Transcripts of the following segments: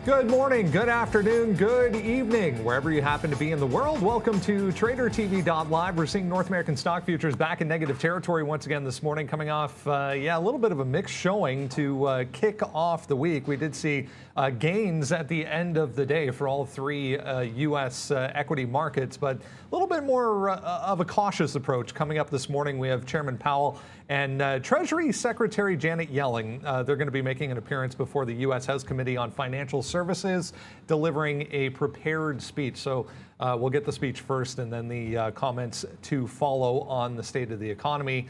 Good morning, good afternoon, good evening, wherever you happen to be in the world. Welcome to tradertv.live. We're seeing North American stock futures back in negative territory once again this morning, coming off, a little bit of a mixed showing to kick off the week. We did see gains at the end of the day for all three U.S. equity markets, but a little bit more of a cautious approach coming up this morning. We have Chairman Powell and Treasury Secretary Janet Yellen. They're going to be making an appearance before the U.S. House Committee on Financial Services, delivering a prepared speech. So we'll get the speech first and then the comments to follow on the state of the economy,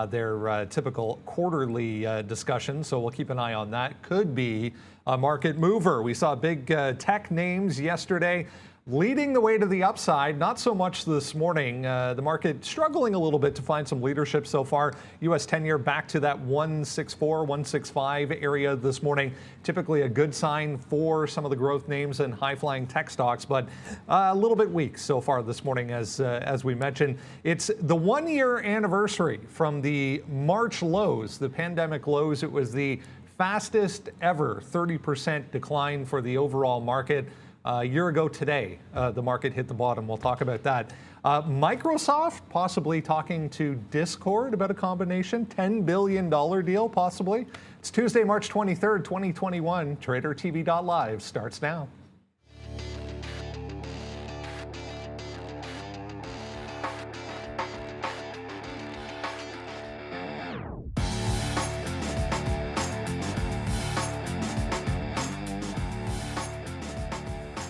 their typical quarterly discussion. So we'll keep an eye on that. Could be a market mover. We saw big tech names yesterday leading the way to the upside. Not so much this morning. The market struggling a little bit to find some leadership so far. U.S. 10-year back to that 164, 165 area this morning. Typically a good sign for some of the growth names and high-flying tech stocks, but a little bit weak so far this morning, as we mentioned. It's the one-year anniversary from the March lows, the pandemic lows. It was the fastest ever 30% decline for the overall market. A year ago today, the market hit the bottom. We'll talk about that. Microsoft possibly talking to Discord about a combination, $10 billion deal possibly. It's Tuesday, March 23rd, 2021. TraderTV.live starts now.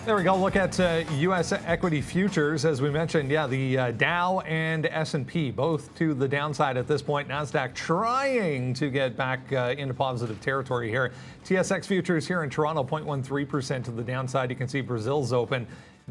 There we go. Look at U.S. equity futures. As we mentioned, the Dow and S&P both to the downside at this point. NASDAQ trying to get back into positive territory here. TSX futures here in Toronto, 0.13% to the downside. You can see Brazil's open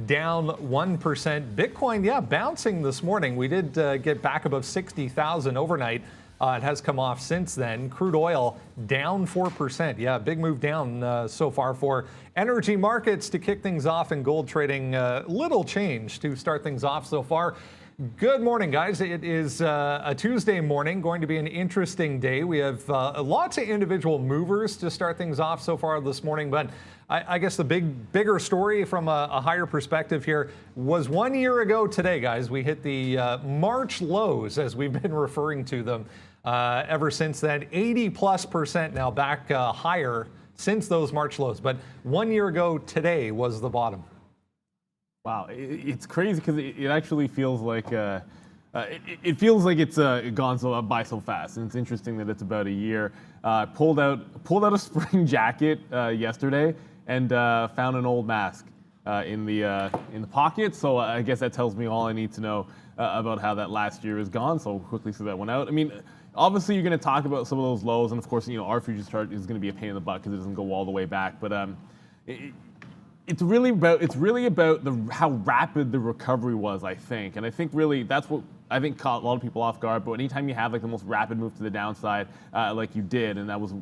down 1%. Bitcoin, bouncing this morning. We did get back above 60,000 overnight. It has come off since then. Crude oil down 4%. Big move down so far for energy markets to kick things off, and gold trading little change to start things off so far. Good morning, guys. It is a Tuesday morning, going to be an interesting day. We have lots of individual movers to start things off so far this morning, but I guess the bigger story from a higher perspective here was 1 year ago today, guys. We hit the March lows, as we've been referring to them. Ever since then, 80+% now back higher since those March lows. But 1 year ago today was the bottom. Wow, it's crazy because it actually feels like it feels like it's gone by so fast, and it's interesting that it's about a year. Pulled out a spring jacket yesterday and found an old mask in the pocket. So I guess that tells me all I need to know about how that last year is gone. So quickly threw that one out. I mean, obviously you're going to talk about some of those lows, and of course, our futures chart is going to be a pain in the butt because it doesn't go all the way back. But it's really about how rapid the recovery was, I think. And I think really that's what I think caught a lot of people off guard. But anytime you have like the most rapid move to the downside, like you did, and that was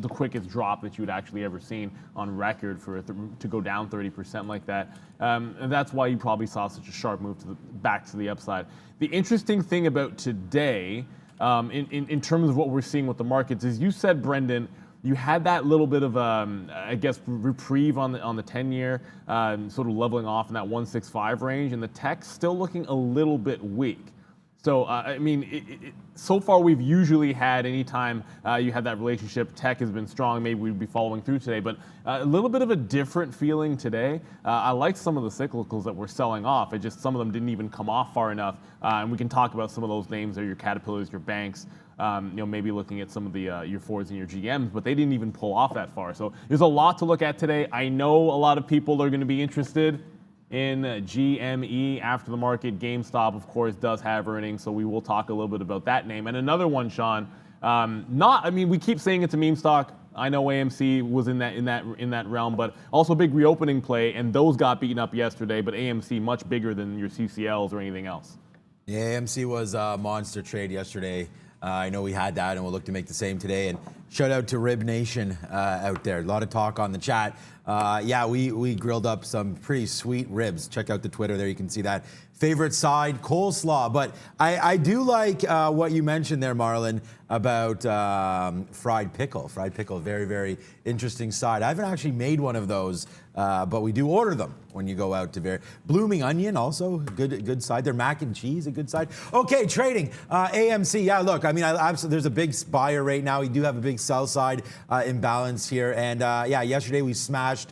the quickest drop that you had actually ever seen on record for it to go down 30% like that, and that's why you probably saw such a sharp move back to the upside. The interesting thing about today, in terms of what we're seeing with the markets, is you said, Brendan, you had that little bit of, I guess, reprieve on the 10-year, sort of leveling off in that 165 range, and the tech's still looking a little bit weak. So, I mean, so far we've usually had, anytime you had that relationship, tech has been strong, maybe we'd be following through today, but a little bit of a different feeling today. I liked some of the cyclicals that were selling off. It just, some of them didn't even come off far enough, and we can talk about some of those names, or your Caterpillars, your banks, maybe looking at some of the your Fords and your GMs, but they didn't even pull off that far. So there's a lot to look at today. I know a lot of people are going to be interested in GME after the market. GameStop, of course, does have earnings, so we will talk a little bit about that name. And another one, Sean, we keep saying it's a meme stock. I know AMC was in that realm, but also a big reopening play, and those got beaten up yesterday. But AMC much bigger than your CCLs or anything else. Yeah, AMC was a monster trade yesterday. I know we had that, and we'll look to make the same today. And Shout out to Rib Nation out there. A lot of talk on the chat. Yeah, we grilled up some pretty sweet ribs. Check out the Twitter there. You can see that. Favorite side, coleslaw. But I do like what you mentioned there, Marlon, about fried pickle. Fried pickle, very, very interesting side. I haven't actually made one of those, but we do order them when you go out to blooming onion, also good side. Their mac and cheese, a good side. Okay, trading. AMC, yeah, look, I mean, there's a big buyer right now. We do have a big sell side imbalance here. And yeah, yesterday we smashed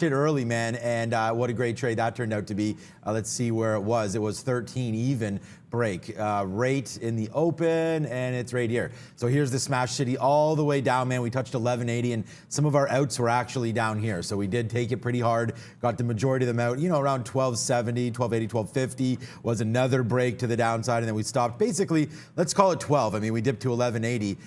it early, man, and what a great trade that turned out to be. Let's see where it was. It was 13 even break. Rate in the open, and it's right here. So here's the smash city all the way down, man. We touched 1180, and some of our outs were actually down here. So we did take it pretty hard, got the majority of them out, around 1270, 1280, 1250 was another break to the downside, and then we stopped basically, let's call it 12. I mean, we dipped to 1180.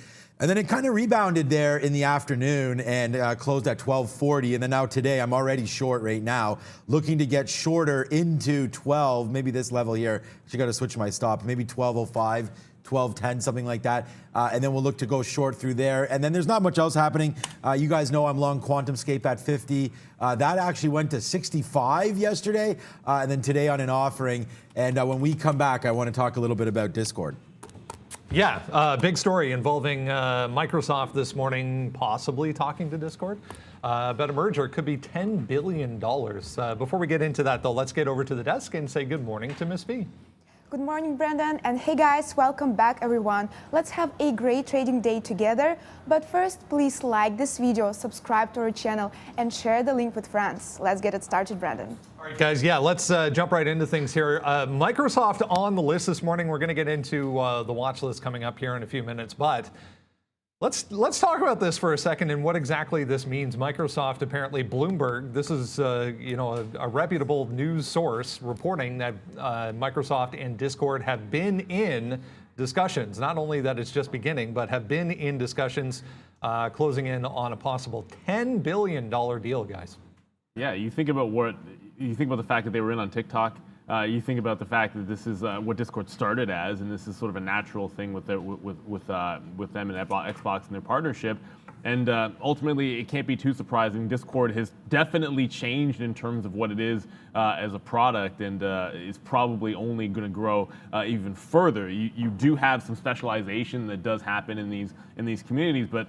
And then it kind of rebounded there in the afternoon and closed at 1240. And then now today, I'm already short right now, looking to get shorter into 12, maybe this level here. Actually got to switch my stop, maybe 1205, 1210, something like that. And then we'll look to go short through there. And then there's not much else happening. You guys know I'm long QuantumScape at 50. That actually went to 65 yesterday. And then today on an offering. And when we come back, I want to talk a little bit about Discord. Yeah, big story involving Microsoft this morning, possibly talking to Discord about a merger. It could be $10 billion. Before we get into that, though, let's get over to the desk and say good morning to Miss B. Good morning, Brendan, and hey guys, welcome back everyone. Let's have a great trading day together. But first, please like this video, subscribe to our channel, and share the link with friends. Let's get it started, Brendan. All right, guys, yeah, let's jump right into things here. Microsoft on the list this morning. We're going to get into the watch list coming up here in a few minutes, but let's talk about this for a second and what exactly this means. Microsoft, apparently Bloomberg, this is a reputable news source reporting that Microsoft and Discord have been in discussions. Not only that it's just beginning, but have been in discussions closing in on a possible $10 billion deal, guys. Yeah, you think about the fact that they were in on TikTok. You think about the fact that this is what Discord started as, and this is sort of a natural thing with them and Xbox and their partnership. And ultimately, it can't be too surprising. Discord has definitely changed in terms of what it is as a product, and is probably only going to grow even further. You do have some specialization that does happen in these communities, but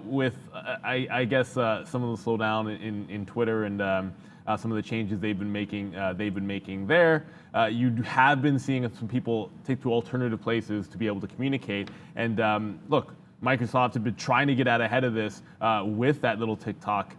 with I guess some of the slowdown in Twitter and some of the changes they've been making there. You have been seeing some people take to alternative places to be able to communicate. And look, Microsoft have been trying to get out ahead of this with that little TikTok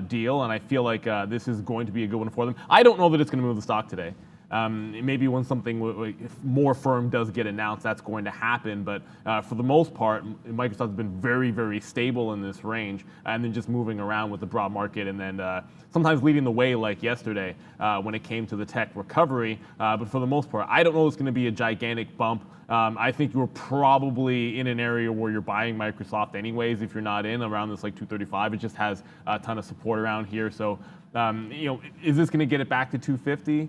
deal, and I feel like this is going to be a good one for them. I don't know that it's going to move the stock today. Maybe when something more firm does get announced, that's going to happen. But for the most part, Microsoft has been very, very stable in this range, and then just moving around with the broad market, and then sometimes leading the way like yesterday when it came to the tech recovery. But for the most part, I don't know it's going to be a gigantic bump. I think you're probably in an area where you're buying Microsoft anyways. If you're not in around this like 235, it just has a ton of support around here. So is this going to get it back to 250?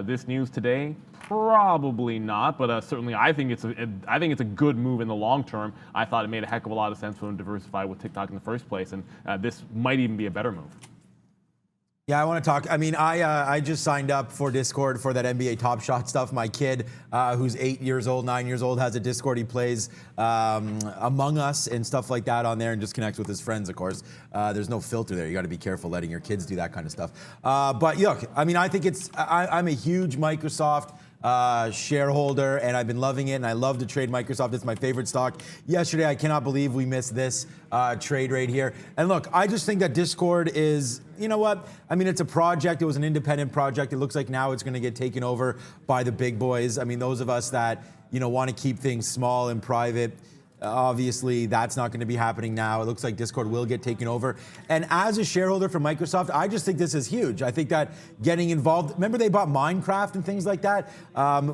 This news today, probably not, but certainly I think it's a good move in the long term. I thought it made a heck of a lot of sense for them to diversify with TikTok in the first place, and this might even be a better move. Yeah, I want to talk. I mean, I just signed up for Discord for that NBA Top Shot stuff. My kid, who's 9 years old, has a Discord. He plays Among Us and stuff like that on there and just connects with his friends, of course. There's no filter there. You got to be careful letting your kids do that kind of stuff. But look, I mean, I think I'm a huge Microsoft shareholder, and I've been loving it, and I love to trade Microsoft. It's my favorite stock. Yesterday, I cannot believe we missed this trade right here. And look, I just think that Discord is, you know what? I mean, it's a project. It was an independent project. It looks like now it's going to get taken over by the big boys. I mean, those of us that, want to keep things small and private, obviously, that's not going to be happening now. It looks like Discord will get taken over. And as a shareholder for Microsoft, I just think this is huge. I think that getting involved, remember they bought Minecraft and things like that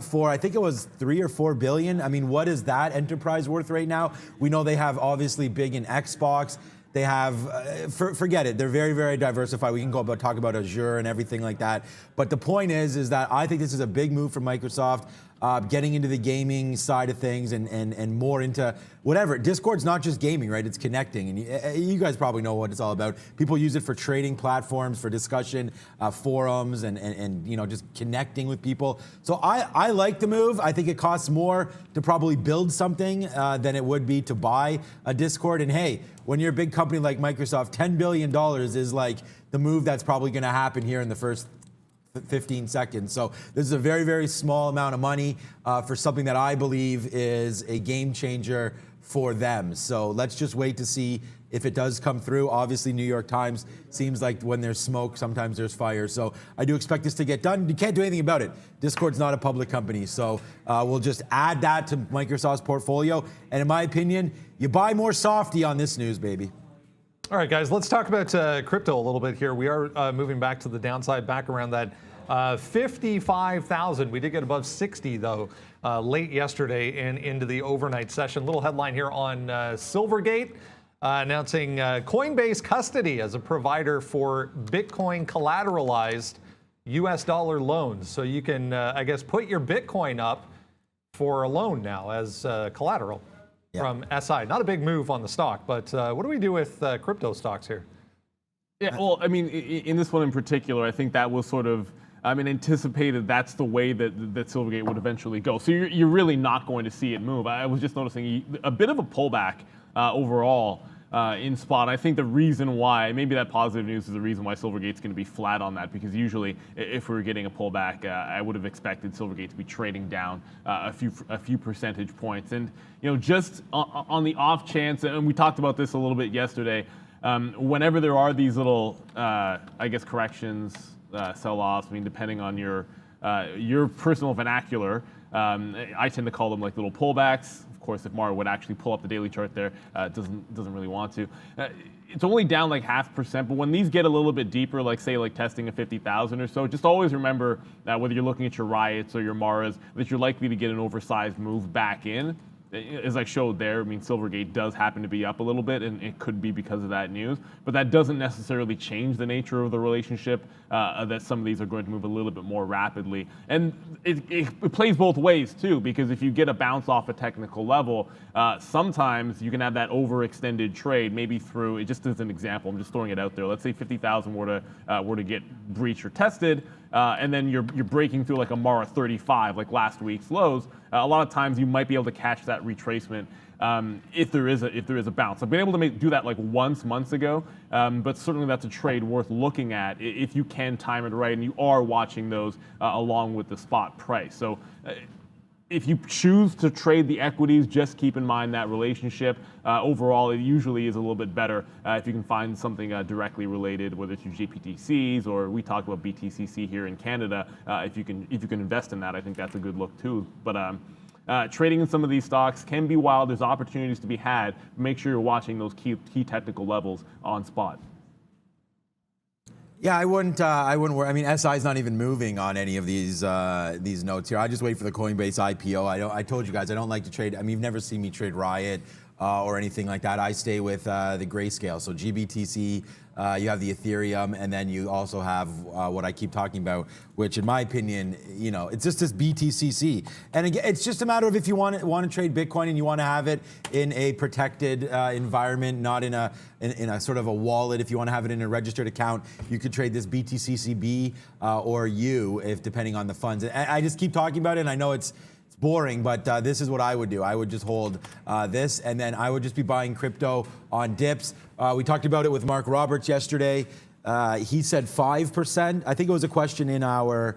for, I think it was $3 or $4 billion. I mean, what is that enterprise worth right now? We know they have obviously big in Xbox. They have, forget it, they're very, very diversified. We can talk about Azure and everything like that. But the point is that I think this is a big move for Microsoft. getting into the gaming side of things and more into whatever. Discord's not just gaming, right? It's connecting, and you guys probably know what it's all about. People use it for trading platforms, for discussion, forums, and just connecting with people. So I like the move. I think it costs more to probably build something than it would be to buy a Discord. And hey, when you're a big company like Microsoft, $10 billion is like the move that's probably going to happen here in the first 15 seconds. So this is a very, very small amount of money for something that I believe is a game changer for them. So let's just wait to see if it does come through. Obviously, New York Times seems like when there's smoke, sometimes there's fire. So I do expect this to get done. You can't do anything about it. Discord's not a public company. So we'll just add that to Microsoft's portfolio. And in my opinion, you buy more softy on this news, baby. All right, guys, let's talk about crypto a little bit here. We are moving back to the downside, back around that 55,000. We did get above 60, though, late yesterday and into the overnight session. Little headline here on Silvergate announcing Coinbase custody as a provider for Bitcoin collateralized US dollar loans. So you can, I guess, put your Bitcoin up for a loan now as collateral. From SI. Not a big move on the stock, but what do we do with crypto stocks here? Yeah, well, I mean, in this one in particular, I think that was sort of, anticipated that's the way that Silvergate would eventually go. So you're really not going to see it move. I was just noticing a bit of a pullback overall in spot. I think the reason why, maybe that positive news is the reason why Silvergate's going to be flat on that, because usually if we were getting a pullback, I would have expected Silvergate to be trading down a few percentage points. And just on the off chance, and we talked about this a little bit yesterday, whenever there are these little, corrections, sell-offs, depending on your personal vernacular, I tend to call them like little pullbacks. Of course, if Mara would actually pull up the daily chart there, doesn't really want to. It's only down like 0.5%, but when these get a little bit deeper, like say like testing a 50,000 or so, just always remember that whether you're looking at your Riots or your Maras, that you're likely to get an oversized move back in. As I showed there, Silvergate does happen to be up a little bit, and it could be because of that news. But that doesn't necessarily change the nature of the relationship, that some of these are going to move a little bit more rapidly. And it plays both ways, too, because if you get a bounce off a technical level, sometimes you can have that overextended trade, maybe through, just as an example, I'm just throwing it out there. Let's say 50,000 were to get breached or tested, and then you're breaking through like a Mara 35, like last week's lows. A lot of times you might be able to catch that retracement if there is a bounce. I've been able to do that like once months ago, but certainly that's a trade worth looking at if you can time it right and you are watching those along with the spot price. So if you choose to trade the equities, just keep in mind that relationship. Overall, it usually is a little bit better if you can find something directly related, whether it's your GPTCs or we talked about BTCC here in Canada. If you can invest in that, I think that's a good look too. But trading in some of these stocks can be wild. There's opportunities to be had. Make sure you're watching those key technical levels on spot. Yeah, I wouldn't worry. SI is not even moving on any of these notes here. I just wait for the Coinbase IPO. I told you guys I don't like to trade. You've never seen me trade Riot or anything like that. I stay with the grayscale. So GBTC, you have the Ethereum, and then you also have what I keep talking about, which in my opinion, it's just this BTCC. And again, it's just a matter of if you want to trade Bitcoin and you want to have it in a protected environment, not in a sort of a wallet. If you want to have it in a registered account, you could trade this BTCCB or U, if depending on the funds. And I just keep talking about it, and I know it's boring, but this is what I would do. I would just hold this, and then I would just be buying crypto on dips. We talked about it with Mark Roberts yesterday. He said 5%. I think it was a question in our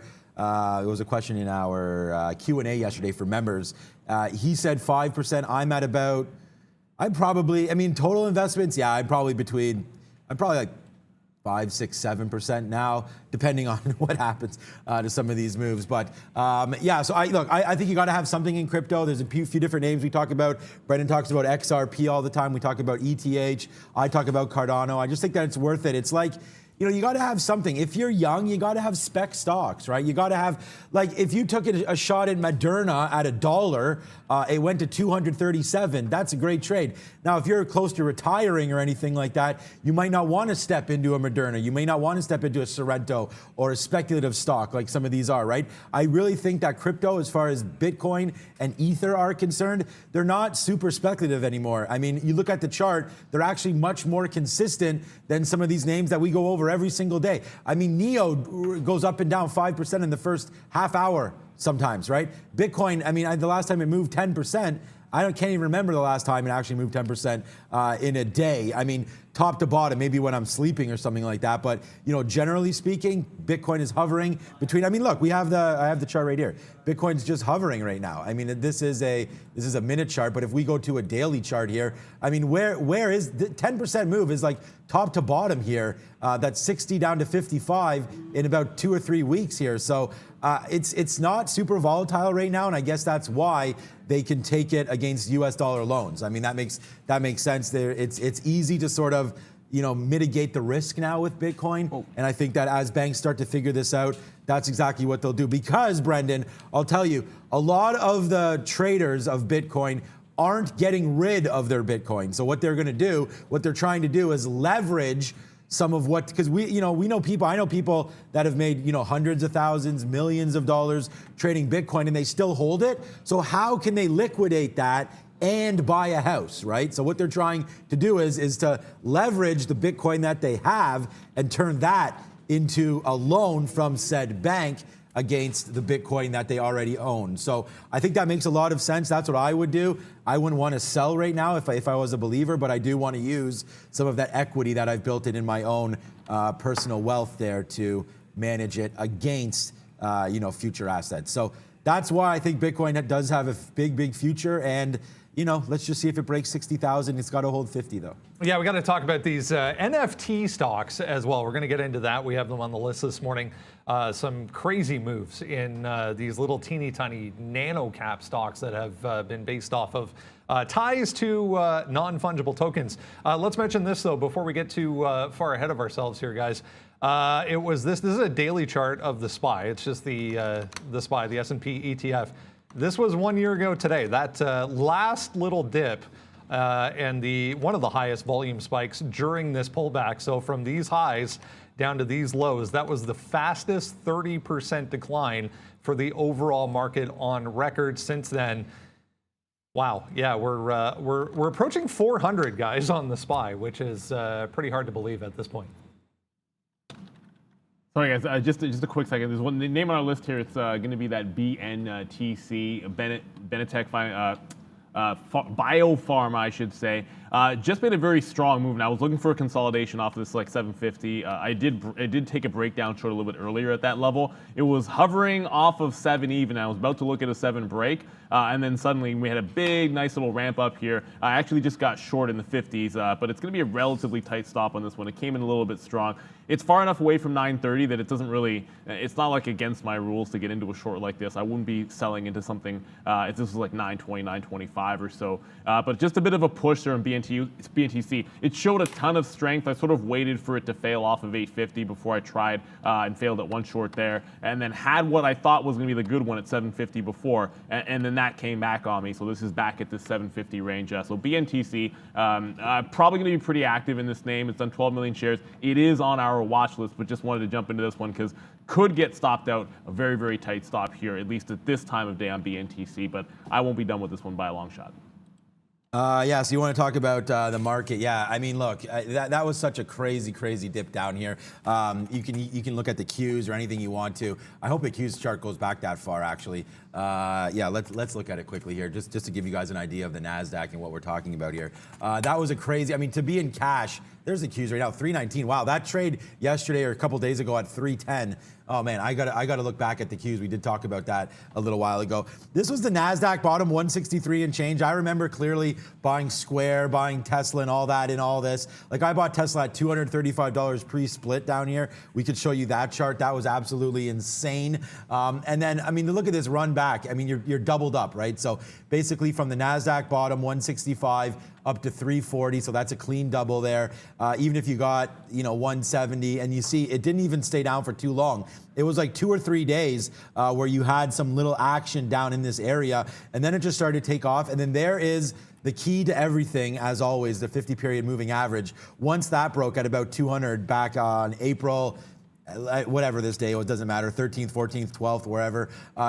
Q&A yesterday for members. He said 5%. Total investments. Yeah, I'm probably like 5, 6, 7% now, depending on what happens to some of these moves. But so I think you got to have something in crypto. There's a few different names we talk about. Brendan talks about XRP all the time. We talk about ETH. I talk about Cardano. I just think that it's worth it. It's like, you got to have something. If you're young, you got to have spec stocks, right? You got to have, like, if you took a shot at Moderna at $1, it went to 237. That's a great trade. Now, if you're close to retiring or anything like that, you might not want to step into a Moderna. You may not want to step into a Sorrento or a speculative stock like some of these are, right? I really think that crypto, as far as Bitcoin and Ether are concerned, they're not super speculative anymore. I mean, you look at the chart, they're actually much more consistent than some of these names that we go over every single day. I mean, NEO goes up and down 5% in the first half hour sometimes, right? Bitcoin, I mean, the last time it moved 10%, can't even remember the last time it actually moved 10% in a day. I mean, top to bottom, maybe when I'm sleeping or something like that. But, generally speaking, Bitcoin is hovering between, I mean, look, I have the chart right here. Bitcoin's just hovering right now. I mean, this is a minute chart, but if we go to a daily chart here, I mean, where is the 10% move is like top to bottom here. That's 60 down to 55 in about 2 or 3 weeks here. So it's not super volatile right now, and I guess that's why they can take it against US dollar loans. I mean, that makes sense. There, it's easy to sort of mitigate the risk now with Bitcoin, and I think that as banks start to figure this out, that's exactly what they'll do. Because, Brendan, I'll tell you, a lot of the traders of Bitcoin aren't getting rid of their Bitcoin. So what they're going to do, what they're trying to do, is leverage some of what, because we know people, I know people that have made, hundreds of thousands, millions of dollars trading Bitcoin, and they still hold it. So how can they liquidate that and buy a house, right? So what they're trying to do is to leverage the Bitcoin that they have and turn that into a loan from said bank against the Bitcoin that they already own. So I think that makes a lot of sense. That's what I would do. I wouldn't want to sell right now if I was a believer, but I do want to use some of that equity that I've built in my own personal wealth there to manage it against future assets. So that's why I think Bitcoin does have a big future. And let's just see if it breaks 60,000. It's got to hold 50 though. Yeah, we got to talk about these NFT stocks as well. We're going to get into that. We have them on the list this morning. Some crazy moves in these little teeny tiny nano cap stocks that have been based off of ties to non-fungible tokens. Let's mention this though before we get too far ahead of ourselves here, guys. It was this is a daily chart of the SPY. It's just the SPY, the S&P ETF. This was 1 year ago today. That last little dip and one of the highest volume spikes during this pullback. So from these highs down to these lows, that was the fastest 30% decline for the overall market on record since then. Wow, yeah, we're approaching 400 guys on the SPY, which is pretty hard to believe at this point. Sorry, guys. Just a quick second. There's one name on our list here. It's going to be that BNTC, Benetech Biopharma, I should say. Just made a very strong move. And I was looking for a consolidation off of this 750. I did take a breakdown short a little bit earlier at that level. It was hovering off of 7 even. I was about to look at a 7 break. And then suddenly we had a big, nice little ramp up here. I actually just got short in the 50s, but it's going to be a relatively tight stop on this one. It came in a little bit strong. It's far enough away from 930 that it doesn't really, it's not like against my rules to get into a short like this. I wouldn't be selling into something if this was like 920, 925 or so. But just a bit of a push there in BNTC. It showed a ton of strength. I sort of waited for it to fail off of 850 before I tried and failed at one short there. And then had what I thought was going to be the good one at 750 before. And then that came back on me. So this is back at this 750 range. So BNTC, probably going to be pretty active in this name. It's done 12 million shares. It is on our watch list, but just wanted to jump into this one because could get stopped out. A very, very tight stop here, at least at this time of day on BNTC, but I won't be done with this one by a long shot. Yeah, so you want to talk about the market? Yeah, I mean, look, that was such a crazy dip down here. You can look at the Qs or anything you want to. I hope the Qs chart goes back that far, actually. Yeah, let's look at it quickly here, just to give you guys an idea of the NASDAQ and what we're talking about here. That was a crazy, I mean, to be in cash, there's the Qs right now, 319. Wow, that trade yesterday or a couple days ago at 310. Oh man, I gotta look back at the Qs. We did talk about that a little while ago. This was the NASDAQ bottom, 163 and change. I remember clearly buying Square, buying Tesla and all that in all this. Like I bought Tesla at $235 pre-split down here. We could show you that chart. That was absolutely insane. And then, I mean, look at this run back. I mean, you're doubled up, right? So basically from the NASDAQ bottom, 165, up to 340. So that's a clean double there. Even if you got, 170, and you see it didn't even stay down for too long. It was like 2 or 3 days where you had some little action down in this area, and then it just started to take off. And then there is the key to everything, as always, the 50-period moving average. Once that broke at about 200 back on April, whatever this day, it doesn't matter, 13th, 14th, 12th, wherever,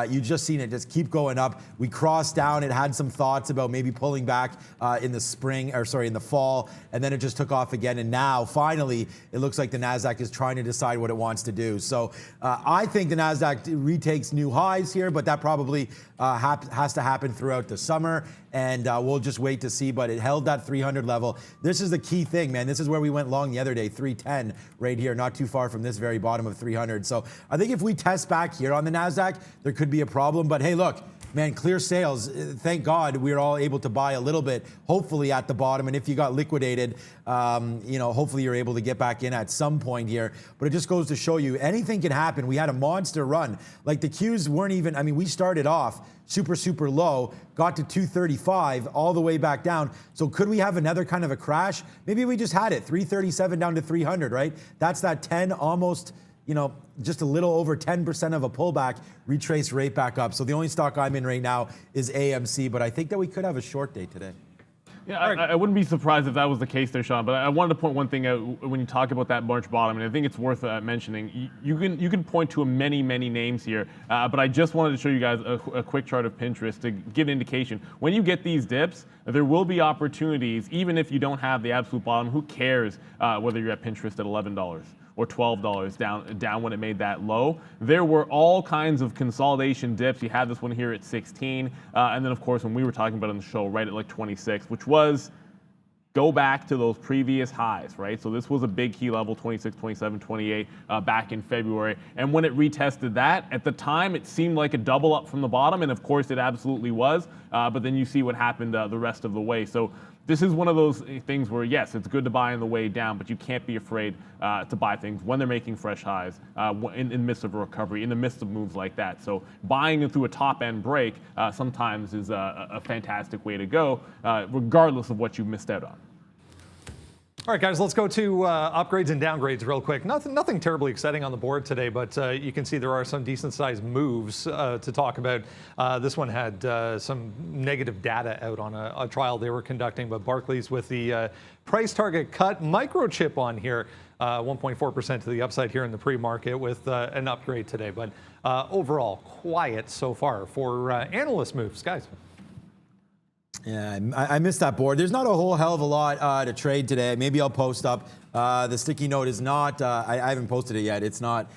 you just seen it just keep going up. We crossed down. It had some thoughts about maybe pulling back in the in the fall, and then it just took off again. And now, finally, it looks like the NASDAQ is trying to decide what it wants to do. So I think the NASDAQ retakes new highs here, but that probably has to happen throughout the summer, and we'll just wait to see. But it held that 300 level. This is the key thing, man. This is where we went long the other day, 310 right here, not too far from this very bottom of 300. So I think if we test back here on the NASDAQ, there could be a problem. But hey, look, man, clear sales. Thank God we're all able to buy a little bit, hopefully at the bottom. And if you got liquidated, hopefully you're able to get back in at some point here. But it just goes to show you anything can happen. We had a monster run. Like the Qs weren't even, we started off super, super low, got to 235 all the way back down. So could we have another kind of a crash? Maybe we just had it, 337 down to 300, right? That's that 10, almost, just a little over 10% of a pullback, retrace right back up. So the only stock I'm in right now is AMC, but I think that we could have a short day today. Yeah, I wouldn't be surprised if that was the case there, Sean. But I wanted to point one thing out when you talk about that March bottom, and I think it's worth mentioning. You can point to many names here, but I just wanted to show you guys a quick chart of Pinterest to give an indication. When you get these dips, there will be opportunities, even if you don't have the absolute bottom. Who cares whether you're at Pinterest at $11? Or $12 down when it made that low. There were all kinds of consolidation dips. You had this one here at 16, and then of course when we were talking about it on the show, right at like 26, which was go back to those previous highs, right? So this was a big key level, 26, 27, 28 back in February. And when it retested that, at the time it seemed like a double up from the bottom, and of course it absolutely was, but then you see what happened the rest of the way. So this is one of those things where, yes, it's good to buy on the way down, but you can't be afraid to buy things when they're making fresh highs in the midst of a recovery, in the midst of moves like that. So buying through a top-end break sometimes is a fantastic way to go, regardless of what you missed out on. All right, guys, let's go to upgrades and downgrades real quick. Nothing terribly exciting on the board today, but you can see there are some decent-sized moves to talk about. This one had some negative data out on a trial they were conducting, but Barclays with the price target cut microchip on here, 1.4% to the upside here in the pre-market with an upgrade today. But overall, quiet so far for analyst moves, guys. Yeah, I missed that board. There's not a whole hell of a lot to trade today. Maybe I'll post up. The sticky note is not, I haven't posted it yet. It's not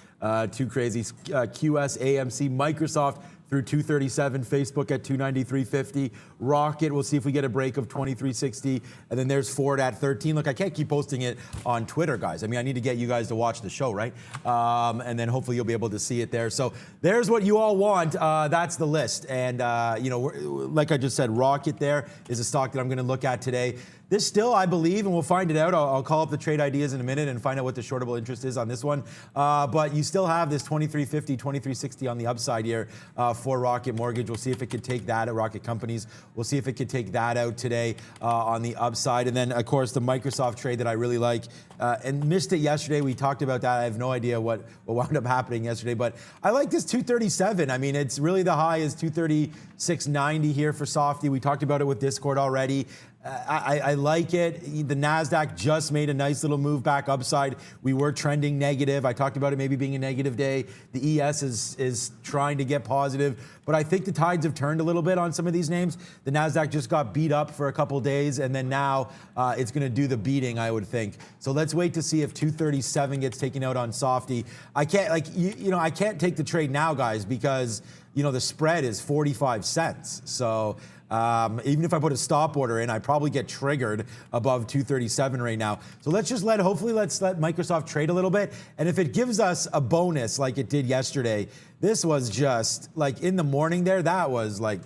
too crazy. QS, AMC, Microsoft through 237, Facebook at 293.50, Rocket, we'll see if we get a break of 23.60, and then there's Ford at 13. Look, I can't keep posting it on Twitter, guys. I need to get you guys to watch the show, right? And then hopefully you'll be able to see it there. So there's what you all want. That's the list. And, like I just said, Rocket there is a stock that I'm going to look at today. This still, I believe, and we'll find it out. I'll call up the trade ideas in a minute and find out what the shortable interest is on this one. But you still have this 23.50, 23.60 on the upside here for Rocket Mortgage. We'll see if it could take that at Rocket Companies. We'll see if it could take that out today on the upside. And then, of course, the Microsoft trade that I really like and missed it yesterday. We talked about that. I have no idea what wound up happening yesterday. But I like this 237. It's really the high is 236.90 here for Softy. We talked about it with Discord already. I like it. The NASDAQ just made a nice little move back upside. We were trending negative. I talked about it maybe being a negative day. The ES is trying to get positive. But I think the tides have turned a little bit on some of these names. The NASDAQ just got beat up for a couple days, and then now it's going to do the beating, I would think. So let's wait to see if 237 gets taken out on Softy. I can't, I can't take the trade now, guys, because, the spread is 45 cents. So even if I put a stop order in, I probably get triggered above 237 right now. So hopefully let's let Microsoft trade a little bit. And if it gives us a bonus like it did yesterday, this was just like in the morning there, that was like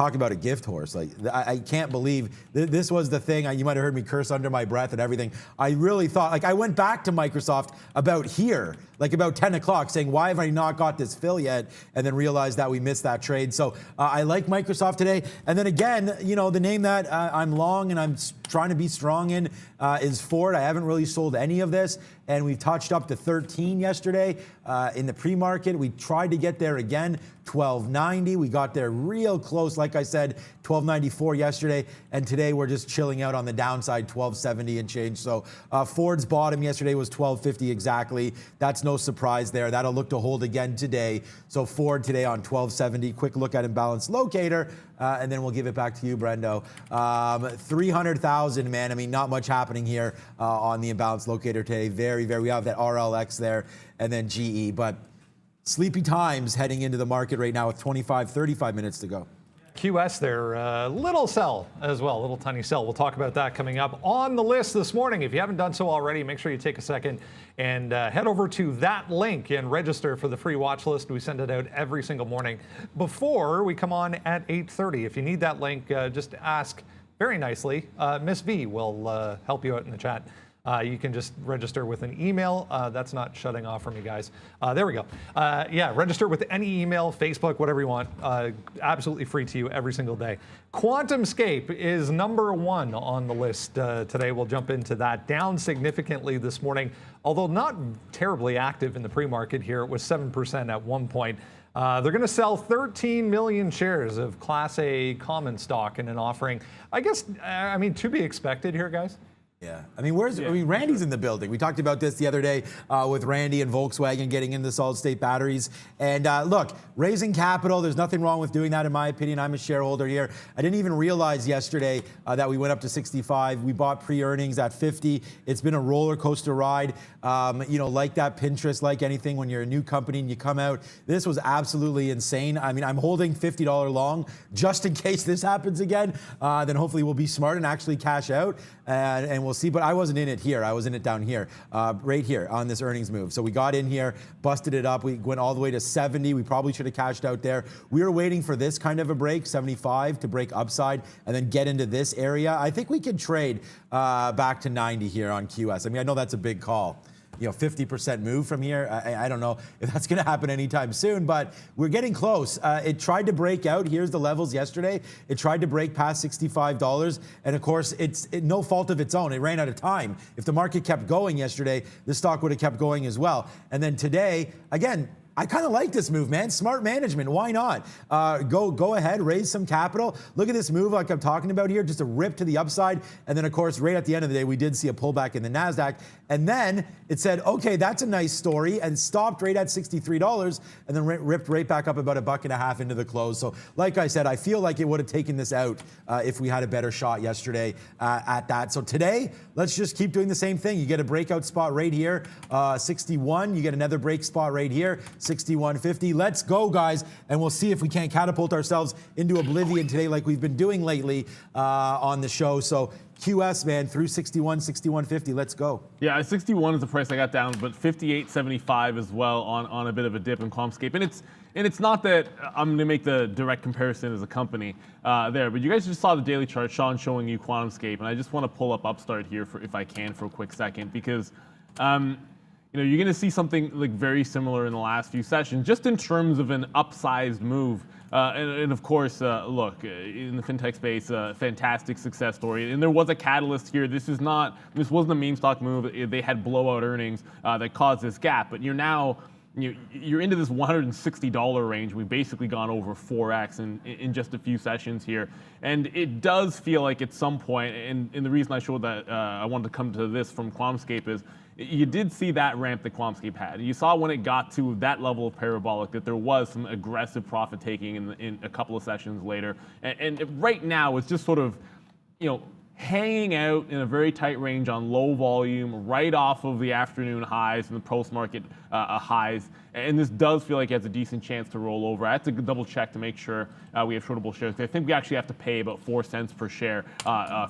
talk about a gift horse. Like, I can't believe this was the thing. You might have heard me curse under my breath and everything. I really thought, like, I went back to Microsoft about here, like about 10 o'clock, saying, why have I not got this fill yet? And then realized that we missed that trade. So I like Microsoft today. And then again, you know, the name that I'm long and I'm trying to be strong in is Ford. I haven't really sold any of this. And we touched up to 13 yesterday in the pre-market. We tried to get there again, 1290. We got there real close, like I said, 1294 yesterday. And today we're just chilling out on the downside, 1270 and change. So Ford's bottom yesterday was 1250 exactly. That's no surprise there. That'll look to hold again today. So Ford today on 1270. Quick look at imbalance locator. And then we'll give it back to you, Brendo. 300,000, man. I mean, not much happening here on the imbalance locator today. Very, we have that RLX there and then GE. But sleepy times heading into the market right now with 35 minutes to go. QS there, little sell as well, little tiny sell. We'll talk about that coming up on the list this morning. If you haven't done so already, make sure you take a second and head over to that link and register for the free watch list. We send it out every single morning before we come on at 8:30. If you need that link, just ask very nicely. Miss V will help you out in the chat. You can just register with an email. That's not shutting off from you guys. There we go. Yeah, register with any email, Facebook, whatever you want. Absolutely free to you every single day. QuantumScape is number 1 on the list today. We'll jump into that. Down significantly this morning, although not terribly active in the pre-market here. It was 7% at one point. They're going to sell 13 million shares of Class A common stock in an offering. I guess, I mean, to be expected here, guys. Yeah, I mean, Randy's in the building. We talked about this the other day with Randy and Volkswagen getting into solid-state batteries. And look, raising capital, there's nothing wrong with doing that, in my opinion. I'm a shareholder here. I didn't even realize yesterday that we went up to 65. We bought pre-earnings at 50. It's been a roller coaster ride. You know, like that Pinterest, like anything, when you're a new company and you come out, this was absolutely insane. I mean, I'm holding $50 long just in case this happens again. Then hopefully we'll be smart and actually cash out. And we'll see, but I wasn't in it here. I was in it down here, right here on this earnings move. So we got in here, busted it up. We went all the way to 70. We probably should have cashed out there. We were waiting for this kind of a break, 75, to break upside and then get into this area. I think we could trade back to 90 here on QS. I mean, I know that's a big call. You know, 50% move from here. I don't know if that's going to happen anytime soon, but we're getting close. It tried to break out. Here's the levels yesterday. It tried to break past $65, and of course, it's no fault of its own. It ran out of time. If the market kept going yesterday, the stock would have kept going as well. And then today, again, I kind of like this move, man. Smart management. Why not? Go ahead, raise some capital. Look at this move like I'm talking about here, just a rip to the upside. And then, of course, right at the end of the day, we did see a pullback in the NASDAQ. And then it said, okay, that's a nice story, and stopped right at $63, and then ripped right back up about $1.50 into the close. So like I said, I feel like it would have taken this out if we had a better shot yesterday at that. So today, let's just keep doing the same thing. You get a breakout spot right here, 61. You get another break spot right here, 61.50. Let's go, guys, and we'll see if we can't catapult ourselves into oblivion today like we've been doing lately on the show. So QS, man, through 61, 61.50. Let's go. Yeah, 61 is the price I got down, but 58.75 as well on a bit of a dip in QuantumScape. And it's not that I'm going to make the direct comparison as a company there, but you guys just saw the daily chart, Sean showing you QuantumScape, and I just want to pull up Upstart here if I can for a quick second, because you know, you're going to see something like very similar in the last few sessions, just in terms of an upsized move. And of course, look, in the fintech space, fantastic success story. And there was a catalyst here. This wasn't a meme stock move. They had blowout earnings that caused this gap. But you're into this $160 range. We've basically gone over 4x in just a few sessions here. And it does feel like at some point, and the reason I showed that I wanted to come to this from QuantumScape is, you did see that ramp that QuantumScape had. You saw when it got to that level of parabolic that there was some aggressive profit taking in a couple of sessions later. And right now it's just sort of, hanging out in a very tight range on low volume, right off of the afternoon highs and the post-market highs. And this does feel like it has a decent chance to roll over. I have to double check to make sure we have shortable shares. I think we actually have to pay about 4 cents per share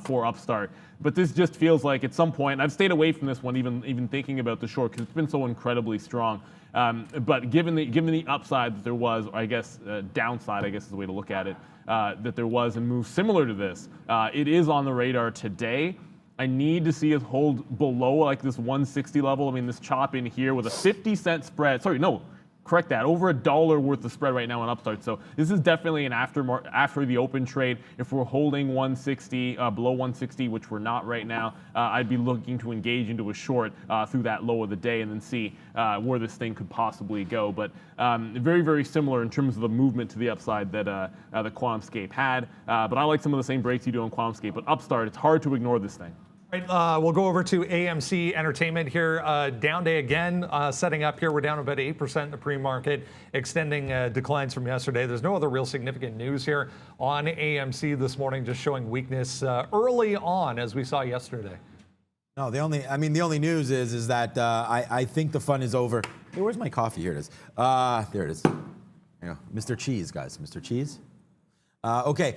for Upstart. But this just feels like at some point, and I've stayed away from this one even thinking about the short because it's been so incredibly strong. But given the upside that there was, or I guess downside, I guess is the way to look at it, that there was a move similar to this. It is on the radar today. I need to see it hold below like this 160 level. I mean, this chop in here with a 50-cent spread. Sorry, no, correct that. Over $1 worth of spread right now on Upstart. So this is definitely an after the open trade. If we're holding 160, below 160, which we're not right now, I'd be looking to engage into a short through that low of the day and then see where this thing could possibly go. But very, very similar in terms of the movement to the upside that the QuantumScape had. But I like some of the same breaks you do on QuantumScape. But Upstart, it's hard to ignore this thing. Right, we'll go over to AMC Entertainment here. Down day again, setting up here. We're down about 8% in the pre-market, extending declines from yesterday. There's no other real significant news here on AMC this morning, just showing weakness early on as we saw yesterday. No, the only news is that I think the fun is over. Hey, where's my coffee? Here it is. There it is. There you go. Mr. Cheese, guys. Mr. Cheese. Okay,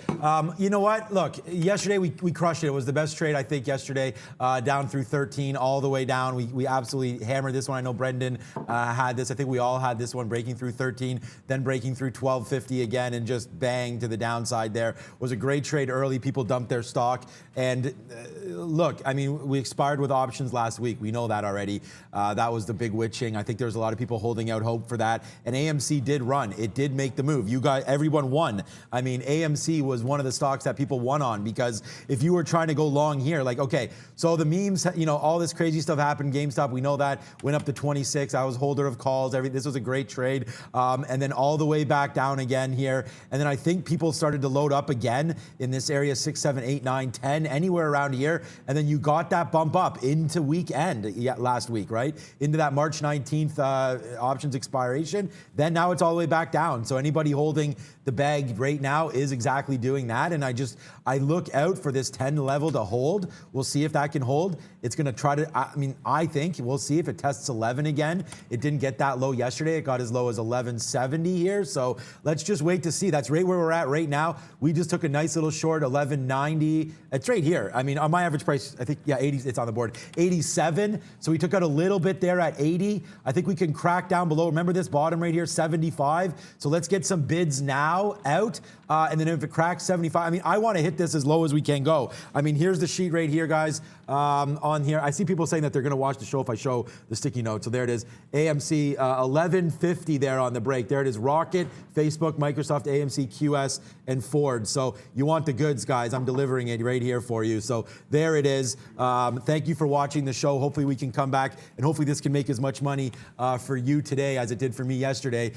you know what? Look, yesterday we crushed it. It was the best trade, I think, yesterday, down through 13, all the way down. We absolutely hammered this one. I know Brendan had this. I think we all had this one, breaking through 13, then breaking through 1250 again, and just bang to the downside there. It was a great trade early. People dumped their stock. And look, I mean, we expired with options last week. We know that already. That was the big witching. I think there was a lot of people holding out hope for that. And AMC did run. It did make the move. You guys, everyone won. I mean, AMC was one of the stocks that people won on, because if you were trying to go long here, like, okay, so the memes, you know, all this crazy stuff happened. GameStop, we know that, went up to 26. I was holder of calls. This was a great trade. And then all the way back down again here. And then I think people started to load up again in this area, 6, 7, 8, 9, 10, anywhere around here. And then you got that bump up into weekend last week, right? Into that March 19th options expiration. Then now it's all the way back down. So anybody holding the bag right now is exactly doing that. And I look out for this 10 level to hold. We'll see if that can hold. It's going to try to, I think we'll see if it tests 11 again. It didn't get that low yesterday. It got as low as 1170 here. So let's just wait to see. That's right where we're at right now. We just took a nice little short, 1190. It's right here. I mean, on my average price, I think, yeah, 80, it's on the board, 87. So we took out a little bit there at 80. I think we can crack down below. Remember this bottom right here, 75. So let's get some bids now out. And then if it cracks 75, I mean, I want to hit this as low as we can go. I mean, here's the sheet right here, guys. On here, I see people saying that they're going to watch the show if I show the sticky note. So there it is. AMC 1150 there on the break. There it is. Rocket, Facebook, Microsoft, AMC, QS, and Ford. So you want the goods, guys. I'm delivering it right here for you. So there it is. Thank you for watching the show. Hopefully we can come back, and hopefully this can make as much money for you today as it did for me yesterday.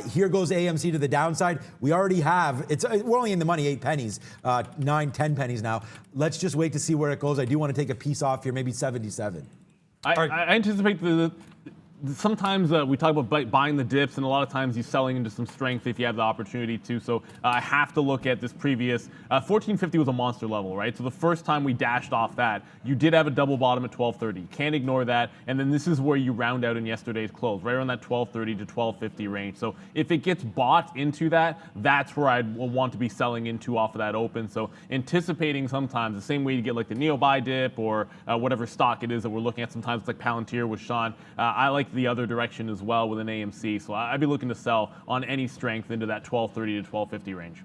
Here goes AMC to the downside. We already have, we're only in the money 8 pennies, 9, 10 pennies now. Let's just wait to see where it goes. I do want to take a piece off here, maybe 77. I anticipate sometimes we talk about buying the dips, and a lot of times you're selling into some strength if you have the opportunity to. So I have to look at this previous 1450 was a monster level, right? So the first time we dashed off that, you did have a double bottom at 1230. You can't ignore that. And then this is where you round out in yesterday's close, right around that 1230 to 1250 range. So if it gets bought into that, that's where I'd want to be selling into off of that open. So anticipating sometimes the same way you get like the Neo buy dip or whatever stock it is that we're looking at. Sometimes it's like Palantir with Sean. I like the other direction as well with an AMC. So I'd be looking to sell on any strength into that 1230 to 1250 range.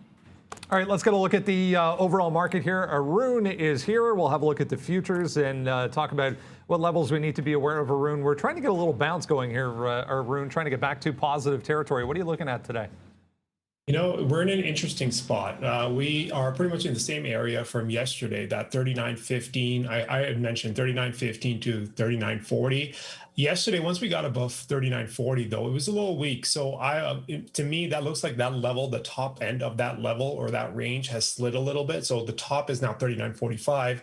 All right, let's get a look at the overall market here. Arun is here. We'll have a look at the futures and talk about what levels we need to be aware of, Arun. We're trying to get a little bounce going here, Arun, trying to get back to positive territory. What are you looking at today? You know, we're in an interesting spot. We are pretty much in the same area from yesterday, that 39.15. I had mentioned 39.15 to 39.40. Yesterday, once we got above 39.40, though, it was a little weak. So to me, that looks like that level, the top end of that level or that range has slid a little bit. So the top is now 39.45.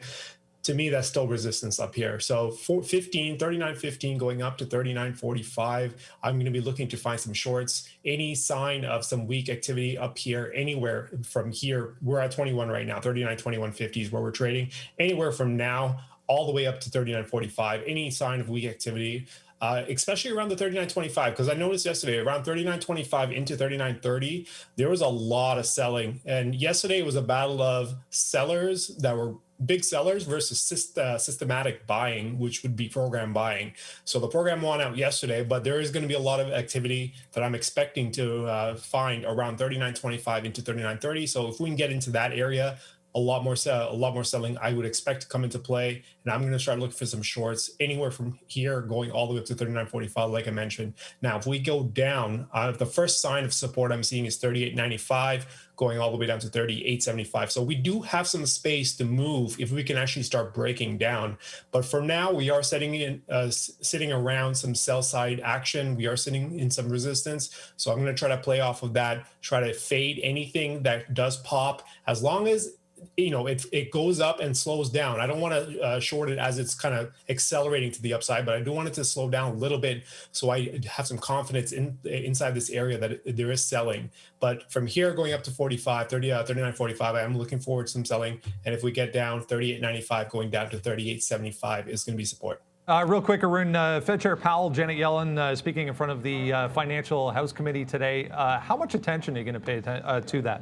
To me, that's still resistance up here. So 39.15 going up to 39.45. I'm going to be looking to find some shorts. Any sign of some weak activity up here, anywhere from here, we're at 21 right now, 39.21.50 is where we're trading. Anywhere from now all the way up to 39.45, any sign of weak activity, especially around the 39.25, because I noticed yesterday around 39.25 into 39.30, there was a lot of selling. And yesterday it was a battle of sellers that were big sellers versus systematic buying, which would be program buying. So the program won out yesterday, but there is going to be a lot of activity that I'm expecting to find around 39.25 into 39.30. So if we can get into that area, a lot more selling I would expect to come into play, and I'm going to start looking for some shorts anywhere from here going all the way up to 39.45, like I mentioned. Now, if we go down, the first sign of support I'm seeing is 38.95, going all the way down to 38.75. So we do have some space to move if we can actually start breaking down. But for now, we are sitting around some sell side action. We are sitting in some resistance. So I'm going to try to play off of that, try to fade anything that does pop, as long as it goes up and slows down. I don't want to short it as it's kind of accelerating to the upside, but I do want it to slow down a little bit so I have some confidence inside this area that there is selling. But from here going up to 39.45, I am looking forward to some selling. And if we get down 38.95 going down to 38.75 is going to be support. Real quick, Arun, Fed Chair Powell, Janet Yellen speaking in front of the Financial House Committee today. How much attention are you going to pay to that?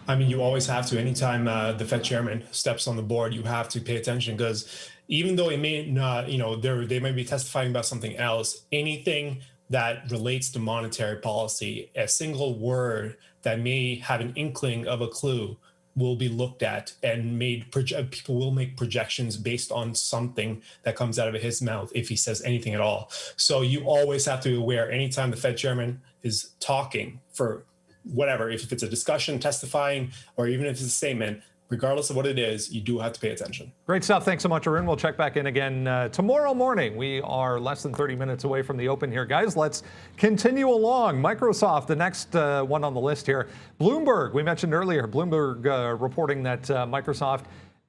I mean, you always have to. Anytime the Fed chairman steps on the board, you have to pay attention, because even though it may not, they may be testifying about something else, anything that relates to monetary policy, a single word that may have an inkling of a clue will be looked at and people will make projections based on something that comes out of his mouth if he says anything at all. So you always have to be aware anytime the Fed chairman is talking for whatever, if it's a discussion, testifying, or even if it's a statement, regardless of what it is, you do have to pay attention. Great stuff. Thanks so much, Arun. We'll check back in again tomorrow morning. We are less than 30 minutes away from the open here, guys. Let's continue along. Microsoft, the next one on the list here. Bloomberg, we mentioned earlier, Bloomberg reporting that Microsoft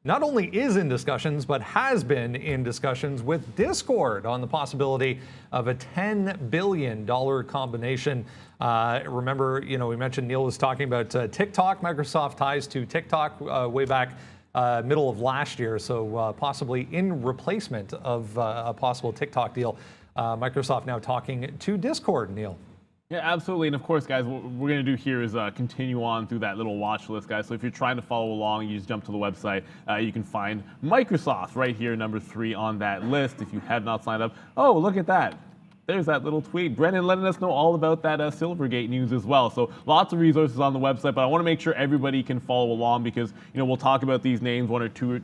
not only is in discussions, but has been in discussions with Discord on the possibility of a $10 billion combination. Remember, we mentioned Neil was talking about TikTok, Microsoft ties to TikTok way back middle of last year. So possibly in replacement of a possible TikTok deal. Microsoft now talking to Discord, Neil. Yeah, absolutely. And of course, guys, what we're going to do here is continue on through that little watch list, guys. So if you're trying to follow along, you just jump to the website. You can find Microsoft right here, number 3 on that list. If you have not signed up, oh, look at that. There's that little tweet. Brendan letting us know all about that Silvergate news as well. So lots of resources on the website, but I want to make sure everybody can follow along because, we'll talk about these names one or two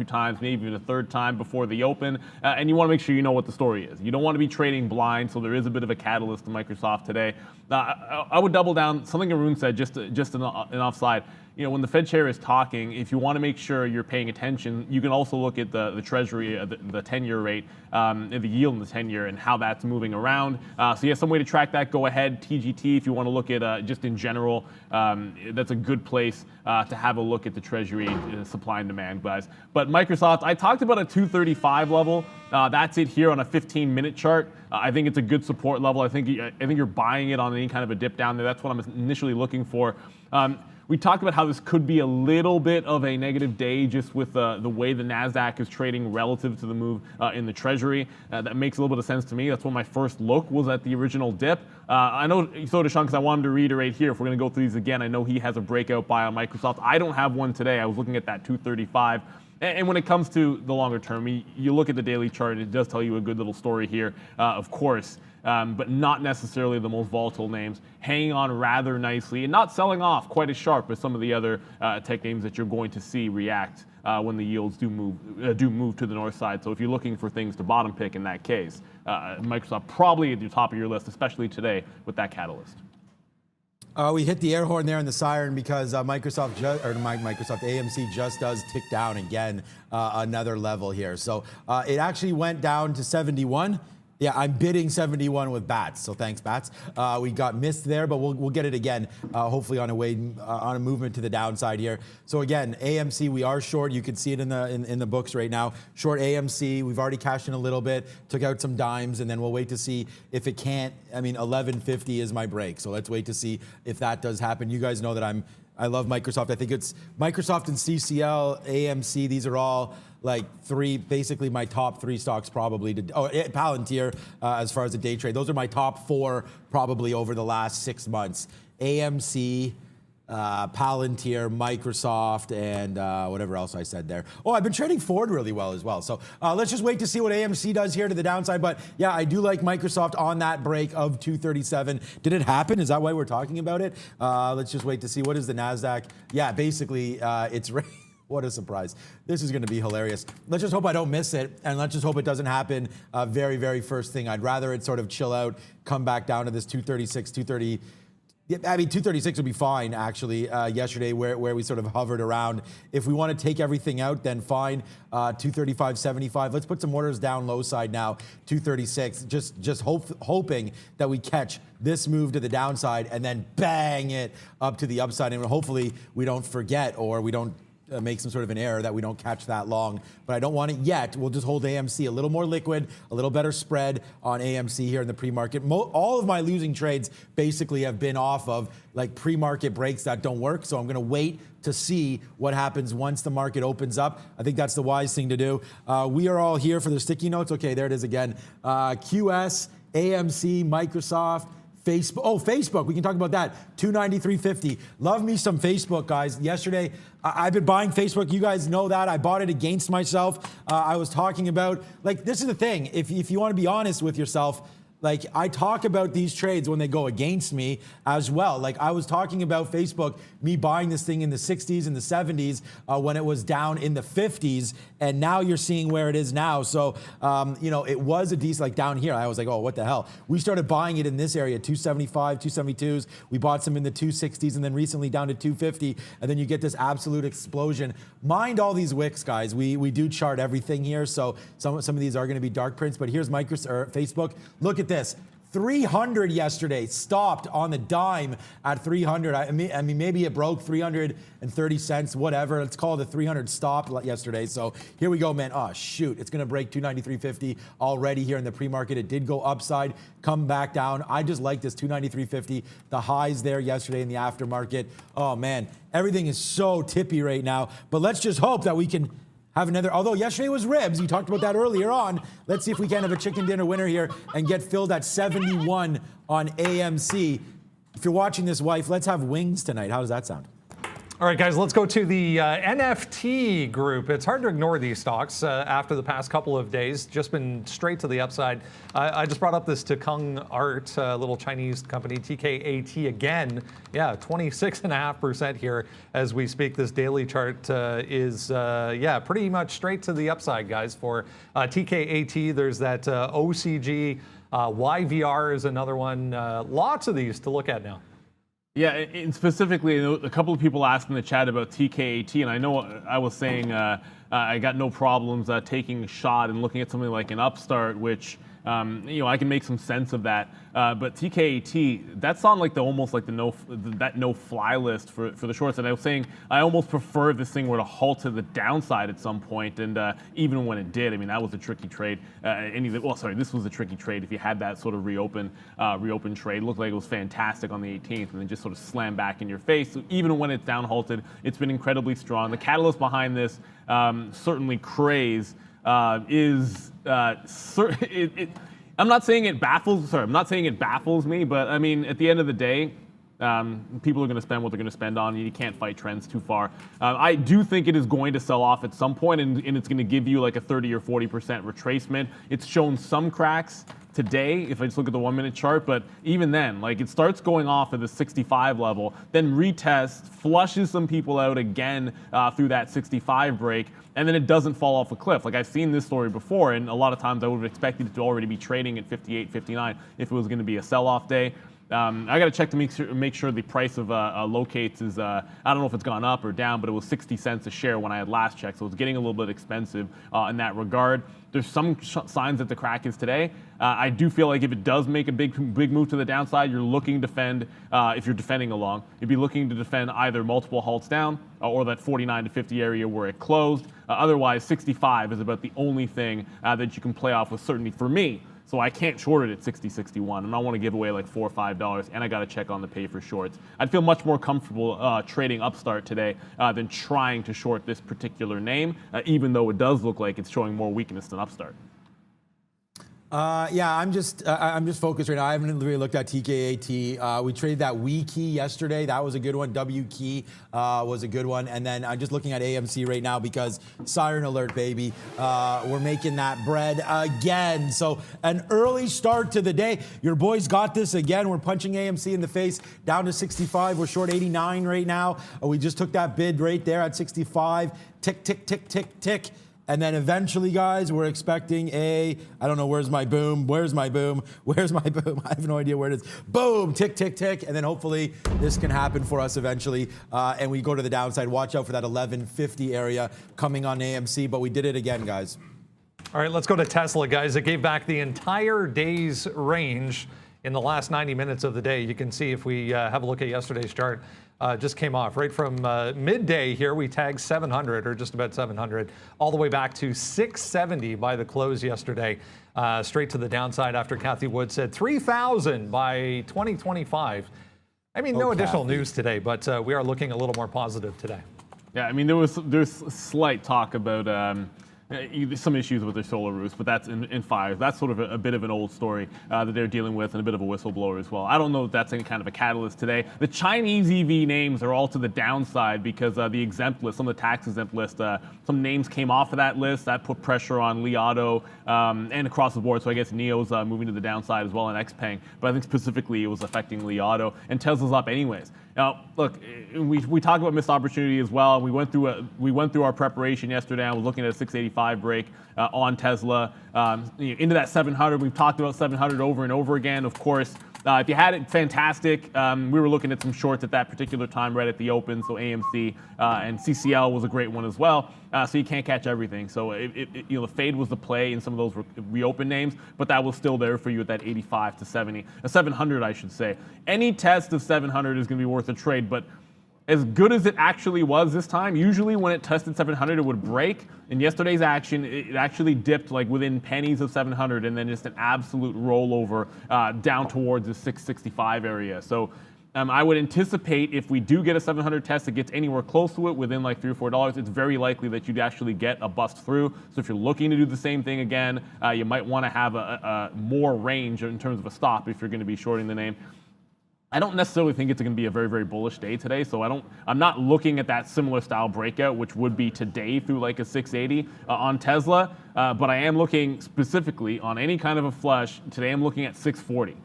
times, maybe even a third time before the open. And you want to make sure you know what the story is. You don't want to be trading blind, so there is a bit of a catalyst to Microsoft today. I would double down something Arun said, just an offside. When the Fed chair is talking, if you want to make sure you're paying attention, you can also look at the Treasury, the 10-year rate, the yield in the 10-year, and how that's moving around. So yeah, some way to track that. Go ahead, TGT, if you want to look at just in general. That's a good place to have a look at the Treasury supply and demand, guys. But Microsoft, I talked about a 235 level. That's it here on a 15-minute chart. I think it's a good support level. I think you're buying it on any kind of a dip down there. That's what I'm initially looking for. We talked about how this could be a little bit of a negative day just with the way the NASDAQ is trading relative to the move in the Treasury. That makes a little bit of sense to me. That's when my first look was at the original dip. I know so Deshaun, because I wanted to reiterate here, if we're going to go through these again, I know he has a breakout buy on Microsoft. I don't have one today. I was looking at that 235. And when it comes to the longer term, you look at the daily chart, and it does tell you a good little story here, of course. But not necessarily the most volatile names, hanging on rather nicely and not selling off quite as sharp as some of the other tech names that you're going to see react when the yields do move to the north side. So if you're looking for things to bottom pick in that case, Microsoft probably at the top of your list, especially today with that catalyst. We hit the air horn there in the siren because Microsoft AMC just does tick down again another level here. So it actually went down to 71. Yeah, I'm bidding 71 with bats, so thanks, bats. We got missed there, but we'll get it again, hopefully on a movement to the downside here. So again, AMC, we are short. You can see it in the books right now. Short AMC, we've already cashed in a little bit, took out some dimes, and then we'll wait to see if it can't. I mean, 1150 is my break, so let's wait to see if that does happen. You guys know that I love Microsoft. I think it's Microsoft and CCL, AMC. These are all like basically my top 3 stocks probably. Palantir as far as the day trade. Those are my top 4 probably over the last 6 months. AMC, Palantir, Microsoft, and whatever else I said there. Oh, I've been trading Ford really well as well. So let's just wait to see what AMC does here to the downside. But yeah, I do like Microsoft on that break of 237. Did it happen? Is that why we're talking about it? Let's just wait to see. What is the NASDAQ? Yeah, basically it's... What a surprise. This is going to be hilarious. Let's just hope I don't miss it, and let's just hope it doesn't happen very, very first thing. I'd rather it sort of chill out, come back down to this 236, 230. I mean, 236 would be fine, actually, yesterday, where we sort of hovered around. If we want to take everything out, then fine, 235.75. Let's put some orders down low side now, 236. Just hoping that we catch this move to the downside and then bang it up to the upside. And hopefully we don't forget or we don't make some sort of an error that we don't catch that long, but I don't want it yet. We'll just hold AMC a little more liquid, a little better spread on AMC here in the pre-market. All of my losing trades basically have been off of like pre-market breaks that don't work, so I'm gonna wait to see what happens once the market opens up. I think that's the wise thing to do. We are all here for the sticky notes. Okay, there it is again. QS, AMC, Microsoft, Facebook. Oh, Facebook. We can talk about that. 293.50. Love me some Facebook, guys. Yesterday, I've been buying Facebook. You guys know that. I bought it against myself. I was talking about, like, this is the thing. If you want to be honest with yourself, like, I talk about these trades when they go against me as well. Like, I was talking about Facebook, me buying this thing in the 60s and the 70s when it was down in the 50s, and now you're seeing where it is now. So, you know, it was a decent, like down here, I was like, oh, what the hell? We started buying it in this area, 275, 272s. We bought some in the 260s, and then recently down to 250, and then you get this absolute explosion. Mind all these wicks, guys. We do chart everything here, so some of these are going to be dark prints, but here's Facebook. Look at this. 300 yesterday, stopped on the dime at 300. I mean, maybe it broke 330 cents, whatever. Let's call it a 300 stop yesterday. So here we go, man. Oh, shoot. It's going to break 293.50 already here in the pre-market. It did go upside, come back down. I just like this 293.50. The highs there yesterday in the aftermarket. Oh, man. Everything is so tippy right now. But let's just hope that we can have another, although yesterday was ribs, you talked about that earlier on. Let's see if we can have a chicken dinner winner here and get filled at 71 on AMC. If you're watching this, wife, let's have wings tonight. How does that sound? All right, guys, let's go to the NFT group. It's hard to ignore these stocks after the past couple of days. Just been straight to the upside. I just brought up this Takung Art, little Chinese company, TKAT again. Yeah, 26.5% here as we speak. This daily chart is, yeah, pretty much straight to the upside, guys. For TKAT, there's that OCG. YVR is another one. Lots of these to look at now. Yeah, and specifically, a couple of people asked in the chat about TKAT, and I know I was saying I got no problems taking a shot and looking at something like an Upstart, which you know, I can make some sense of that. But TKAT, that's on like almost like that no fly list for the shorts. And I was saying I almost prefer if this thing were to halt to the downside at some point. And even when it did, I mean, that was a tricky trade. This was a tricky trade. If you had that sort of reopen trade, looked like it was fantastic on the 18th, and then just sort of slammed back in your face. So even when it's down halted, it's been incredibly strong. The catalyst behind this, certainly craze. I'm not saying it baffles. I'm not saying it baffles me, but I mean, at the end of the day, people are going to spend what they're going to spend on. You can't fight trends too far. I do think it is going to sell off at some point, and it's going to give you like a 30 or 40% retracement. It's shown some cracks today, if I just look at the 1 minute chart, but even then, like, it starts going off at the 65 level, then retests, flushes some people out again through that 65 break, and then it doesn't fall off a cliff. Like, I've seen this story before, and a lot of times I would have expected it to already be trading at 58, 59 if it was going to be a sell-off day. I got to check to make sure the price of locates is, I don't know if it's gone up or down, but it was 60 cents a share when I had last checked, so it's getting a little bit expensive in that regard. There's some signs that the crack is today. I do feel like if it does make a big move to the downside, you're looking to defend, if you're defending along, you'd be looking to defend either multiple halts down or that 49 to 50 area where it closed. Otherwise, 65 is about the only thing that you can play off with certainty for me. So I can't short it at 60, 61, and I want to give away like $4 or $5, and I got to check on the pay for shorts. I'd feel much more comfortable trading Upstart today than trying to short this particular name, even though it does look like it's showing more weakness than Upstart. Yeah, I'm just focused right now. I haven't really looked at TKAT. We traded that WE key yesterday. That was a good one. W key was a good one. And then I'm just looking at AMC right now because siren alert, baby. We're making that bread again. So an early start to the day. Your boys got this again. We're punching AMC in the face down to 65. We're short 89 right now. We just took that bid right there at 65. Tick, tick, tick, tick, tick. And then eventually, guys, we're expecting I don't know, where's my boom? Where's my boom? Where's my boom? I have no idea where it is. Boom, tick, tick, tick. And then hopefully this can happen for us eventually. And we go to the downside. Watch out for that 1150 area coming on AMC. But we did it again, guys. All right, let's go to Tesla, guys. It gave back the entire day's range in the last 90 minutes of the day. You can see if we have a look at yesterday's chart. Just came off right from midday here. We tagged 700 or just about 700 all the way back to 670 by the close yesterday, straight to the downside after Cathie Wood said 3,000 by 2025. I mean, no additional news today, but we are looking a little more positive today. Yeah, I mean, there's slight talk about some issues with their solar roofs, but that's in fires. That's sort of a bit of an old story that they're dealing with, and a bit of a whistleblower as well. I don't know if that's any kind of a catalyst today. The Chinese EV names are all to the downside because the exempt list, some of the tax exempt list, some names came off of that list. That put pressure on Li Auto and across the board. So I guess NIO's moving to the downside as well, and XPeng. But I think specifically it was affecting Li Auto, and Tesla's up anyways. Now, look, we talk about missed opportunity as well. We went through our preparation yesterday. I was looking at a 685 break on Tesla into that 700. We've talked about 700 over and over again. Of course, if you had it, fantastic. We were looking at some shorts at that particular time right at the open. So AMC and CCL was a great one as well. So you can't catch everything. So the fade was the play in some of those reopen names, but that was still there for you at that 85 to 70, 700, I should say. Any test of 700 is going to be worth a trade, but as good as it actually was this time, usually when it tested 700, it would break. In yesterday's action, it actually dipped like within pennies of 700, and then just an absolute rollover down towards the 665 area. So I would anticipate if we do get a 700 test that gets anywhere close to it within like $3 or $4, it's very likely that you'd actually get a bust through. So if you're looking to do the same thing again, you might want to have a more range in terms of a stop if you're going to be shorting the name. I don't necessarily think it's going to be a very, very bullish day today, so I'm not looking at that similar style breakout, which would be today through like a 680 on Tesla, but I am looking specifically on any kind of a flush. Today I'm looking at 640.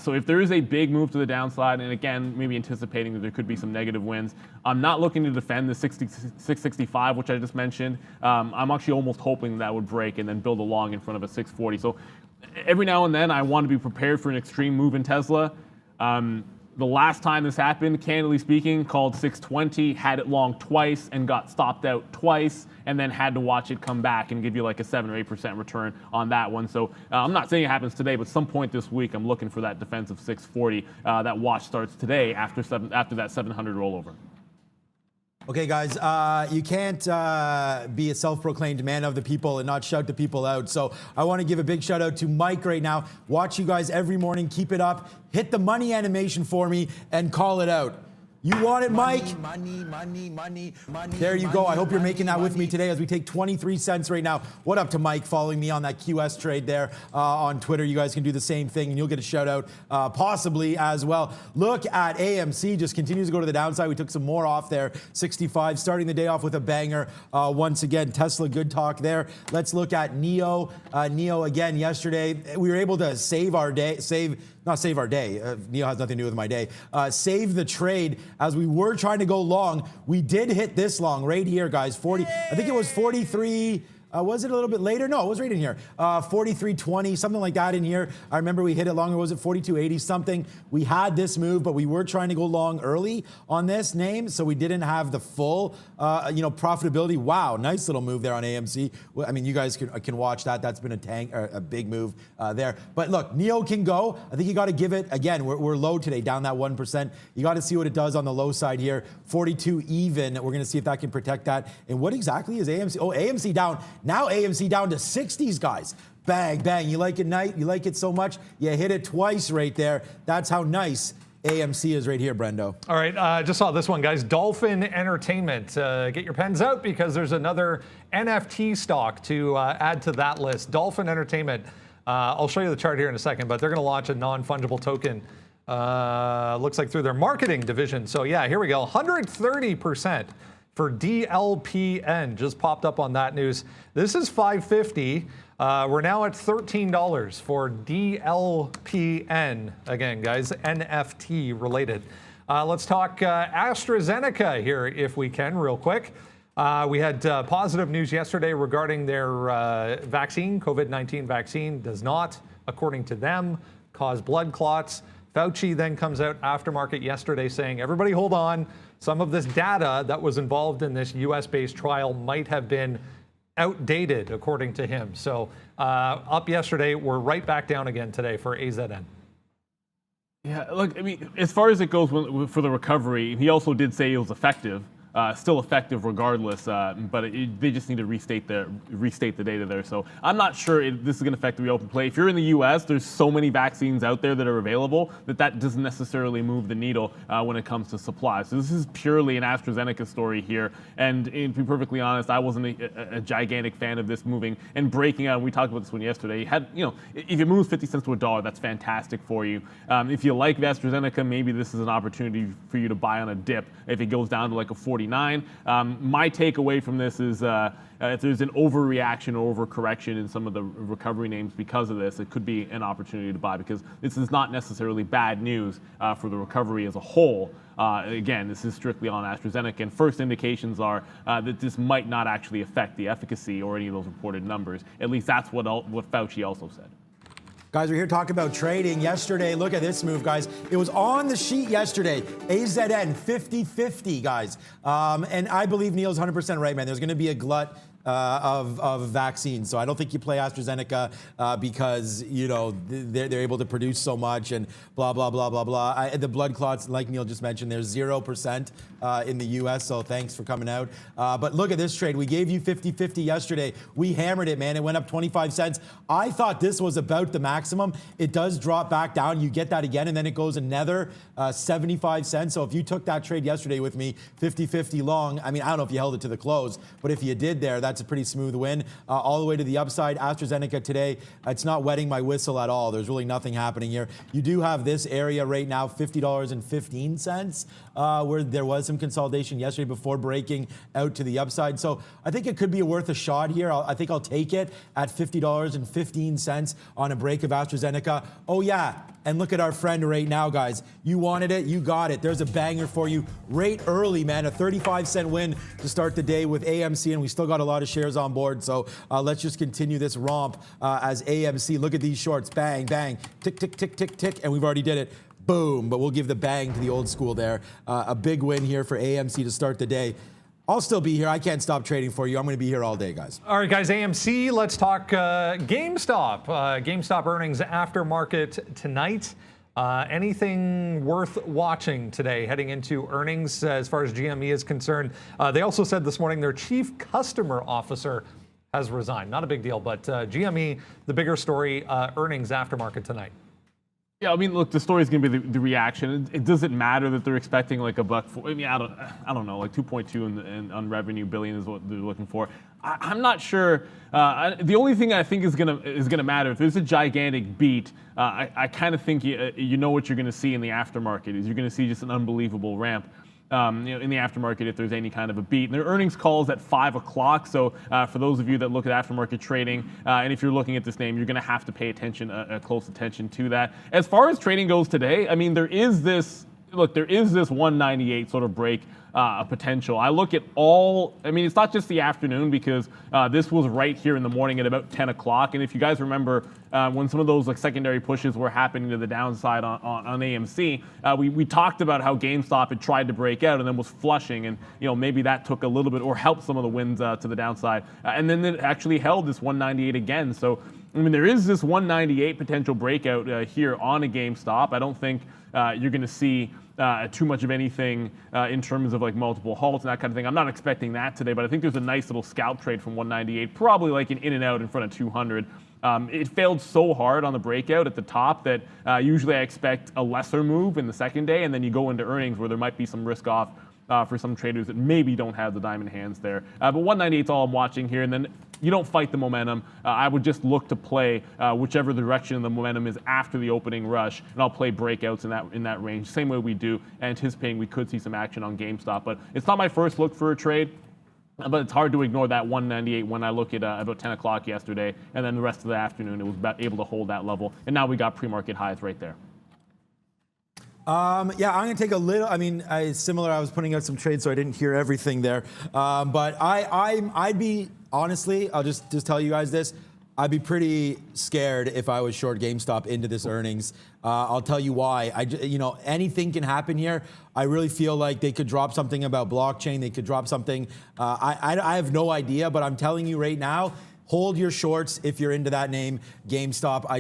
So if there is a big move to the downside, and again, maybe anticipating that there could be some negative wins, I'm not looking to defend the 665, which I just mentioned. I'm actually almost hoping that would break and then build a long in front of a 640. So every now and then I want to be prepared for an extreme move in Tesla. The last time this happened, candidly speaking, called 620, had it long twice and got stopped out twice, and then had to watch it come back and give you like a 7 or 8% return on that one. So I'm not saying it happens today, but some point this week, I'm looking for that defensive 640. That watch starts today after that 700 rollover. Okay, guys, you can't be a self-proclaimed man of the people and not shout the people out. So I want to give a big shout out to Mike right now. Watch you guys every morning. Keep it up. Hit the money animation for me and call it out. You want it, Mike? Money. There you go. I hope you're making that with me today as we take 23 cents right now. What up to Mike following me on that QS trade there on Twitter. You guys can do the same thing and you'll get a shout out possibly as well. Look at AMC, just continues to go to the downside. We took some more off there, 65, starting the day off with a banger. Once again, Tesla, good talk there. Let's look at NIO. NIO again yesterday. We were able to save our day, not save our day. NIO has nothing to do with my day. Save the trade as we were trying to go long. We did hit this long right here, guys. 40. I think it was 43. Was it a little bit later? No, it was right in here. 43.20, something like that in here. I remember we hit it longer. Was it 42.80 something? We had this move, but we were trying to go long early on this name, so we didn't have the full, profitability. Wow, nice little move there on AMC. Well, I mean, you guys can watch that. That's been a big move there. But look, NIO can go. I think you got to give it again. We're low today, down that 1%. You got to see what it does on the low side here. 42 even. We're going to see if that can protect that. And what exactly is AMC? Oh, AMC down. Now AMC down to 60s, guys. Bang, bang. You like it, Knight? You like it so much? You hit it twice right there. That's how nice AMC is right here, Brendo. All right, just saw this one, guys. Dolphin Entertainment. Get your pens out because there's another NFT stock to add to that list. Dolphin Entertainment. I'll show you the chart here in a second, but they're going to launch a non-fungible token. Looks like through their marketing division. So yeah, here we go. 130% for DLPN just popped up on that news. This is $5.50. We're now at $13 for DLPN. Again, guys, NFT related. Let's talk AstraZeneca here, if we can, real quick. We had positive news yesterday regarding their vaccine. COVID-19 vaccine does not, according to them, cause blood clots. Fauci then comes out aftermarket yesterday saying, everybody hold on. Some of this data that was involved in this US-based trial might have been outdated, according to him. So up yesterday, we're right back down again today for AZN. Yeah, look, I mean, as far as it goes for the recovery, he also did say it was effective. Still effective regardless, but they just need to restate the data there. So I'm not sure this is going to affect the reopen play. If you're in the U.S., there's so many vaccines out there that are available that doesn't necessarily move the needle when it comes to supply. So this is purely an AstraZeneca story here. And to be perfectly honest, I wasn't a gigantic fan of this moving and breaking out. We talked about this one yesterday. If it moves 50 cents to $1, that's fantastic for you. If you like AstraZeneca, maybe this is an opportunity for you to buy on a dip if it goes down to like a 49. My takeaway from this is if there's an overreaction or overcorrection in some of the recovery names because of this, it could be an opportunity to buy because this is not necessarily bad news for the recovery as a whole. Again, this is strictly on AstraZeneca, and first indications are that this might not actually affect the efficacy or any of those reported numbers. At least that's what Fauci also said. Guys, we're here talking about trading. Yesterday, look at this move, guys. It was on the sheet yesterday. AZN 50-50, guys. And I believe Neil's 100% right, man. There's going to be a glut of vaccines. So I don't think you play AstraZeneca because, they're able to produce so much and blah, blah, blah, blah, blah. The blood clots, like Neil just mentioned, there's 0% in the U.S., so thanks for coming out. But look at this trade. We gave you 50-50 yesterday. We hammered it, man. It went up 25 cents. I thought this was about the maximum. It does drop back down. You get that again, and then it goes another 75 cents. So if you took that trade yesterday with me, 50-50 long, I mean, I don't know if you held it to the close, but if you did there, that's a pretty smooth win. All the way to the upside. AstraZeneca today, it's not wetting my whistle at all. There's really nothing happening here. You do have this area right now, $50.15, where there was some consolidation yesterday before breaking out to the upside. So I think it could be worth a shot here. I think I'll take it at $50.15 on a break of AstraZeneca. Oh yeah, and look at our friend right now, guys. You wanted it, you got it. There's a banger for you right early, man. A 35-cent win to start the day with AMC, and we still got a lot of shares on board. So let's just continue this romp as AMC. Look at these shorts. Bang, bang, tick, tick, tick, tick, tick, and we've already did it. Boom, but we'll give the bang to the old school there. A big win here for AMC to start the day. I'll still be here. I can't stop trading for you. I'm going to be here all day, guys. All right, guys, AMC, let's talk GameStop. GameStop earnings after market tonight. Anything worth watching today heading into earnings as far as GME is concerned? They also said this morning their chief customer officer has resigned. Not a big deal, but GME, the bigger story, earnings after market tonight. Yeah, I mean, look, the story is going to be the reaction. It doesn't matter that they're expecting like a buck. I mean, I don't know, like 2.2 on revenue billion is what they're looking for. I'm not sure. The only thing I think is gonna matter if there's a gigantic beat. I kind of think you know what you're going to see in the aftermarket is you're going to see just an unbelievable ramp. In the aftermarket, if there's any kind of a beat. And their earnings call is at 5 o'clock. So for those of you that look at aftermarket trading, and if you're looking at this name, you're going to have to pay attention, close attention to that. As far as trading goes today, I mean, there is this 198 sort of break potential. I look at it's not just the afternoon because this was right here in the morning at about 10 o'clock. And if you guys remember when some of those like secondary pushes were happening to the downside on AMC, we talked about how GameStop had tried to break out and then was flushing. And maybe that took a little bit or helped some of the wins to the downside. And then it actually held this 198 again. So, I mean, there is this 198 potential breakout here on a GameStop. I don't think you're going to see too much of anything in terms of like multiple halts and that kind of thing. I'm not expecting that today, but I think there's a nice little scalp trade from 198, probably like an in and out in front of 200. It failed so hard on the breakout at the top that usually I expect a lesser move in the second day, and then you go into earnings where there might be some risk off for some traders that maybe don't have the diamond hands there. But 198 is all I'm watching here, and then you don't fight the momentum. I would just look to play whichever direction the momentum is after the opening rush, and I'll play breakouts in that range, same way we do, anticipating we could see some action on GameStop. But it's not my first look for a trade. But it's hard to ignore that 198 when I look at about 10 o'clock yesterday, and then the rest of the afternoon it was able to hold that level, and now we got pre-market highs right there. Yeah, I'm going to take a little, similar, I was putting out some trades, so I didn't hear everything there. But I'd be, honestly, I'll just tell you guys this, I'd be pretty scared if I was short GameStop into this earnings. I'll tell you why. Anything can happen here. I really feel like they could drop something about blockchain. They could drop something. I have no idea, but I'm telling you right now, hold your shorts if you're into that name, GameStop. I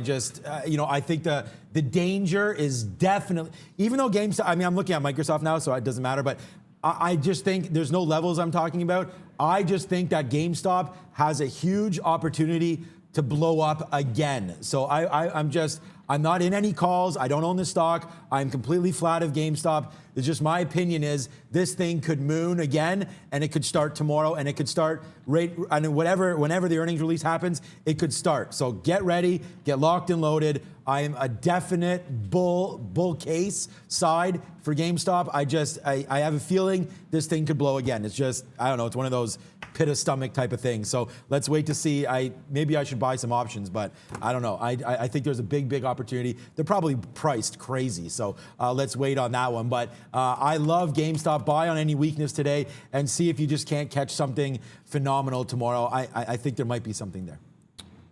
think the danger is definitely, even though GameStop, I'm looking at Microsoft now, so it doesn't matter, but I just think there's no levels I'm talking about. I just think that GameStop has a huge opportunity to blow up again. So I'm not in any calls. I don't own the stock. I'm completely flat of GameStop. It's just my opinion is this thing could moon again, and it could start tomorrow, and it could start whenever the earnings release happens, it could start. So get ready, get locked and loaded. I am a definite bull case side for GameStop. I have a feeling this thing could blow again. It's just, I don't know, it's one of those pit of stomach type of things. So let's wait to see. Maybe I should buy some options, but I don't know. I think there's a big opportunity. They're probably priced crazy, so let's wait on that one. But I love GameStop. Buy on any weakness today and see if you just can't catch something phenomenal tomorrow. I think there might be something there.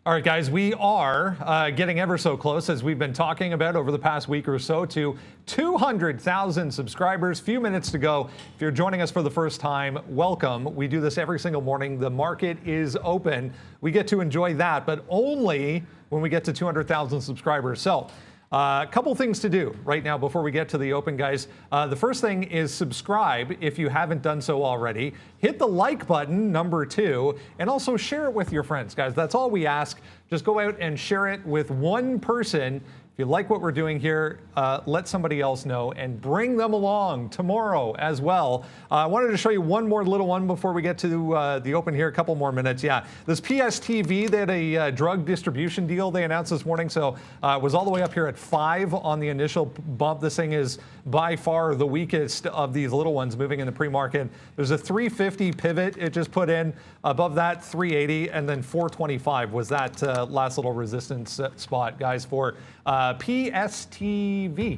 All right, guys, we are getting ever so close, as we've been talking about over the past week or so, to 200,000 subscribers. Few minutes to go. If you're joining us for the first time, welcome. We do this every single morning. The market is open. We get to enjoy that, but only when we get to 200,000 subscribers. So a couple things to do right now before we get to the open, guys. The first thing is subscribe if you haven't done so already. Hit the like button, number 2, and also share it with your friends, guys. That's all we ask. Just go out and share it with one person. If you like what we're doing here, let somebody else know and bring them along tomorrow as well. I wanted to show you one more little one before we get to the open here. A couple more minutes. Yeah, this PSTV, they had a drug distribution deal they announced this morning. So it was all the way up here at 5 on the initial bump. This thing is by far the weakest of these little ones moving in the pre-market. There's a 350 pivot it just put in. Above that, 380, and then 425 was that last little resistance spot, guys, for PSTV.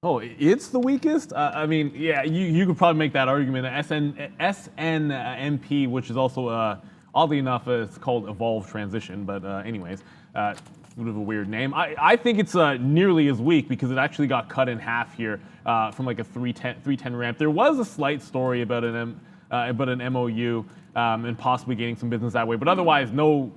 Oh, it's the weakest? Yeah, you could probably make that argument. SNMP, which is also, oddly enough, it's called Evolve Transition, but anyways, a bit of a weird name. I think it's nearly as weak because it actually got cut in half here from like a 310 ramp. There was a slight story about an MOU and possibly gaining some business that way, but otherwise no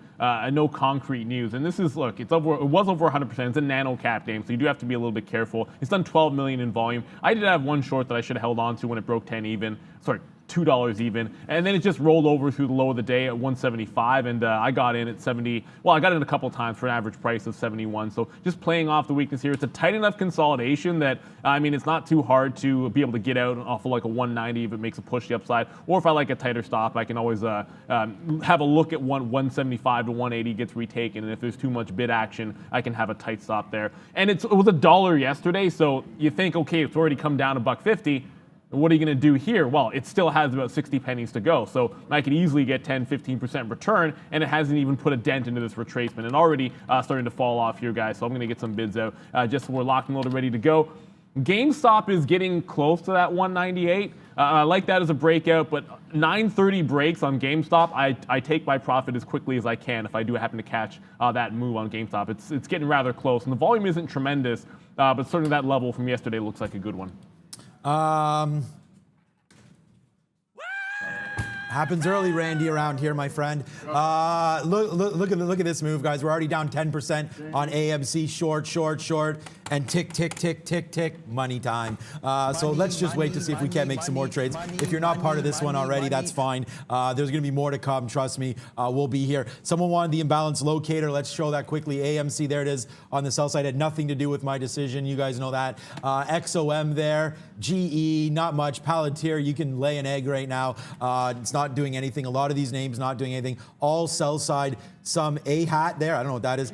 concrete news. And this is, look, it was over 100%. It's a nano cap game, so you do have to be a little bit careful. It's done 12 million in volume. I did have one short that I should have held on to when it broke 10 even. Sorry, $2 even, and then it just rolled over through the low of the day at 175, and I got in at 70. Well, I got in a couple times for an average price of 71. So just playing off the weakness here. It's a tight enough consolidation that it's not too hard to be able to get out off of like a 190 if it makes a push the upside, or if I like a tighter stop, I can always have a look at 175 to 180 gets retaken, and if there's too much bid action, I can have a tight stop there. And it was $1 yesterday, so you think, okay, it's already come down $1.50. What are you going to do here? Well, it still has about 60 pennies to go. So I could easily get 10, 15% return, and it hasn't even put a dent into this retracement, and already starting to fall off here, guys. So I'm going to get some bids out just so we're locked and loaded, ready to go. GameStop is getting close to that 198. I like that as a breakout, but 930 breaks on GameStop, I take my profit as quickly as I can if I do happen to catch that move on GameStop. It's getting rather close, and the volume isn't tremendous, but certainly that level from yesterday looks like a good one. Happens early, Randy, around here, my friend. Look at this move, guys. We're already down 10% on AMC, short, and tick, tick, tick, tick, tick, money time. So let's just wait to see if we can't make some more trades. If you're not part of this one already, that's fine. There's going to be more to come. Trust me, we'll be here. Someone wanted the imbalance locator. Let's show that quickly. AMC, there it is on the sell side. Had nothing to do with my decision. You guys know that. XOM there. GE, not much. Palantir, you can lay an egg right now. It's not doing anything. A lot of these names not doing anything. All sell side. Some A hat there. I don't know what that is.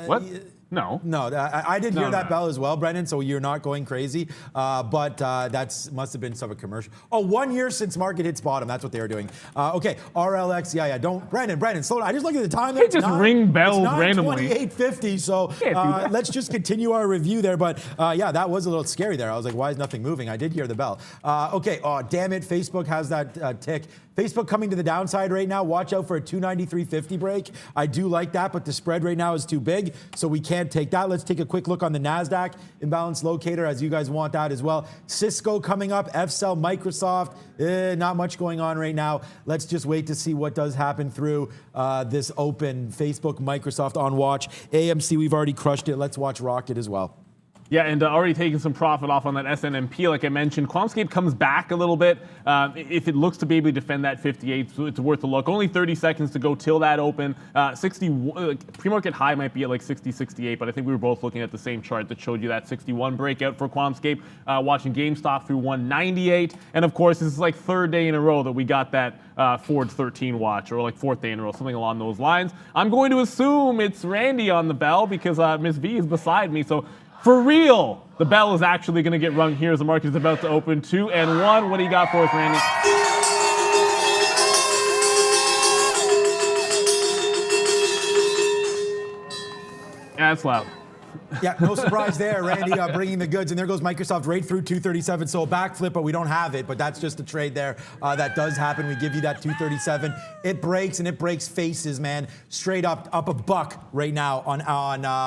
What? No. No, I did hear that bell as well, Brendan, so you're not going crazy. But that must have been some of a commercial. Oh, 1 year since market hits bottom. That's what they were doing. Okay, RLX, yeah. Don't, Brendan, slow down. I just look at the time. You just ring bells randomly. 28.50, so let's just continue our review there. But yeah, that was a little scary there. I was like, why is nothing moving? I did hear the bell. Okay, oh, damn it. Facebook has that tick. Facebook coming to the downside right now. Watch out for a 293.50 break. I do like that, but the spread right now is too big, so we can't take that. Let's take a quick look on the NASDAQ imbalance locator, as you guys want that as well. Cisco coming up, FCell, Microsoft, not much going on right now. Let's just wait to see what does happen through this open. Facebook, Microsoft on watch. AMC, we've already crushed it. Let's watch Rocket as well. Yeah, and already taking some profit off on that SNMP, like I mentioned. Quantumscape comes back a little bit. If it looks to be able to defend that 58, so it's worth a look. Only 30 seconds to go till that open. 61 pre-market high might be at like 60, 68, but I think we were both looking at the same chart that showed you that 61 breakout for Quantumscape. Watching GameStop through 198, and of course, this is like third day in a row that we got that Ford 13 watch, or like fourth day in a row, something along those lines. I'm going to assume it's Randy on the bell because Miss V is beside me, so. For real, the bell is actually going to get rung here as the market is about to open 2 and 1. What do you got for us, Randy? Yeah, that's loud. Yeah, no surprise there, Randy bringing the goods. And there goes Microsoft right through 237. So a backflip, but we don't have it. But that's just a trade there. That does happen. We give you that 237. It breaks, and it breaks faces, man. Straight up a buck right now on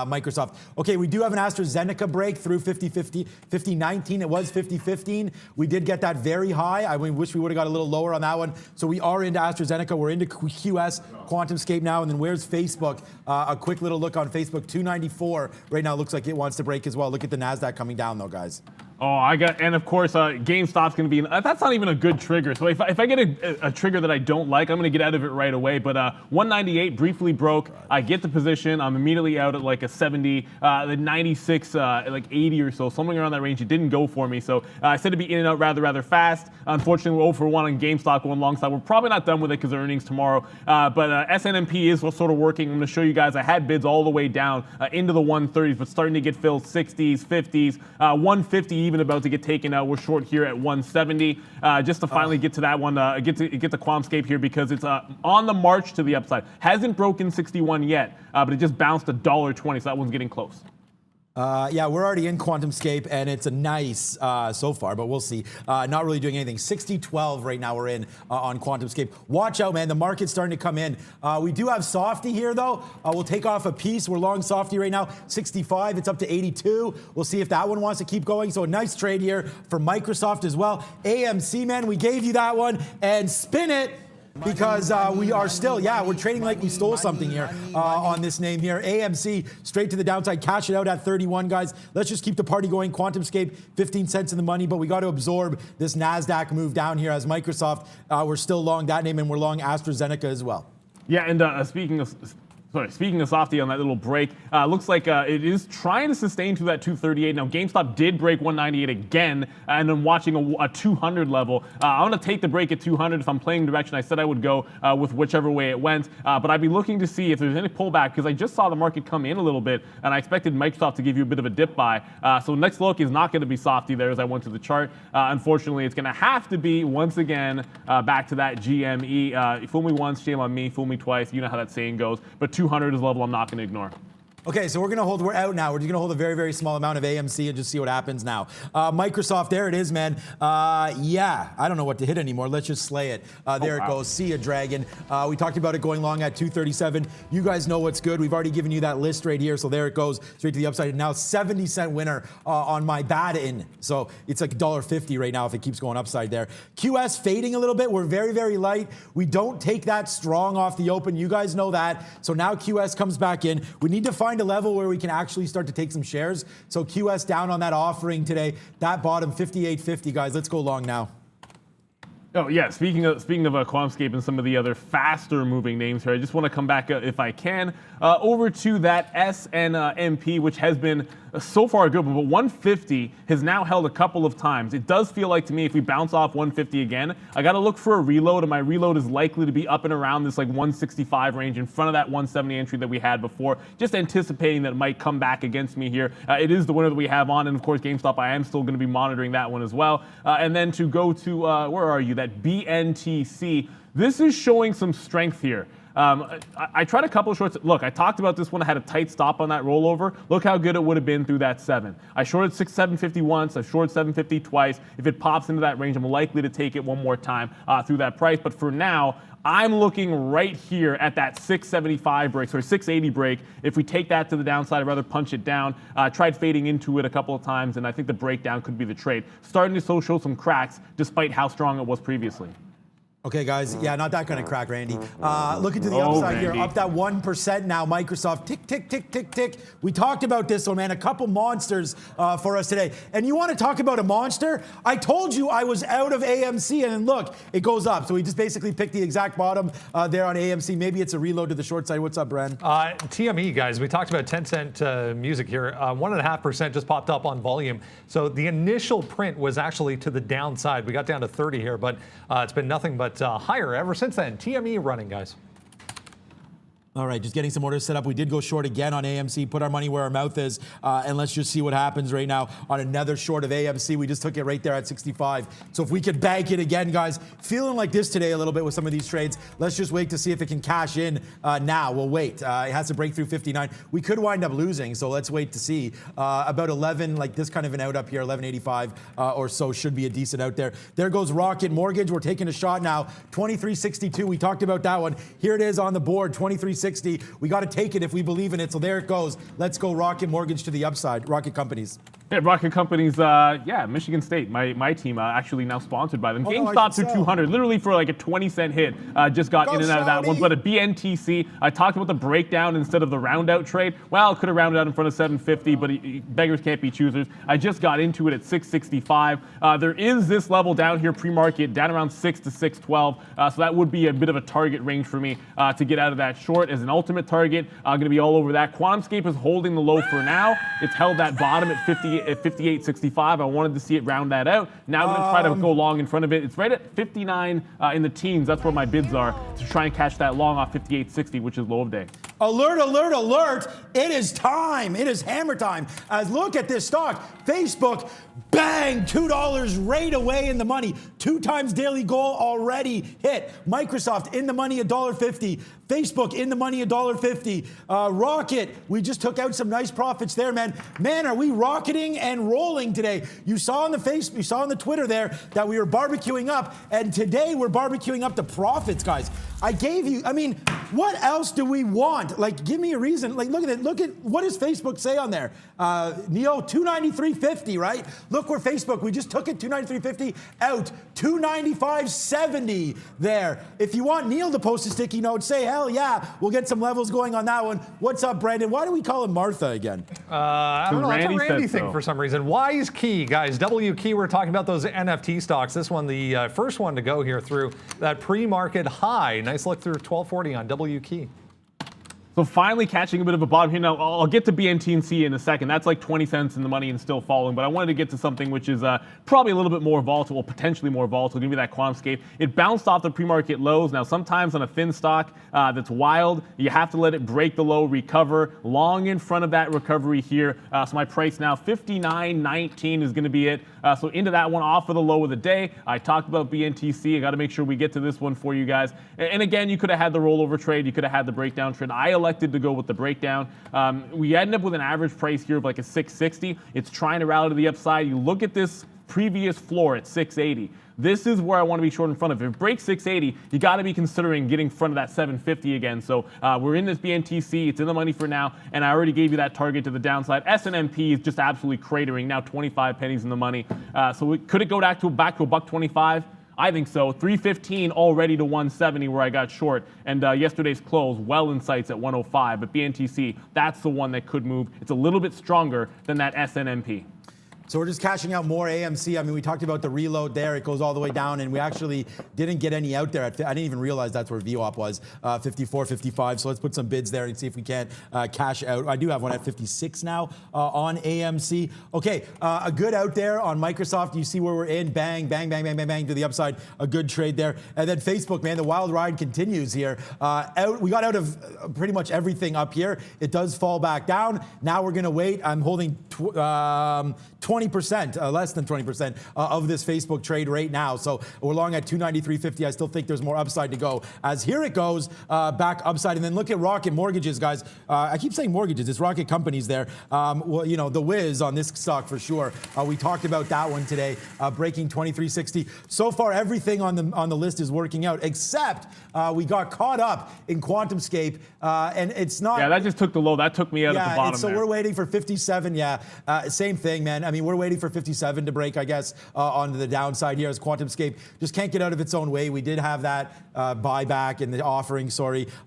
Microsoft. Okay, we do have an AstraZeneca break through 50.19. It was 50.15. We did get that very high. I wish we would have got a little lower on that one. So we are into AstraZeneca. We're into QS, Quantumscape now. And then where's Facebook? A quick little look on Facebook. 294 right now. Looks like it wants to break as well. Look at the NASDAQ coming down, though, guys. Oh, and of course, GameStop's going to be, that's not even a good trigger. So if I get a trigger that I don't like, I'm going to get out of it right away. But 198 briefly broke. I get the position. I'm immediately out at like a 70, the 96, like 80 or so, something around that range. It didn't go for me. So I said to be in and out rather fast. Unfortunately, we're 0 for 1 on GameStop going long side. We're probably not done with it because of earnings tomorrow. But SNMP is sort of working. I'm going to show you guys. I had bids all the way down into the 130s, but starting to get filled 60s, 50s, 150 even about to get taken out. We're short here at 170. Just to finally get to that one, get to Quantumscape here because it's on the march to the upside. Hasn't broken 61 yet, but it just bounced $1.20, so that one's getting close. Yeah, we're already in Quantumscape, and it's a nice so far, but we'll see. Not really doing anything. 60.12 right now we're in on Quantumscape. Watch out, man. The market's starting to come in. We do have Softy here, though. We'll take off a piece. We're long Softy right now. 65. It's up to 82. We'll see if that one wants to keep going. So a nice trade here for Microsoft as well. AMC, man, we gave you that one. And spin it. Because we are still, we're trading like we stole something here on this name here. AMC, straight to the downside, cash it out at 31, guys. Let's just keep the party going. Quantumscape, 15 cents in the money, but we got to absorb this NASDAQ move down here as Microsoft. We're still long that name, and we're long AstraZeneca as well. Yeah, and speaking of Softy on that little break, looks like it is trying to sustain to that 238. Now, GameStop did break 198 again, and I'm watching a 200 level. I want to take the break at 200 if I'm playing direction. I said I would go with whichever way it went, but I'd be looking to see if there's any pullback because I just saw the market come in a little bit, and I expected Microsoft to give you a bit of a dip buy. So next look is not going to be Softy there as I went to the chart. Unfortunately, it's going to have to be, once again, back to that GME. Fool me once, shame on me. Fool me twice. You know how that saying goes. But 200 is a level I'm not going to ignore. Okay, so we're out now. We're just going to hold a very, very small amount of AMC and just see what happens now. Microsoft, there it is, man. Yeah, I don't know what to hit anymore. Let's just slay it. There it goes. See ya, Dragon. We talked about it going long at 237. You guys know what's good. We've already given you that list right here. So there it goes, straight to the upside. And now 70-cent winner on my bat-in. So it's like $1.50 right now if it keeps going upside there. QS fading a little bit. We're very, very light. We don't take that strong off the open. You guys know that. So now QS comes back in. We need to find find a level where we can actually start to take some shares. So QS down on that offering today. That bottom 58.50, guys. Let's go long now. Oh yeah, speaking of Quantscape and some of the other faster moving names here, I just want to come back, if I can, over to that SNMP, which has been so far good, but 150 has now held a couple of times. It does feel like to me if we bounce off 150 again, I got to look for a reload, and my reload is likely to be up and around this like 165 range in front of that 170 entry that we had before, just anticipating that it might come back against me here. It is the winner that we have on, and of course GameStop, I am still going to be monitoring that one as well. And then to go to, where are you, that BNTC, this is showing some strength here. I tried a couple of shorts. Look, I talked about this one. I had a tight stop on that rollover. Look how good it would have been through that 7. I shorted 750 once. I shorted 750 twice. If it pops into that range, I'm likely to take it one more time through that price. But for now, I'm looking right here at that 675 break, sorry, 680 break. If we take that to the downside, I'd rather punch it down. Tried fading into it a couple of times, and I think the breakdown could be the trade. Starting to show some cracks despite how strong it was previously. Okay, guys. Yeah, not that kind of crack, Randy. Looking to the upside here, up that 1% now. Microsoft, tick, tick, tick, tick, tick. We talked about this one, man. A couple monsters for us today. And you want to talk about a monster? I told you I was out of AMC, and look, it goes up. So we just basically picked the exact bottom there on AMC. Maybe it's a reload to the short side. What's up, Bren? TME, guys. We talked about 10-cent music here. 1.5% just popped up on volume. So the initial print was actually to the downside. We got down to 30 here, but it's been nothing but higher ever since then. TME running, guys. All right, just getting some orders set up. We did go short again on AMC, put our money where our mouth is, and let's just see what happens right now on another short of AMC. We just took it right there at 65. So if we could bank it again, guys, feeling like this today a little bit with some of these trades. Let's just wait to see if it can cash in now. We'll wait. It has to break through 59. We could wind up losing, so let's wait to see. About 11, like this kind of an out up here, 1185 or so should be a decent out there. There goes Rocket Mortgage. We're taking a shot now. 2362. We talked about that one. Here it is on the board, 2360. We got to take it if we believe in it. So there it goes. Let's go Rocket Mortgage to the upside. Rocket Companies. Yeah, Rocket Companies, yeah, Michigan State, my team, actually now sponsored by them. GameStop through 200, literally for like a 20-cent hit, just got in and out of that one. But a BNTC, I talked about the breakdown instead of the round-out trade. Well, it could have rounded out in front of 750, but beggars can't be choosers. I just got into it at 665. There is this level down here, pre-market, down around 6 to 612. So that would be a bit of a target range for me to get out of that short as an ultimate target. I'm going to be all over that. QuantumScape is holding the low for now. It's held that bottom at 58.65. I wanted to see it round that out. Now I'm going to try to go long in front of it. It's right at 59 in the teens. That's where my bids are to try and catch that long off 58.60, which is low of day. Alert, alert, alert. It is time. It is hammer time. As look at this stock. Facebook, bang, $2 right away in the money. 2 times daily goal already hit. Microsoft in the money, $1.50. Facebook in the money, $1.50. Rocket, we just took out some nice profits there, man. Man, are we rocketing and rolling today? You saw on the Twitter there that we were barbecuing up, and today we're barbecuing up the profits, guys. I gave you, I mean, what else do we want? Like, give me a reason. Like, look at it. Look at, what does Facebook say on there? Neo, 293.50, right? Look where Facebook, we just took it, 293.50 out, 295.70 there. If you want Neil to post a sticky note, say, hell yeah, we'll get some levels going on that one. What's up, Brandon? Why do we call him Martha again? I don't know. It's a Randy thing for some reason. Wise Key, guys. W Key, we're talking about those NFT stocks. This one, the first one to go here through that pre-market high. Nice look through 1240 on W Key. So finally catching a bit of a bottom here. Now, I'll get to BNTC in a second. That's like 20 cents in the money and still falling. But I wanted to get to something which is probably a little bit more volatile, potentially more volatile. Give me that QuantumScape. It bounced off the pre-market lows. Now, sometimes on a thin stock that's wild, you have to let it break the low, recover. Long in front of that recovery here. So my price now, 59.19 is going to be it. So into that one, off of the low of the day. I talked about BNTC. I got to make sure we get to this one for you guys. And again, you could have had the rollover trade. You could have had the breakdown trade. I elected to go with the breakdown. We ended up with an average price here of like a 660. It's trying to rally to the upside. You look at this previous floor at 680. This is where I want to be short in front of. If it breaks 680, you got to be considering getting in front of that 750 again. So we're in this BNTC. It's in the money for now, and I already gave you that target to the downside. SNMP is just absolutely cratering now, 25 pennies in the money. So could it go back to $1.25? I think so. 315 already to 170 where I got short, and yesterday's close well in sights at 105. But BNTC, that's the one that could move. It's a little bit stronger than that SNMP. So we're just cashing out more AMC. I mean, we talked about the reload there. It goes all the way down, and we actually didn't get any out there. I didn't even realize that's where VWAP was, 54, 55. So let's put some bids there and see if we can't cash out. I do have one at 56 now on AMC. Okay, a good out there on Microsoft. You see where we're in. Bang, bang, bang, bang, bang, bang to the upside. A good trade there. And then Facebook, man, the wild ride continues here. We got out of pretty much everything up here. It does fall back down. Now we're going to wait. I'm holding 20%, less than 20% of this Facebook trade right now. So we're long at 293.50. I still think there's more upside to go. As here it goes, back upside. And then look at Rocket Mortgages, guys. I keep saying mortgages. It's Rocket Companies there. Well, you know, the whiz on this stock for sure. We talked about that one today, breaking 23.60. So far, everything on the list is working out, except we got caught up in QuantumScape, and it's not. Yeah, that just took the low. That took me out at the bottom. So we're waiting for 57. Yeah, same thing, man. I mean, we're waiting for 57 to break, I guess, on the downside here as QuantumScape just can't get out of its own way. We did have that buyback in the offering,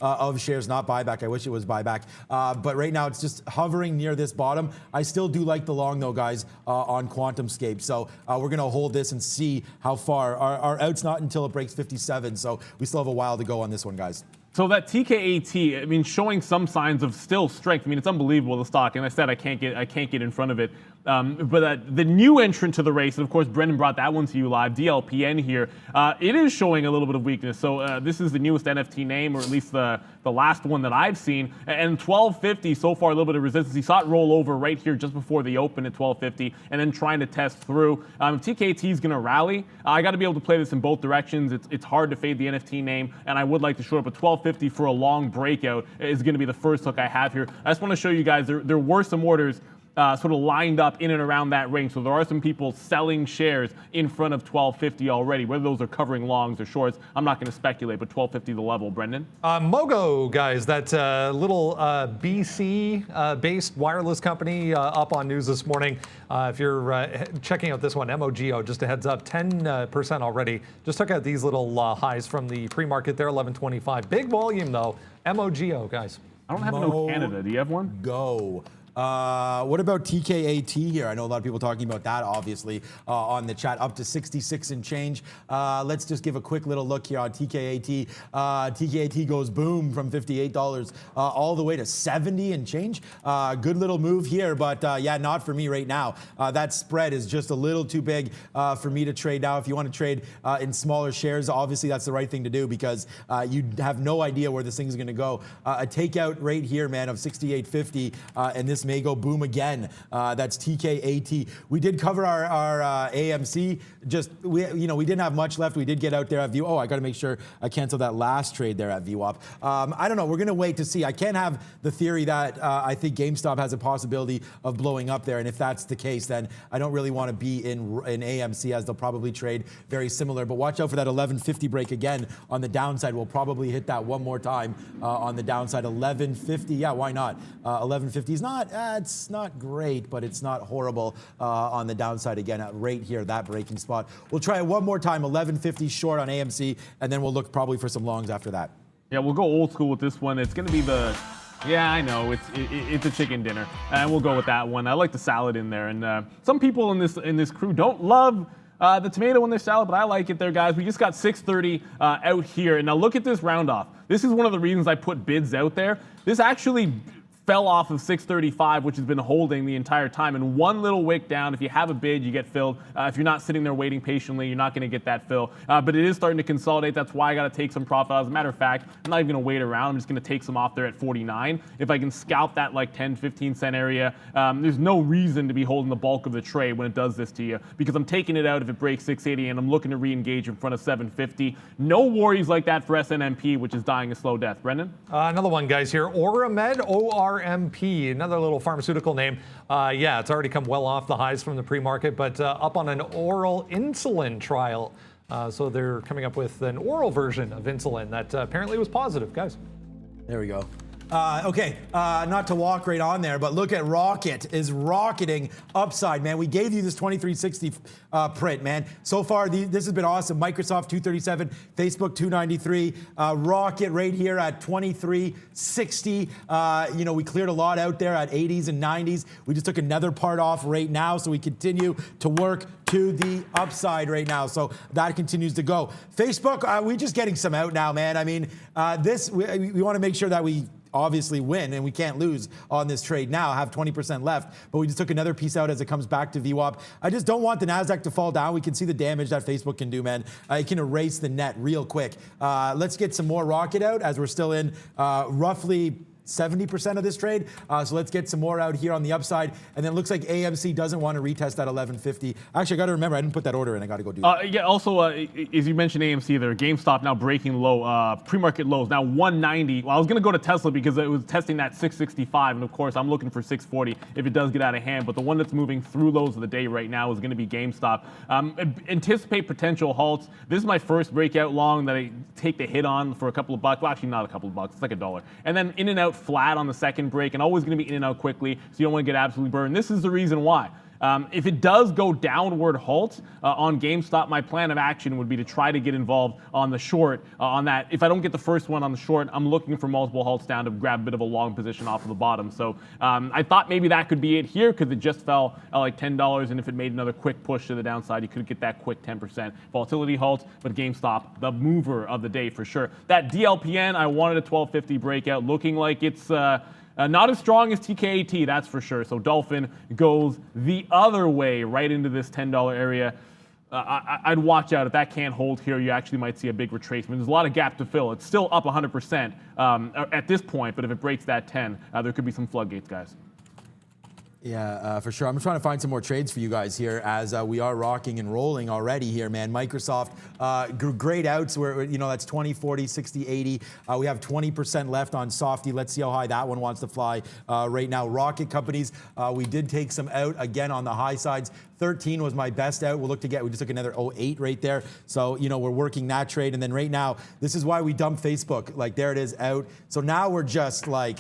of shares, not buyback. I wish it was buyback. But right now it's just hovering near this bottom. I still do like the long, though, guys, on QuantumScape. So we're going to hold this and see how far. Our out's not until it breaks 57, so we still have a while to go on this one, guys. So that TKAT, I mean, showing some signs of still strength. I mean, it's unbelievable, the stock. And I said I can't get in front of it. But the new entrant to the race, and of course, Brendan brought that one to you live, DLPN here, it is showing a little bit of weakness. So this is the newest NFT name, or at least the last one that I've seen. And 1250 so far, a little bit of resistance. He saw it roll over right here just before the open at 1250, and then trying to test through. TKT is going to rally. I got to be able to play this in both directions. It's hard to fade the NFT name, and I would like to short up a 1250 for a long breakout is going to be the first hook I have here. I just want to show you guys there were some orders sort of lined up in and around that range. So there are some people selling shares in front of 1250 already. Whether those are covering longs or shorts, I'm not going to speculate, but 1250 the level. Brendan? Mogo, guys, that little BC-based wireless company up on news this morning. If you're checking out this one, MOGO, just a heads up, 10% already. Just took out these little highs from the pre-market there, 1125. Big volume, though. MOGO, guys. I don't have a no Canada. Do you have one? Go. What about TKAT here? I know a lot of people talking about that, obviously, on the chat, up to 66 and change. Let's just give a quick little look here on TKAT. TKAT goes boom from $58 all the way to 70 and change. Good little move here, but yeah, not for me right now. That spread is just a little too big for me to trade now. If you want to trade in smaller shares, obviously that's the right thing to do because you have no idea where this thing is going to go. A takeout right here, man, of 68.50, and this may go boom again. That's TKAT. We did cover our AMC. We didn't have much left. We did get out there at VWAP. Oh, I got to make sure I cancel that last trade there at VWAP. I don't know. We're going to wait to see. I can't have the theory that I think GameStop has a possibility of blowing up there. And if that's the case, then I don't really want to be in AMC, as they'll probably trade very similar. But watch out for that 1150 break again on the downside. We'll probably hit that one more time on the downside. 1150. Yeah, why not? 1150 is not. It's not great, but it's not horrible on the downside again right here, that breaking spot. We'll try it one more time, 1150 short on AMC, and then we'll look probably for some longs after that. Yeah, we'll go old school with this one. It's going to be yeah, I know, it's a chicken dinner, and we'll go with that one. I like the salad in there, and some people in this crew don't love the tomato in their salad, but I like it there, guys. We just got 630 out here, and now look at this round off. This is one of the reasons I put bids out there. This actually fell off of 635, which has been holding the entire time. And one little wick down, if you have a bid, you get filled. If you're not sitting there waiting patiently, you're not going to get that fill. But it is starting to consolidate. That's why I got to take some profit. As a matter of fact, I'm not even going to wait around. I'm just going to take some off there at 49. If I can scalp that like 10, 15 cent area, there's no reason to be holding the bulk of the trade when it does this to you, because I'm taking it out if it breaks 680 and I'm looking to re-engage in front of 750. No worries like that for SNMP, which is dying a slow death. Brendan? Another one, guys, here. Oramed, ORMP, another little pharmaceutical name. Yeah, it's already come well off the highs from the pre-market, but up on an oral insulin trial. So they're coming up with an oral version of insulin that apparently was positive, guys. There we go. Not to walk right on there, but look at Rocket is rocketing upside, man. We gave you this 2360 print, man. So far, this has been awesome. Microsoft 237, Facebook 293, Rocket right here at 2360. We cleared a lot out there at 80s and 90s. We just took another part off right now, so we continue to work to the upside right now. So that continues to go. Facebook, we're just getting some out now, man. I mean, we want to make sure that we obviously win, and we can't lose on this trade now, have 20% left, but we just took another piece out as it comes back to VWAP. I just don't want the NASDAQ to fall down. We can see the damage that Facebook can do, man. It can erase the net real quick. Let's get some more Rocket out as we're still in roughly 70% of this trade. So let's get some more out here on the upside. And then it looks like AMC doesn't want to retest that 1150. Actually, I got to remember, I didn't put that order in. I got to go do that. Yeah, also, as you mentioned AMC there, GameStop now breaking low, pre-market lows, now 190. Well, I was going to go to Tesla because it was testing that 665. And of course, I'm looking for 640 if it does get out of hand. But the one that's moving through lows of the day right now is going to be GameStop. Anticipate potential halts. This is my first breakout long that I take the hit on for a couple of bucks. Well, actually, not a couple of bucks. It's like $1. And then in and out flat on the second break, and always going to be in and out quickly, so you don't want to get absolutely burned. This is the reason why. If it does go downward halt on GameStop, my plan of action would be to try to get involved on the short on that. If I don't get the first one on the short, I'm looking for multiple halts down to grab a bit of a long position off of the bottom. So I thought maybe that could be it here because it just fell at like $10, and if it made another quick push to the downside, you could get that quick 10% volatility halt. But GameStop, the mover of the day for sure. That DLPN, I wanted a 1250 breakout, looking like it's not as strong as TKAT, that's for sure. So Dolphin goes the other way, right into this $10 area. I'd watch out. If that can't hold here, you actually might see a big retracement. There's a lot of gap to fill. It's still up 100% at this point, but if it breaks that 10, there could be some floodgates, guys. Yeah, for sure. I'm trying to find some more trades for you guys here as we are rocking and rolling already here, man. Microsoft, great outs where, that's 20, 40, 60, 80. We have 20% left on Softy. Let's see how high that one wants to fly right now. Rocket companies, we did take some out again on the high sides. 13 was my best out. We'll look to get, we just took another 08 right there. So, we're working that trade. And then right now, this is why we dumped Facebook. Like, there it is out. So now we're just like,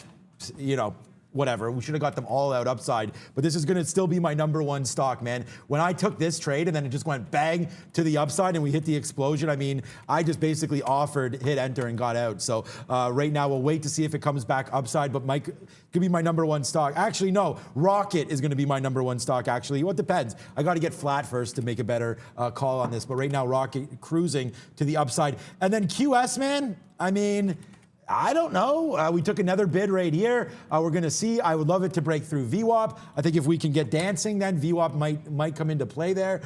whatever. We should have got them all out upside, but this is going to still be my number one stock, man. When I took this trade and then it just went bang to the upside and we hit the explosion, I mean, I just basically offered, hit enter, and got out. So right now we'll wait to see if it comes back upside, but Mike could be my number one stock. Actually, no, Rocket is going to be my number one stock, actually. Well, it depends. I got to get flat first to make a better call on this, but right now Rocket cruising to the upside. And then QS, man, I mean, I don't know. We took another bid right here. We're going to see. I would love it to break through VWAP. I think if we can get dancing, then VWAP might come into play there.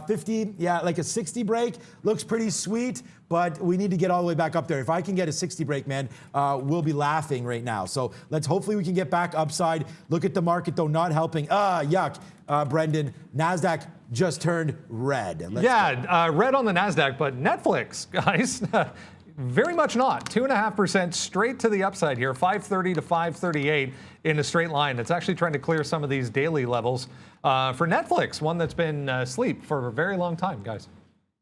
50, yeah, like a 60 break looks pretty sweet, but we need to get all the way back up there. If I can get a 60 break, man, we'll be laughing right now. So hopefully we can get back upside. Look at the market, though, not helping. Yuck, Brendan. NASDAQ just turned red. Red on the NASDAQ, but Netflix, guys. Very much not. 2.5% straight to the upside here, 530 to 538 in a straight line. It's actually trying to clear some of these daily levels for Netflix, one that's been asleep for a very long time, guys.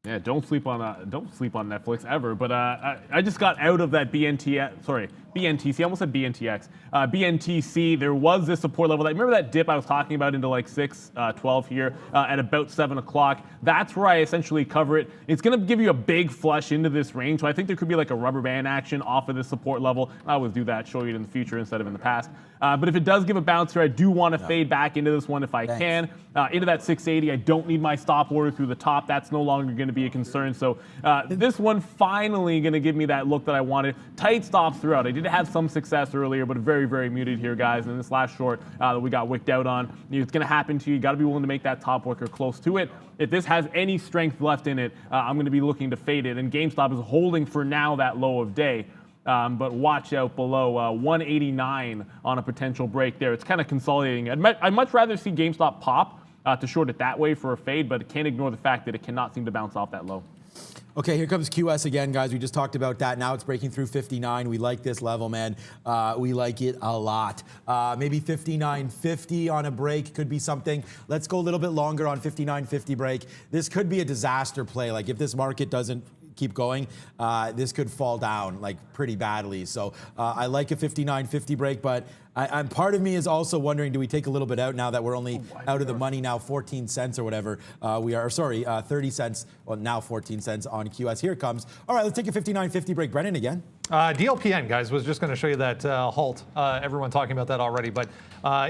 Yeah, don't sleep on Netflix ever. But I just got out of that BNTC. I almost said BNTX. BNTC. There was this support level. Remember that dip I was talking about into like 612 here at about 7 o'clock. That's where I essentially cover it. It's going to give you a big flush into this range. So I think there could be like a rubber band action off of this support level. I always do that, show you it in the future instead of in the past. But if it does give a bounce here, I do want to fade back into this one if I can. Into that 680. I don't need my stop order through the top. That's no longer going to be a concern. So this one finally going to give me that look that I wanted. Tight stops throughout. I did have some success earlier, but very, very muted here, guys. And this last short that we got wicked out on, it's going to happen to you. You got to be willing to make that top work or close to it. If this has any strength left in it, I'm going to be looking to fade it. And GameStop is holding for now that low of day. But watch out below 189 on a potential break there. It's kind of consolidating. I'd much rather see GameStop pop to short it that way for a fade, but can't ignore the fact that it cannot seem to bounce off that low. Okay, here comes QS again, guys. We just talked about that. Now it's breaking through 59. We like this level, man. We like it a lot. Maybe 59.50 on a break could be something. Let's go a little bit longer on 59.50 break. This could be a disaster play. Like if this market keep going, this could fall down like pretty badly. So I like a 59.50 break, but I'm part of me is also wondering, do we take a little bit out now that we're only out of the money now, 14 cents or whatever we are, sorry, 30 cents, well now 14 cents on QS. Here it comes. All right, let's take a 59.50 break. Brennan again. DLPN, guys, was just going to show you that halt. Everyone talking about that already. But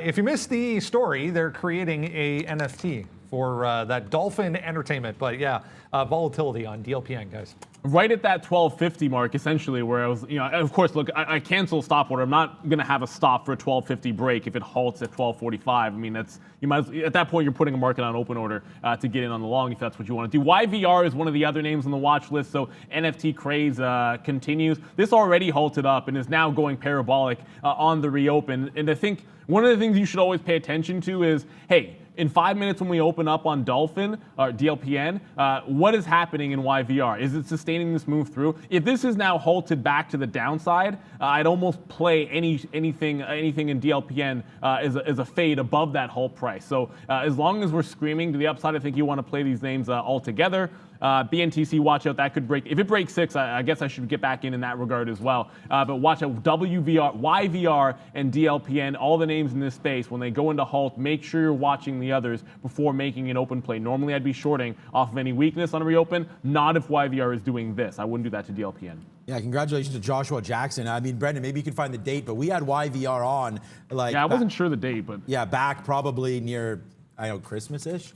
if you missed the story, they're creating a NFT for that Dolphin Entertainment. But yeah, volatility on DLPN, guys. Right at that 1250 mark, essentially, where I was, of course, look, I cancel stop order. I'm not going to have a stop for a 1250 break if it halts at 1245. I mean, at that point, you're putting a market on open order to get in on the long if that's what you want to do. YVR is one of the other names on the watch list, so NFT craze continues. This already halted up and is now going parabolic on the reopen. And I think one of the things you should always pay attention to is, hey, in 5 minutes when we open up on Dolphin or DLPN, what is happening in YVR? Is it sustaining this move through? If this is now halted back to the downside, I'd almost play anything in DLPN as a fade above that halt price. So as long as we're screaming to the upside, I think you want to play these names all together. BNTC, watch out, that could break. If it breaks 6, I guess I should get back in that regard as well. But watch out, WVR, YVR, and DLPN, all the names in this space, when they go into halt, make sure you're watching the others before making an open play. Normally, I'd be shorting off of any weakness on a reopen, not if YVR is doing this. I wouldn't do that to DLPN. Yeah, congratulations to Joshua Jackson. I mean, Brendan, maybe you can find the date, but we had YVR on. Yeah, I wasn't sure the date, but... Yeah, back probably near, Christmas-ish.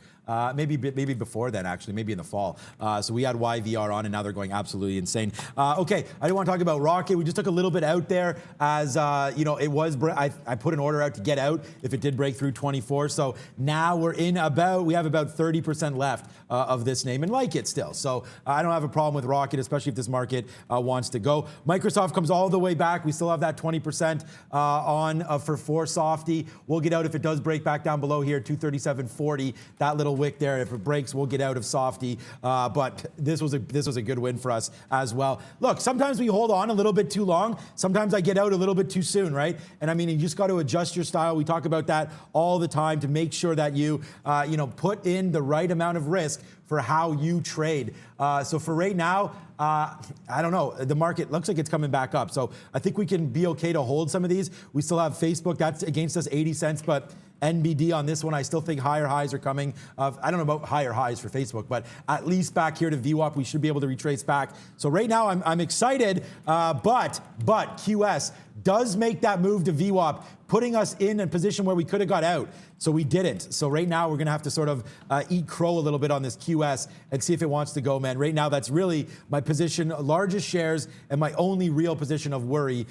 Maybe before then, actually, maybe in the fall. So we had YVR on, and now they're going absolutely insane. Okay, I didn't want to talk about Rocket. We just took a little bit out there as, it was, I put an order out to get out if it did break through 24. So now we have about 30% left of this name and like it still. So I don't have a problem with Rocket, especially if this market wants to go. Microsoft comes all the way back. We still have that 20% on for 4 softy. We'll get out if it does break back down below here, 237.40. That little wick there. If it breaks, we'll get out of softy. But this was a good win for us as well. Look, sometimes we hold on a little bit too long. Sometimes I get out a little bit too soon, right? And I mean, you just got to adjust your style. We talk about that all the time to make sure that you, put in the right amount of risk for how you trade. So for right now, I don't know. The market looks like it's coming back up. So I think we can be okay to hold some of these. We still have Facebook. That's against us 80 cents, but NBD on this one, I still think higher highs are coming. I don't know about higher highs for Facebook, but at least back here to VWAP, we should be able to retrace back. So right now, I'm excited, but QS does make that move to VWAP, putting us in a position where we could have got out. So we didn't. So right now, we're going to have to sort of eat crow a little bit on this QS and see if it wants to go, man. Right now, that's really my position, largest shares, and my only real position of worry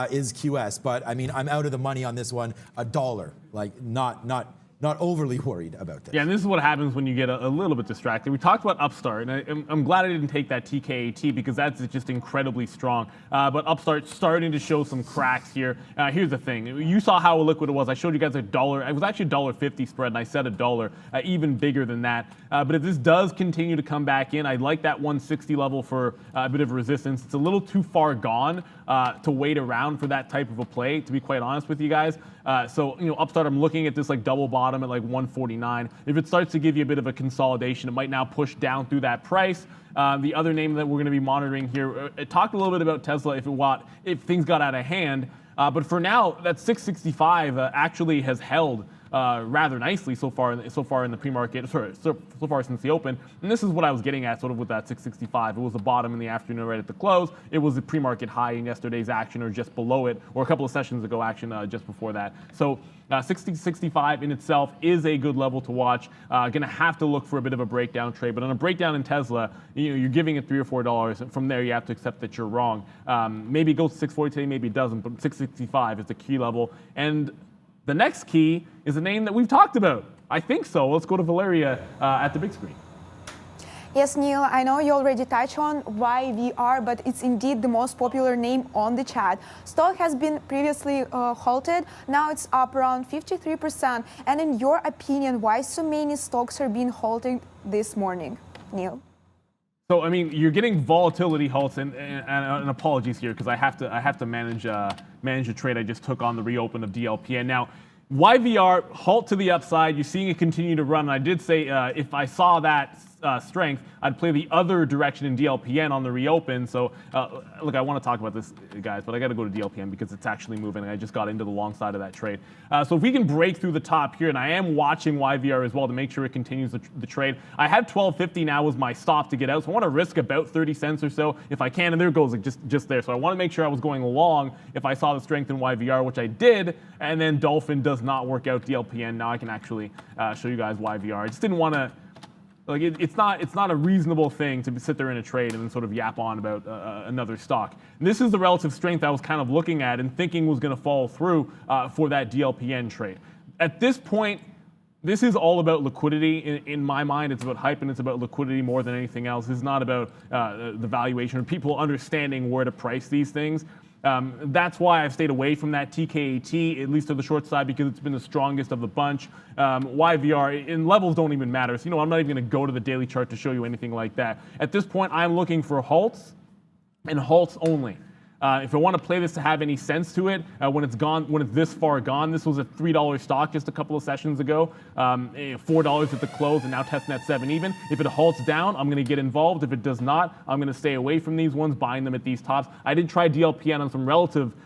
is QS. But I mean, I'm out of the money on this one, $1. Like not overly worried about this. Yeah, and this is what happens when you get a little bit distracted. We talked about Upstart, and I'm glad I didn't take that TKAT because that's just incredibly strong. But Upstart's starting to show some cracks here. Here's the thing. You saw how liquid it was. I showed you guys $1. It was actually $1.50 spread, and I said $1, even bigger than that. But if this does continue to come back in, I'd like that 160 level for a bit of resistance. It's a little too far gone to wait around for that type of a play, to be quite honest with you guys. So, Upstart, I'm looking at this like double bottom at like 149. If it starts to give you a bit of a consolidation, it might now push down through that price. The other name that we're going to be monitoring here, it talked a little bit about Tesla if things got out of hand. But for now, that 665 actually has held rather nicely so far in the pre-market, so far since the open. And this is what I was getting at sort of with that 665. It was the bottom in the afternoon right at the close. It was the pre-market high in yesterday's action or just below it, or a couple of sessions ago action just before that. So 60-65 in itself is a good level to watch. Going to have to look for a bit of a breakdown trade, but on a breakdown in Tesla, you're giving it $3 or $4, and from there you have to accept that you're wrong. Maybe it goes to 640 today, maybe it doesn't, but 665 is the key level. And the next key is a name that we've talked about. I think so. Let's go to Valeria at the big screen. Yes, Neil, I know you already touched on YVR, but it's indeed the most popular name on the chat. Stock has been previously halted. Now it's up around 53%. And in your opinion, why so many stocks are being halted this morning, Neil? So, I mean, you're getting volatility halts, and apologies here because I have to manage a trade I just took on the reopen of DLPN. Now, YVR halt to the upside. You're seeing it continue to run. And I did say if I saw that strength, I'd play the other direction in DLPN on the reopen. So look, I want to talk about this, guys, but I got to go to DLPN because it's actually moving. I just got into the long side of that trade. So if we can break through the top here, and I am watching YVR as well to make sure it continues the trade. I had 12.50 now was my stop to get out, so I want to risk about 30 cents or so if I can, and there it goes, like just there. So I want to make sure I was going long if I saw the strength in YVR, which I did, and then Dolphin does not work out DLPN. Now I can actually show you guys YVR. I just didn't want to. Like it's not a reasonable thing to sit there in a trade and then sort of yap on about another stock. And this is the relative strength I was kind of looking at and thinking was going to fall through for that DLPN trade. At this point, this is all about liquidity in my mind. It's about hype and it's about liquidity more than anything else. It's not about the valuation or people understanding where to price these things. That's why I've stayed away from that TKAT, at least to the short side, because it's been the strongest of the bunch. YVR, and levels don't even matter. So, I'm not even going to go to the daily chart to show you anything like that. At this point, I'm looking for halts and halts only. If I want to play this to have any sense to it, when it's gone, when it's this far gone, this was a $3 stock just a couple of sessions ago, $4 at the close, and now testing at 7 even. If it halts down, I'm going to get involved. If it does not, I'm going to stay away from these ones, buying them at these tops. I did try DLPN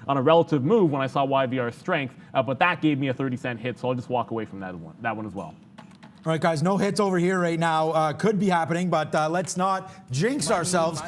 on a relative move when I saw YVR strength, but that gave me a 30-cent hit, so I'll just walk away from that one as well. All right, guys, no hits over here right now. Could be happening, but let's not jinx ourselves.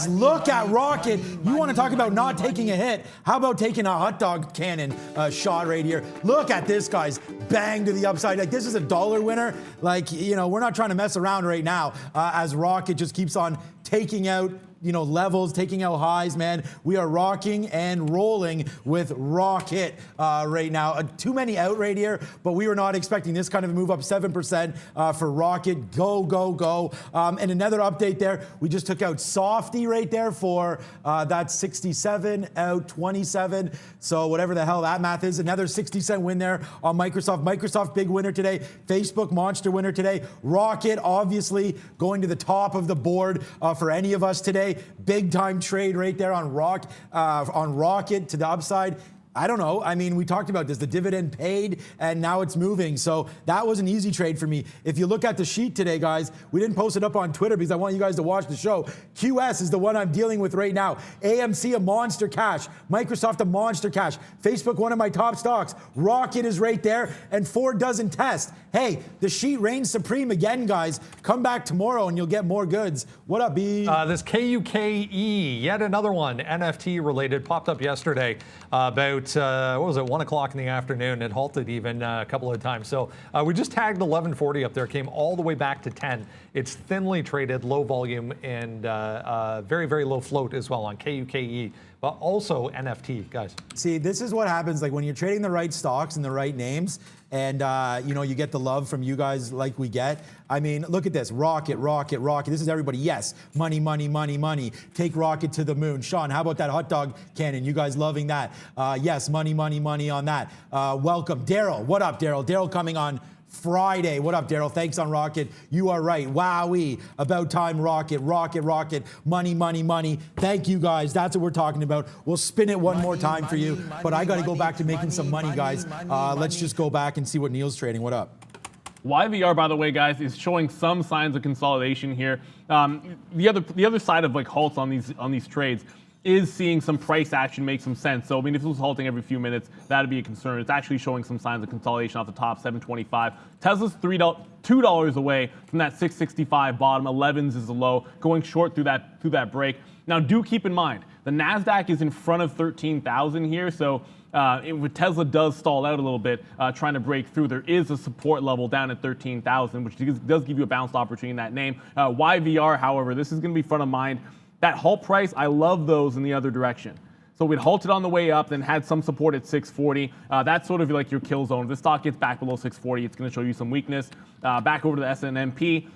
Look at Rocket. You want to talk about not taking a hit. How about taking a hot dog cannon shot right here? Look at this, guys. Bang to the upside. Like, this is a dollar winner. Like, we're not trying to mess around right now as Rocket just keeps on taking out levels, taking out highs, man. We are rocking and rolling with Rocket right now. Too many out right here, but we were not expecting this kind of a move up 7% for Rocket. Go, go, go. And another update there, we just took out Softy right there for that 67 out 27. So whatever the hell that math is, another 60-cent win there on Microsoft. Microsoft, big winner today. Facebook, monster winner today. Rocket, obviously, going to the top of the board for any of us today. Big time trade right there on Rocket to the upside. I don't know. I mean, we talked about this. The dividend paid, and now it's moving. So that was an easy trade for me. If you look at the sheet today, guys, we didn't post it up on Twitter because I want you guys to watch the show. QS is the one I'm dealing with right now. AMC, a monster cash. Microsoft, a monster cash. Facebook, one of my top stocks. Rocket is right there, and Ford doesn't test. Hey, the sheet reigns supreme again, guys. Come back tomorrow, and you'll get more goods. What up, B? This KUKE, yet another one, NFT related, popped up yesterday about, what was it, 1 o'clock in the afternoon. It halted even a couple of times. So we just tagged 1140 up there, came all the way back to 10. It's thinly traded, low volume, and very, very low float as well on KUKE, but also NFT, guys. See, this is what happens like when you're trading the right stocks and the right names, and you get the love from you guys like we get. I mean, look at this. Rocket, Rocket, Rocket. This is everybody. Yes, money, money, money, money. Take Rocket to the moon. Sean, how about that hot dog cannon? You guys loving that. Yes, money, money, money on that. Welcome. Daryl, what up, Daryl? Daryl coming on Friday. What up, Daryl? Thanks on Rocket. You are right. Wowee. About time, Rocket. Rocket, Rocket. Money, money, money. Thank you, guys. That's what we're talking about. We'll spin it one more time for you. But I got to go back to making some money, guys. Let's just go back and see what Neil's trading. What up? YVR, by the way, guys, is showing some signs of consolidation here. The other side of like halts on these trades is seeing some price action make some sense. So, I mean, if it was halting every few minutes, that'd be a concern. It's actually showing some signs of consolidation off the top, 725. Tesla's $2 away from that 665 bottom. 11s is the low, going short through that break. Now, do keep in mind, the NASDAQ is in front of 13,000 here, so if Tesla does stall out a little bit, trying to break through, there is a support level down at 13,000, which does give you a bounced opportunity in that name. YVR, however, this is going to be front of mind. That halt price, I love those in the other direction. So we'd halted on the way up, then had some support at 640. That's sort of like your kill zone. If the stock gets back below 640, it's going to show you some weakness. Back over to the SNMP.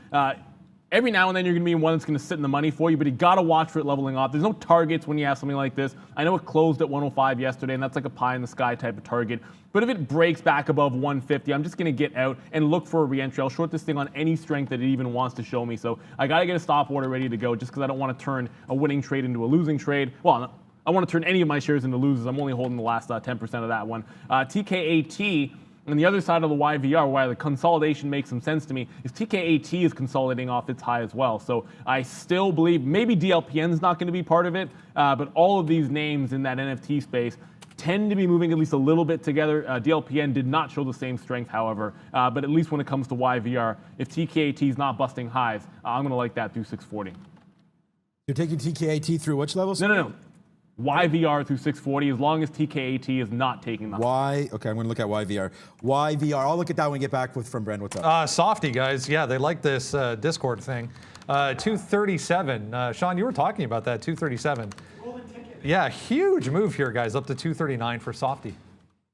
Every now and then you're going to be one that's going to sit in the money for you, but you got to watch for it leveling off. There's no targets when you have something like this. I know it closed at 105 yesterday, and that's like a pie in the sky type of target. But if it breaks back above 150, I'm just going to get out and look for a re-entry. I'll short this thing on any strength that it even wants to show me. So I got to get a stop order ready to go just because I don't want to turn a winning trade into a losing trade. Well, I want to turn any of my shares into losers. I'm only holding the last 10% of that one. TKAT. And the other side of the YVR, why the consolidation makes some sense to me, is TKAT is consolidating off its high as well. So I still believe maybe DLPN is not going to be part of it, but all of these names in that NFT space tend to be moving at least a little bit together. DLPN did not show the same strength, however, but at least when it comes to YVR, if TKAT is not busting highs, I'm going to like that through 640. You're taking TKAT through which levels? No. YVR through 640, as long as TKAT is not taking them. Okay, I'm going to look at YVR. YVR, I'll look at that when we get back from Brent. What's up? Softy, guys. Yeah, they like this Discord thing. 237. Sean, you were talking about that, 237. Yeah, huge move here, guys, up to 239 for Softy.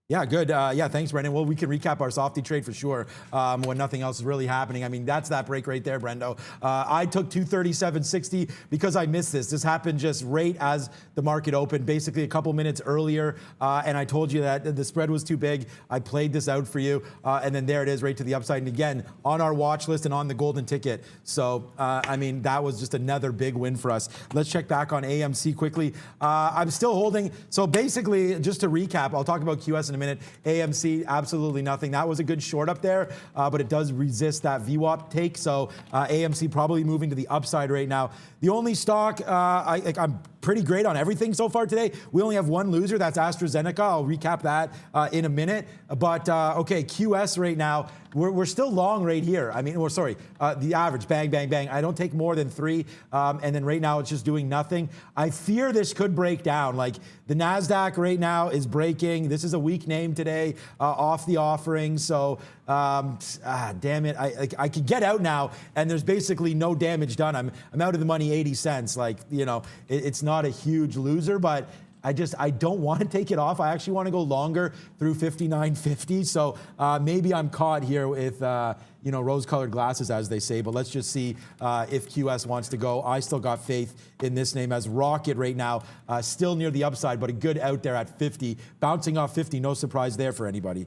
Yeah, good. Yeah, thanks, Brendan. Well, we can recap our softy trade for sure when nothing else is really happening. I mean, that's that break right there, Brendo. I took 237.60 because I missed this. This happened just right as the market opened, basically a couple minutes earlier, and I told you that the spread was too big. I played this out for you, and then there it is right to the upside. And again, on our watch list and on the golden ticket. So, I mean, that was just another big win for us. Let's check back on AMC quickly. I'm still holding. So basically, just to recap, I'll talk about QS in a minute. AMC, absolutely nothing. That was a good short up there, but it does resist that VWAP take. So AMC probably moving to the upside right now. The only stock, I'm pretty great on everything so far today. We only have one loser, that's AstraZeneca. I'll recap that in a minute. But okay, QS right now, we're still long right here. I mean, the average, bang, bang, bang. I don't take more than 3, and then right now it's just doing nothing. I fear this could break down. Like the NASDAQ right now is breaking. This is a weak name today off the offering. So damn it, I could get out now, and there's basically no damage done. I'm out of the money 80 cents. Like, you know, it's not a huge loser, but I don't want to take it off. I actually want to go longer through 59.50. So maybe I'm caught here with rose-colored glasses, as they say. But let's just see if QS wants to go. I still got faith in this name as Rocket right now, still near the upside, but a good out there at 50, bouncing off 50. No surprise there for anybody.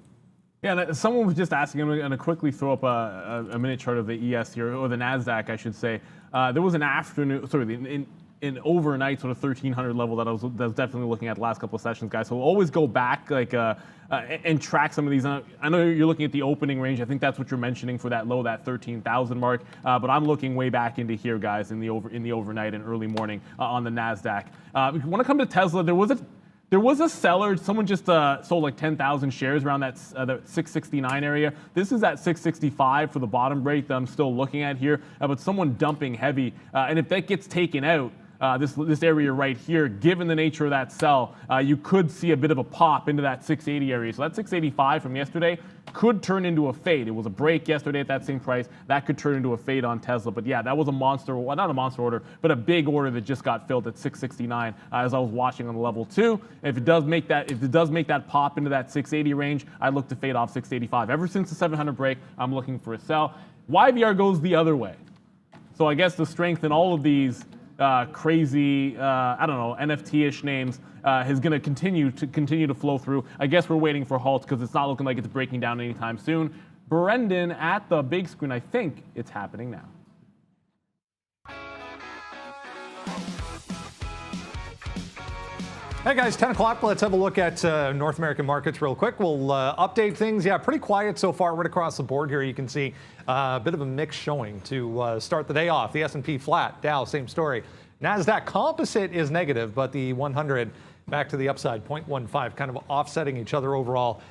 Yeah, someone was just asking, I'm going to quickly throw up a minute chart of the ES here, or the NASDAQ, I should say. There was an afternoon, an overnight sort of 1300 level that I was definitely looking at the last couple of sessions, guys. So we'll always go back and track some of these. I know you're looking at the opening range. I think that's what you're mentioning for that low, that 13,000 mark. But I'm looking way back into here, guys, in the overnight and early morning on the NASDAQ. When it comes to Tesla, there was a seller. Someone just sold like 10,000 shares around that 669 area. This is at 665 for the bottom break that I'm still looking at here. But someone dumping heavy, and if that gets taken out, this area right here, given the nature of that sell, you could see a bit of a pop into that 680 area. So that 685 from yesterday could turn into a fade. It was a break yesterday at that same price. That could turn into a fade on Tesla. But yeah, that was a monster, well, not a monster order, but a big order that just got filled at 669 as I was watching on the level 2. If it does make that pop into that 680 range, I look to fade off 685. Ever since the 700 break, I'm looking for a sell. YVR goes the other way. So I guess the strength in all of these crazy, NFT-ish names is going to continue to flow through. I guess we're waiting for halts because it's not looking like it's breaking down anytime soon. Brendan at the big screen, I think it's happening now. Hey guys, 10 o'clock. Let's have a look at North American markets real quick. We'll update things. Yeah, pretty quiet so far right across the board here. You can see a bit of a mix showing to start the day off. The S&P flat, Dow, same story. NASDAQ composite is negative, but the 100 back to the upside, 0.15, kind of offsetting each other overall.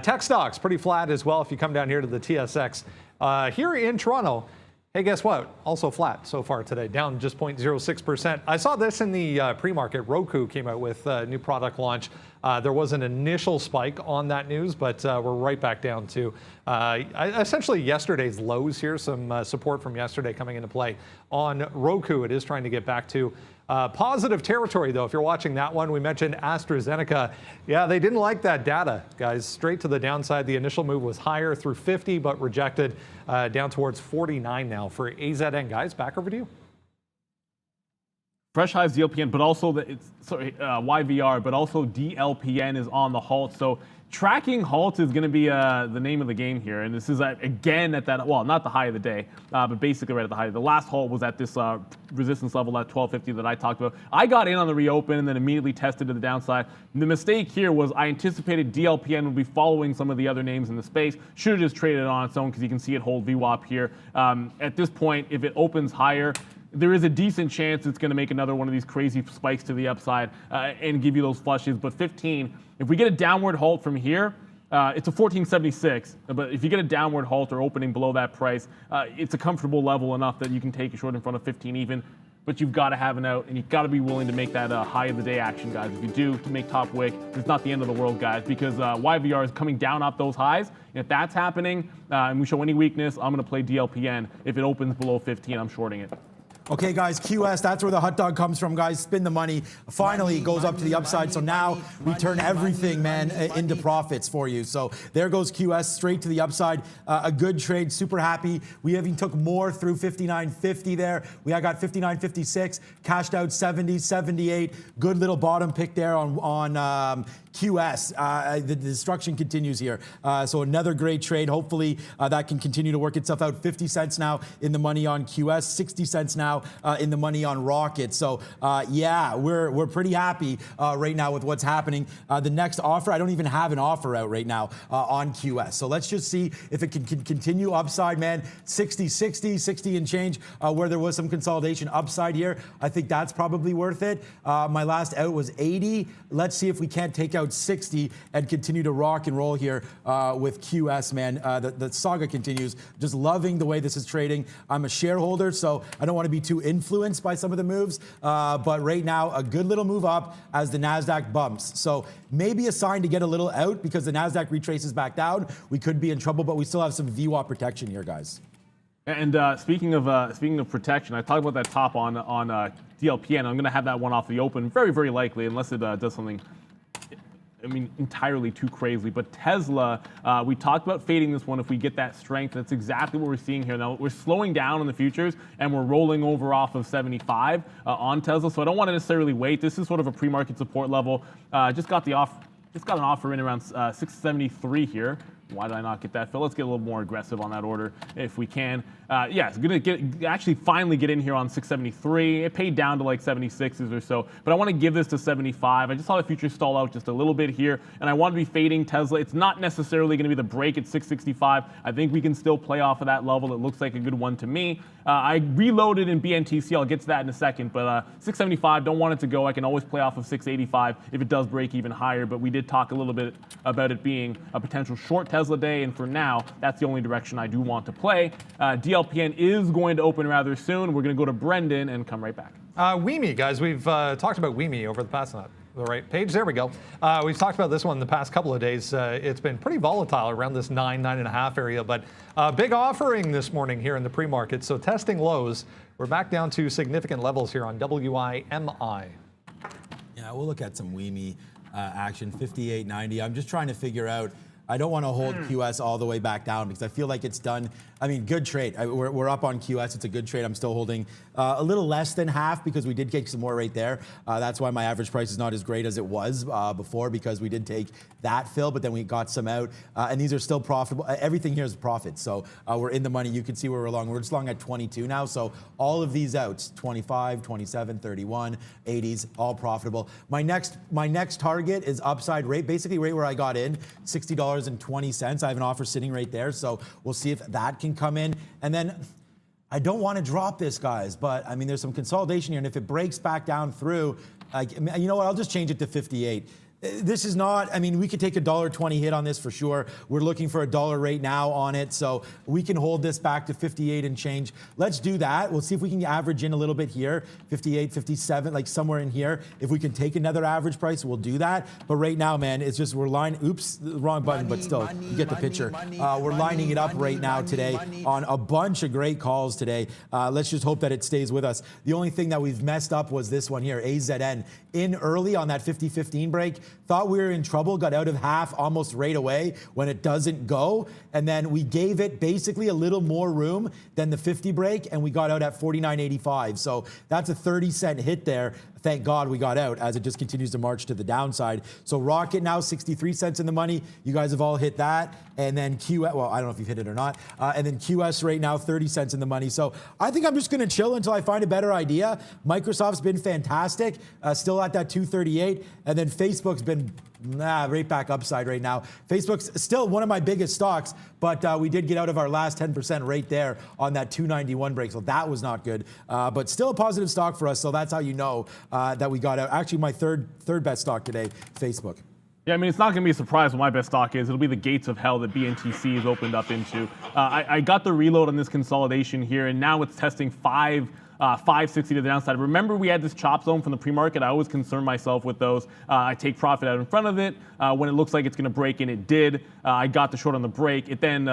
Tech stocks, pretty flat as well if you come down here to the TSX. Here in Toronto, hey, guess what? Also flat so far today, down just 0.06%. I saw this in the pre-market. Roku came out with a new product launch. There was an initial spike on that news, but we're right back down to essentially yesterday's lows here. Some support from yesterday coming into play on Roku. It is trying to get back to positive territory, though. If you're watching that one, we mentioned AstraZeneca. Yeah, they didn't like that data, guys. Straight to the downside. The initial move was higher through 50, but rejected down towards 49 now for AZN. Guys, back over to you. fresh highs DLPN, but also YVR, but also DLPN is on the halt. So tracking halts is going to be the name of the game here. And this is again at that, well, not the high of the day, but basically right at the high. The last halt was at this resistance level at 1250 that I talked about. I got in on the reopen and then immediately tested to the downside. The mistake here was I anticipated DLPN would be following some of the other names in the space. Should have just traded it on its own because you can see it hold VWAP here. At this point, if it opens higher, there is a decent chance it's going to make another one of these crazy spikes to the upside and give you those flushes. But 15, if we get a downward halt from here, it's a 1476. But if you get a downward halt or opening below that price, it's a comfortable level enough that you can take a short in front of 15 even. But you've got to have an out, and you've got to be willing to make that high of the day action, guys. If you do, to make top wick, it's not the end of the world, guys, because YVR is coming down off those highs. And if that's happening, and we show any weakness, I'm going to play DLPN. If it opens below 15, I'm shorting it. Okay, guys, QS, that's where the hot dog comes from, guys. Spin the money. Finally, it goes up to the upside. So now we turn everything, man, into profits for you. So there goes QS straight to the upside. A good trade. Super happy. We even took more through 59.50 there. We got 59.56, cashed out 70, 78. Good little bottom pick there on QS. The destruction continues here. So another great trade. Hopefully that can continue to work itself out. 50 cents now in the money on QS, 60 cents now in the money on Rocket. So yeah, we're pretty happy right now with what's happening. The next offer, I don't even have an offer out right now on QS. So let's just see if it can continue upside, man. 60 and change where there was some consolidation upside here. I think that's probably worth it. My last out was 80. Let's see if we can't take out 60 and continue to rock and roll here with QS, man. The saga continues. Just loving the way this is trading. I'm a shareholder, so I don't want to be too influenced by some of the moves, but right now a good little move up as the NASDAQ bumps. So maybe a sign to get a little out because the NASDAQ retraces back down. We could be in trouble, but we still have some VWAP protection here, guys. And speaking of protection, I talked about that top on DLPN. I'm going to have that one off the open, very, very likely, unless it does something, I mean, entirely too crazy. But Tesla, we talked about fading this one if we get that strength. That's exactly what we're seeing here. Now, we're slowing down on the futures, and we're rolling over off of 75 on Tesla. So I don't want to necessarily wait. This is sort of a pre-market support level. Just got an offer in around 673 here. Why did I not get that fill? Let's get a little more aggressive on that order if we can. Yeah, it's going to actually finally get in here on 673. It paid down to like 76s or so, but I want to give this to 75. I just saw the futures stall out just a little bit here, and I want to be fading Tesla. It's not necessarily going to be the break at 665. I think we can still play off of that level. It looks like a good one to me. I reloaded in BNTC. I'll get to that in a second, but 675, don't want it to go. I can always play off of 685 if it does break even higher, but we did talk a little bit about it being a potential short Tesla day, and for now, that's the only direction I do want to play. DLPN is going to open rather soon. We're going to go to Brendan and come right back. WeMe, guys, we've talked about WeMe over the past the right page. There we go. We've talked about this one the past couple of days. It's been pretty volatile around this 9.5 area, but big offering this morning here in the pre-market. So testing lows. We're back down to significant levels here on WIMI. Yeah, we'll look at some WeMe action, 58.90. I'm just trying to figure out. I don't want to hold QS all the way back down because I feel like it's done. I mean, good trade. We're up on QS. It's a good trade. I'm still holding a little less than half because we did take some more right there. That's why my average price is not as great as it was before because we did take that fill, but then we got some out. And these are still profitable. Everything here is profit. So we're in the money. You can see where we're long. We're just long at 22 now. So all of these outs, 25, 27, 31, 80s, all profitable. My next target is upside rate, basically right where I got in, $60.20. I have an offer sitting right there. So we'll see if that can come in. And then I don't want to drop this, guys, but I mean, there's some consolidation here. And if it breaks back down through, you know what? I'll just change it to 58. This is not, I mean, we could take a $1.20 hit on this for sure. We're looking for $1 right now on it. So we can hold this back to 58 and change. Let's do that. We'll see if we can average in a little bit here, 58, 57, like somewhere in here. If we can take another average price, we'll do that. But right now, man, it's just, we're oops, the wrong button, but still, you get the picture. We're lining it up right now today on a bunch of great calls today. Let's just hope that it stays with us. The only thing that we've messed up was this one here, AZN, in early on that 50-15 break. thought we were in trouble, got out of half almost right away when it doesn't go. And then we gave it basically a little more room than the 50 break, and we got out at 49.85. So that's a 30-cent hit there. Thank God we got out as it just continues to march to the downside. So Rocket now 63 cents in the money. You guys have all hit that. And then QS, well, I don't know if you've hit it or not. And then QS right now 30 cents in the money. So I think I'm just going to chill until I find a better idea. Microsoft's been fantastic, still at that 238. And then Facebook's been right back upside right now. Facebook's still one of my biggest stocks, but we did get out of our last 10% right there on that 291 break. So that was not good, but still a positive stock for us. So that's how you know that we got out. Actually, my third best stock today, Facebook. Yeah, I mean, it's not going to be a surprise what my best stock is. It'll be the gates of hell that BNTC has opened up into. I got the reload on this consolidation here, and now it's testing 560 to the downside. Remember, we had this chop zone from the pre-market. I always concern myself with those. I take profit out in front of it when it looks like it's going to break, and it did. I got the short on the break. It then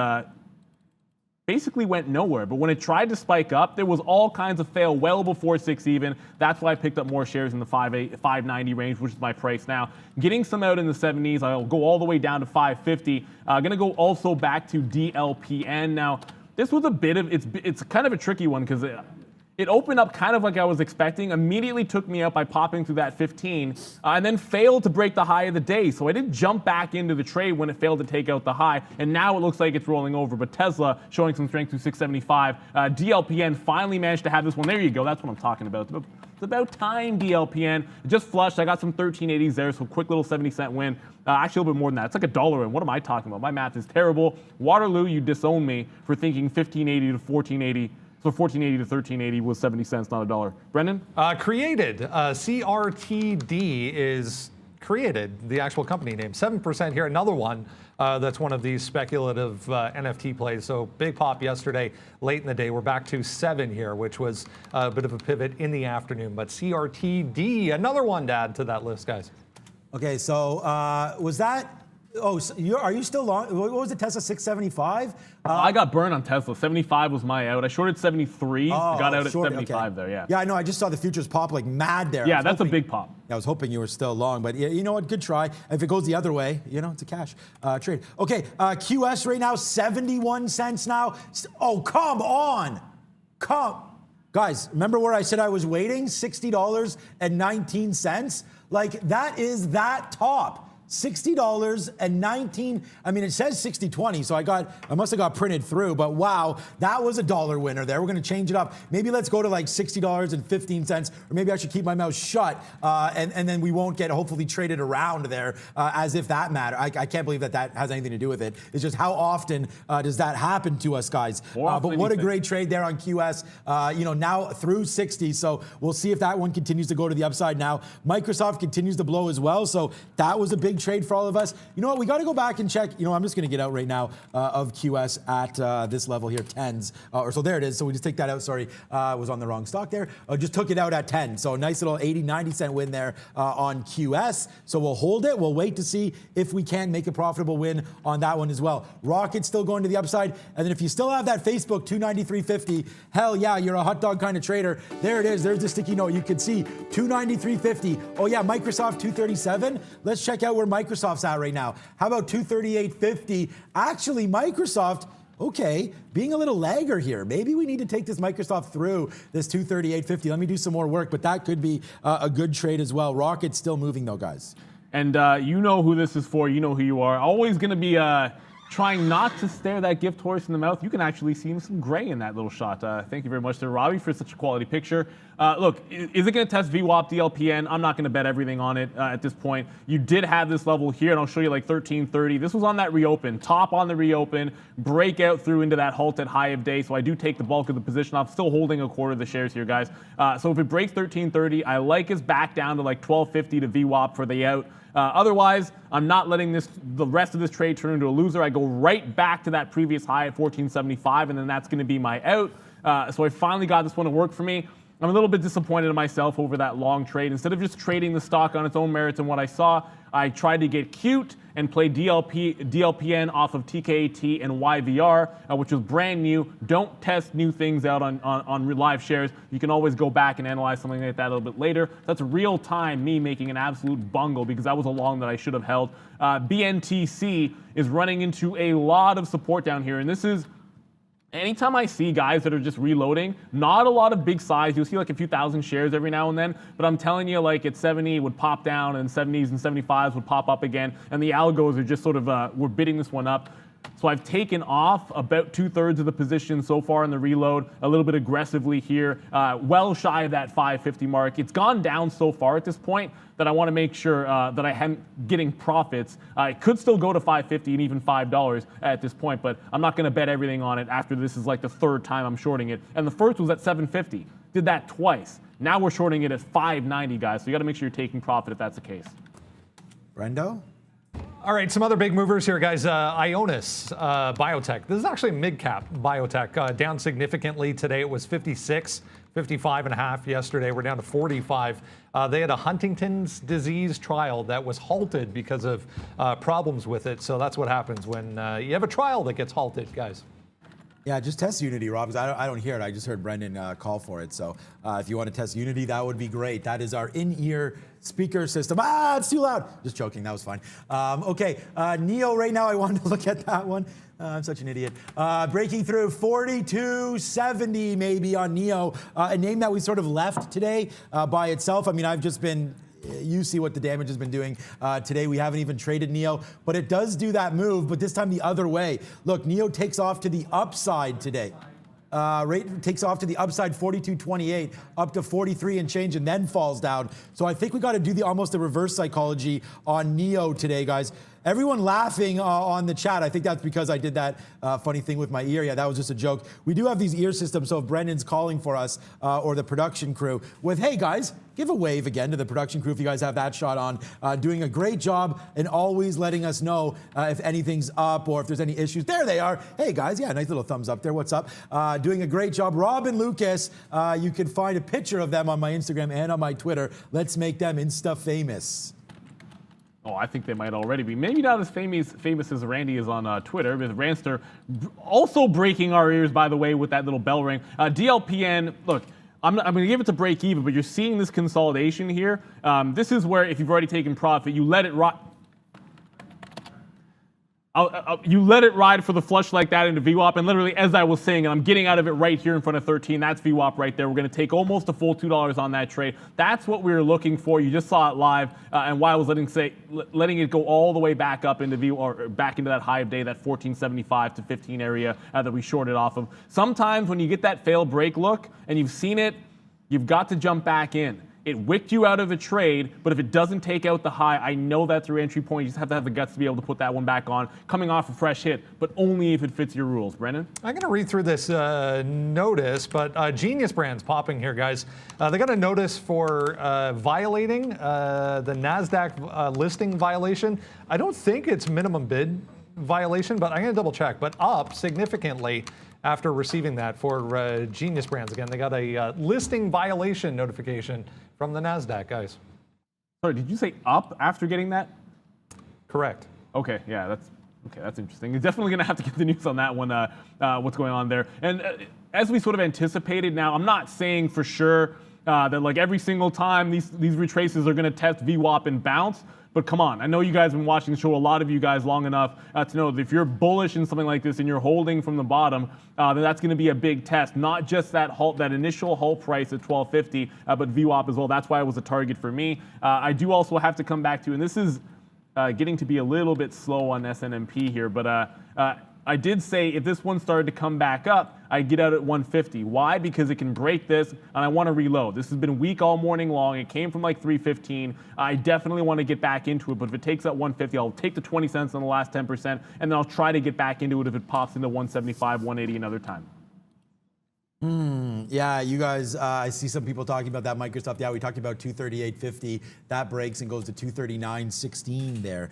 basically went nowhere. But when it tried to spike up, there was all kinds of fail well before 6 even. That's why I picked up more shares in the 590 range, which is my price now. Getting some out in the 70s. I'll go all the way down to 550. Going to go also back to DLPN. Now, this was a bit of, it's kind of a tricky one because it opened up kind of like I was expecting, immediately took me up by popping through that 15, and then failed to break the high of the day. So I did jump back into the trade when it failed to take out the high, and now it looks like it's rolling over. But Tesla showing some strength through 675. DLPN finally managed to have this one. There you go. That's what I'm talking about. It's about time, DLPN. It just flushed. I got some 1380s there, so quick little 70-cent win. Actually, a little bit more than that. It's like $1 in. What am I talking about? My math is terrible. Waterloo, you disown me for thinking 1580 to 1480. So 1480 to 1380 was 70 cents, not $1. Brendan? Created. CRTD is created, the actual company name. 7% here. Another one that's one of these speculative NFT plays. So big pop yesterday, late in the day. We're back to 7 here, which was a bit of a pivot in the afternoon. But CRTD, another one to add to that list, guys. Okay, so was that... Oh, so are you still long? What was the Tesla 675? I got burned on Tesla. 75 was my out. I shorted 73. Got out at short, 75 there, yeah. Yeah, I know. I just saw the futures pop like mad there. Yeah, that's a big pop. I was hoping you were still long, but you know what? Good try. If it goes the other way, you know, it's a cash trade. Okay, QS right now, 71 cents now. Oh, come on. Guys, remember where I said I was waiting? $60.19. Like, that is that top. $60.19. I mean, it says 60.20, so I must have got printed through, but wow, that was a dollar winner there. We're going to change it up. Maybe let's go to like $60.15, or maybe I should keep my mouth shut, and then we won't get hopefully traded around there as if that mattered. I can't believe that has anything to do with it. It's just how often does that happen to us, guys? But what a great trade there on QS. Now through 60, so we'll see if that one continues to go to the upside now. Microsoft continues to blow as well, so that was a big trade for all of us. You know what? We got to go back and check. I'm just going to get out right now of QS at this level here, 10s. So there it is. So we just take that out. Sorry, was on the wrong stock there. Just took it out at 10. So a nice little 80, 90 cent win there on QS. So we'll hold it. We'll wait to see if we can make a profitable win on that one as well. Rocket still going to the upside. And then if you still have that Facebook 293.50, hell yeah, you're a hot dog kind of trader. There it is. There's the sticky note. You can see 293.50. Oh yeah, Microsoft 237. Let's check out where Microsoft's at right now. How about 238.50? Actually, Microsoft, okay, being a little lagger here. Maybe we need to take this Microsoft through this 238.50. Let me do some more work, but that could be a good trade as well. Rocket's still moving though, guys. And you know who this is for. You know who you are. Always going to be trying not to stare that gift horse in the mouth. You can actually see some gray in that little shot. Thank you very much to Robbie for such a quality picture. Look, is it going to test VWAP, DLPN? I'm not going to bet everything on it at this point. You did have this level here, and I'll show you like 1330. This was on that reopen, top on the reopen, breakout through into that halted high of day. So I do take the bulk of the position. I'm still holding a quarter of the shares here, guys. So if it breaks 1330, I like us back down to like 1250 to VWAP for the out. Otherwise, I'm not letting the rest of this trade turn into a loser. I go right back to that previous high at 1475, and then that's going to be my out. So I finally got this one to work for me. I'm a little bit disappointed in myself over that long trade. Instead of just trading the stock on its own merits and what I saw, I tried to get cute and play DLPN off of TKAT and YVR, which was brand new. Don't test new things out on live shares. You can always go back and analyze something like that a little bit later. That's real time me making an absolute bungle because that was a long that I should have held. BNTC is running into a lot of support down here, and this is anytime I see guys that are just reloading, not a lot of big size. You'll see like a few thousand shares every now and then, but I'm telling you, like at 70 it would pop down, and 70s and 75s would pop up again, and the algos are just sort of we're bidding this one up. So I've taken off about 2/3 of the position so far in the reload, a little bit aggressively here, well shy of that 550 mark. It's gone down so far at this point that I want to make sure that I am getting profits. It could still go to 550 and even $5 at this point, but I'm not going to bet everything on it after this is like the third time I'm shorting it. And the first was at 750. Did that twice. Now we're shorting it at 590, guys. So you got to make sure you're taking profit if that's the case. Brendo? All right, some other big movers here, guys. Ionis Biotech. This is actually mid-cap biotech. Down significantly today. It was 56, 55 and a half yesterday. We're down to 45. They had a Huntington's disease trial that was halted because of problems with it. So that's what happens when you have a trial that gets halted, guys. Yeah, just test Unity, Rob, because I don't hear it. I just heard Brendan call for it. So if you want to test Unity, that would be great. That is our in-ear speaker system. It's too loud. Just joking. That was fine. Okay, Neo right now, I wanted to look at that one. I'm such an idiot. Breaking through 42.70 maybe on Neo, a name that we sort of left today by itself. I mean, I've just been... You see what the damage has been doing today. We haven't even traded Neo, but it does do that move, but this time the other way. Look, Neo takes off to the upside today. Rate takes off to the upside 42.28 up to 43 and change and then falls down. So I think we got to do almost the reverse psychology on Neo today, guys. Everyone laughing on the chat. I think that's because I did that funny thing with my ear. Yeah, that was just a joke. We do have these ear systems, so if Brendan's calling for us or the production crew with, hey guys, give a wave again to the production crew if you guys have that shot on. Doing a great job and always letting us know if anything's up or if there's any issues. There they are. Hey guys, yeah, nice little thumbs up there. What's up? Doing a great job. Rob and Lucas, you can find a picture of them on my Instagram and on my Twitter. Let's make them Insta famous. Oh, I think they might already be. Maybe not as famous as Randy is on Twitter, but Ranster also breaking our ears, by the way, with that little bell ring. DLPN, look, I'm going to give it to break even, but you're seeing this consolidation here. This is where if you've already taken profit, you let it ride. You let it ride for the flush like that into VWAP, and literally, as I was saying, and I'm getting out of it right here in front of 13, that's VWAP right there. We're going to take almost a full $2 on that trade. That's what we were looking for. You just saw it live, and why I was letting it go all the way back up into back into that high of day, that 1475 to 15 area that we shorted off of. Sometimes when you get that fail break look, and you've seen it, you've got to jump back in. It wicked you out of a trade, but if it doesn't take out the high, I know that's your entry point. You just have to have the guts to be able to put that one back on, coming off a fresh hit, but only if it fits your rules. Brendan? I'm going to read through this notice, but Genius Brand's popping here, guys. They got a notice for violating the NASDAQ listing violation. I don't think it's minimum bid violation, but I'm going to double check, but up significantly after receiving that for Genius Brands. Again, they got a listing violation notification from the NASDAQ, guys. Sorry, did you say up after getting that? Correct. Okay, yeah, that's interesting. You're definitely going to have to get the news on that one, what's going on there. And as we sort of anticipated now, I'm not saying for sure that like every single time these retraces are going to test VWAP and bounce, but come on, I know you guys have been watching the show, a lot of you guys long enough to know that if you're bullish in something like this and you're holding from the bottom, then that's going to be a big test. Not just that initial halt price at 1250, but VWAP as well. That's why it was a target for me. I do also have to come back to, and this is getting to be a little bit slow on SNMP here, but I did say if this one started to come back up, I'd get out at 150. Why? Because it can break this, and I want to reload. This has been weak all morning long. It came from like 315. I definitely want to get back into it, but if it takes out 150, I'll take the 20 cents on the last 10%, and then I'll try to get back into it if it pops into 175, 180 another time. Yeah, you guys, I see some people talking about that Microsoft. Yeah, we talked about 238.50. That breaks and goes to 239.16 there.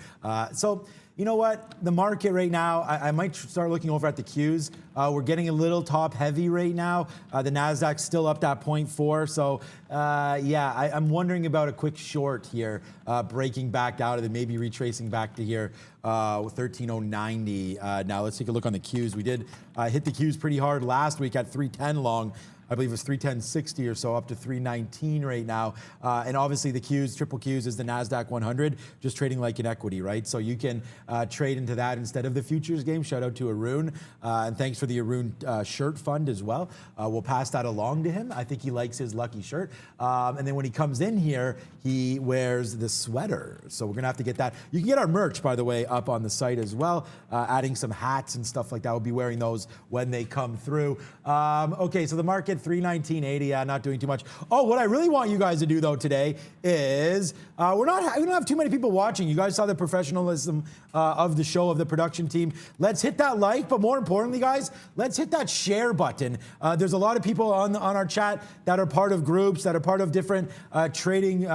So, you know what? The market right now, I might start looking over at the Qs. We're getting a little top heavy right now. The NASDAQ's still up that 0.4. So yeah, I'm wondering about a quick short here, breaking back out of it, maybe retracing back to here. 13,090. Now let's take a look on the Qs. We did hit the Qs pretty hard last week at 310 long. I believe it was 310.60 or so, up to 319 right now. And obviously the Qs, triple Qs is the NASDAQ 100, just trading like an equity, right? So you can trade into that instead of the futures game. Shout out to Arun. And thanks for the Arun shirt fund as well. We'll pass that along to him. I think he likes his lucky shirt. And then when he comes in here, he wears the sweater. So we're gonna have to get that. You can get our merch, by the way, up on the site as well. Adding some hats and stuff like that. We'll be wearing those when they come through. Okay, so the market 319.80, yeah, not doing too much. Oh, what I really want you guys to do though we don't have too many people watching. You guys saw the professionalism of the show, of the production team. Let's hit that like, but more importantly, guys, let's hit that share button. There's a lot of people on our chat that are part of groups, that are part of different trading,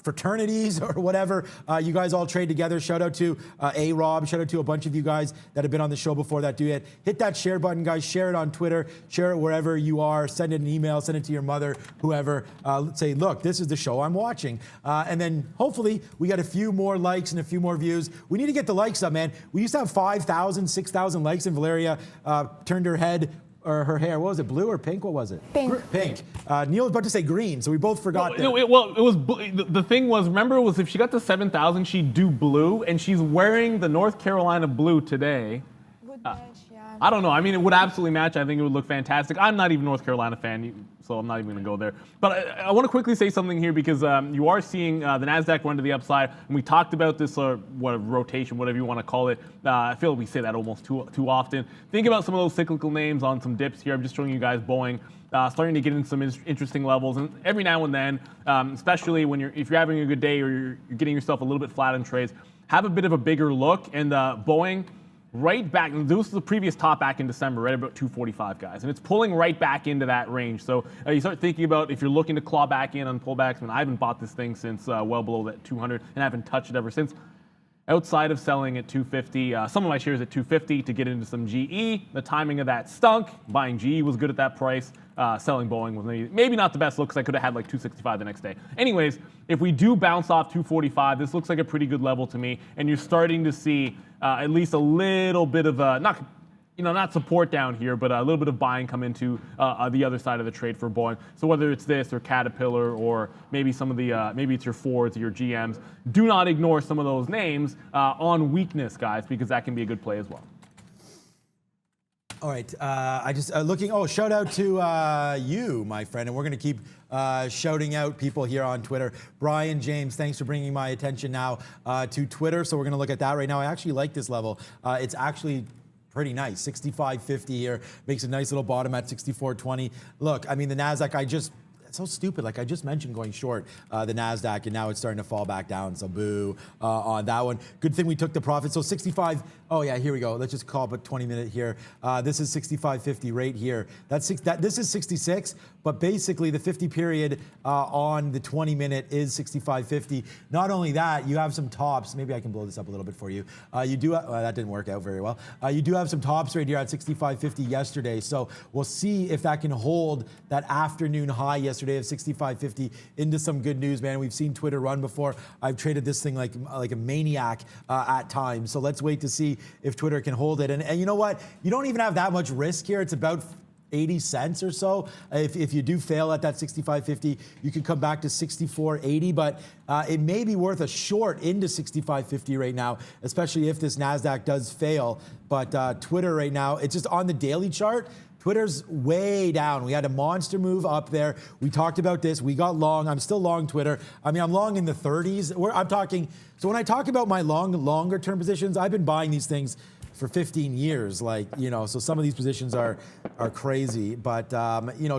fraternities or whatever. You guys all trade together. Shout out to A-Rob. Shout out to a bunch of you guys that have been on the show before that do it. Hit that share button, guys. Share it on Twitter. Share it wherever you are. Send it an email. Send it to your mother, whoever. Say, look, this is the show I'm watching. And then hopefully we get a few more likes and a few more views. We need to get the likes up, man. We used to have 5,000, 6,000 likes, and Valeria turned her head or her hair. What was it, blue or pink? What was it? Pink. Pink. Neil was about to say green, so we both forgot that. The thing was, remember, it was if she got to 7,000, she'd do blue, and she's wearing the North Carolina blue today. Good match, yeah. I don't know. I mean, it would absolutely match. I think it would look fantastic. I'm not even a North Carolina fan, so I'm not even going to go there. But I want to quickly say something here because you are seeing the NASDAQ run to the upside. And we talked about this rotation, whatever you want to call it. I feel like we say that almost too often. Think about some of those cyclical names on some dips here. I'm just showing you guys Boeing. Starting to get in some interesting levels, and every now and then, especially if you're having a good day or you're getting yourself a little bit flat on trades, have a bit of a bigger look. And Boeing, right back, this was the previous top back in December, right about 245, guys, and it's pulling right back into that range. So you start thinking about if you're looking to claw back in on pullbacks. I mean, I haven't bought this thing since well below that 200, and I haven't touched it ever since. Outside of selling at 250, some of my shares at 250 to get into some GE. The timing of that stunk. Buying GE was good at that price. Selling Boeing was maybe not the best look because I could have had like 265 the next day. Anyways, if we do bounce off 245, this looks like a pretty good level to me. And you're starting to see at least a little bit of not support down here, but a little bit of buying come into the other side of the trade for Boeing. So whether it's this or Caterpillar or maybe some of the, maybe it's your Fords or your GMs, do not ignore some of those names on weakness, guys, because that can be a good play as well. All right, I just shout out to you, my friend, and we're going to keep shouting out people here on Twitter. Brian James, thanks for bringing my attention now to Twitter. So we're going to look at that right now. I actually like this level. It's actually pretty nice. 65.50 here makes a nice little bottom at 64.20. Look, I mean, the NASDAQ, it's so stupid. Like I just mentioned going short the NASDAQ, and now it's starting to fall back down. So boo on that one. Good thing we took the profit. So 65. Oh yeah, here we go. Let's just call up a 20-minute here. This is 65.50 right here. This is 66, but basically the 50 period on the 20-minute is 65.50. Not only that, you have some tops. Maybe I can blow this up a little bit for you. You do. That didn't work out very well. You do have some tops right here at 65.50 yesterday. So we'll see if that can hold that afternoon high yesterday of 65.50 into some good news, man. We've seen Twitter run before. I've traded this thing like a maniac at times. So let's wait to see if Twitter can hold it. And you know what? You don't even have that much risk here. It's about 80 cents or so. If you do fail at that 65.50, you could come back to 64.80, but it may be worth a short into 65.50 right now, especially if this NASDAQ does fail. But Twitter right now, it's just on the daily chart. Twitter's way down. We had a monster move up there. We talked about this. We got long. I'm still long Twitter. I mean, I'm long in the 30s. I'm talking. So when I talk about my longer term positions, I've been buying these things for 15 years, so some of these positions are crazy. But,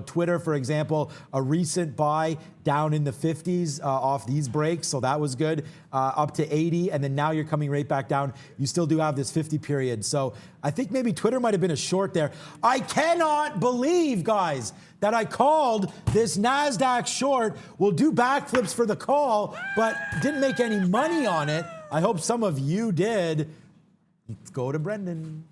Twitter, for example, a recent buy down in the 50s off these breaks. So that was good, up to 80. And then now you're coming right back down. You still do have this 50 period. So I think maybe Twitter might have been a short there. I cannot believe, guys, that I called this NASDAQ short. We'll do backflips for the call, but didn't make any money on it. I hope some of you did. Let's go to Brendan.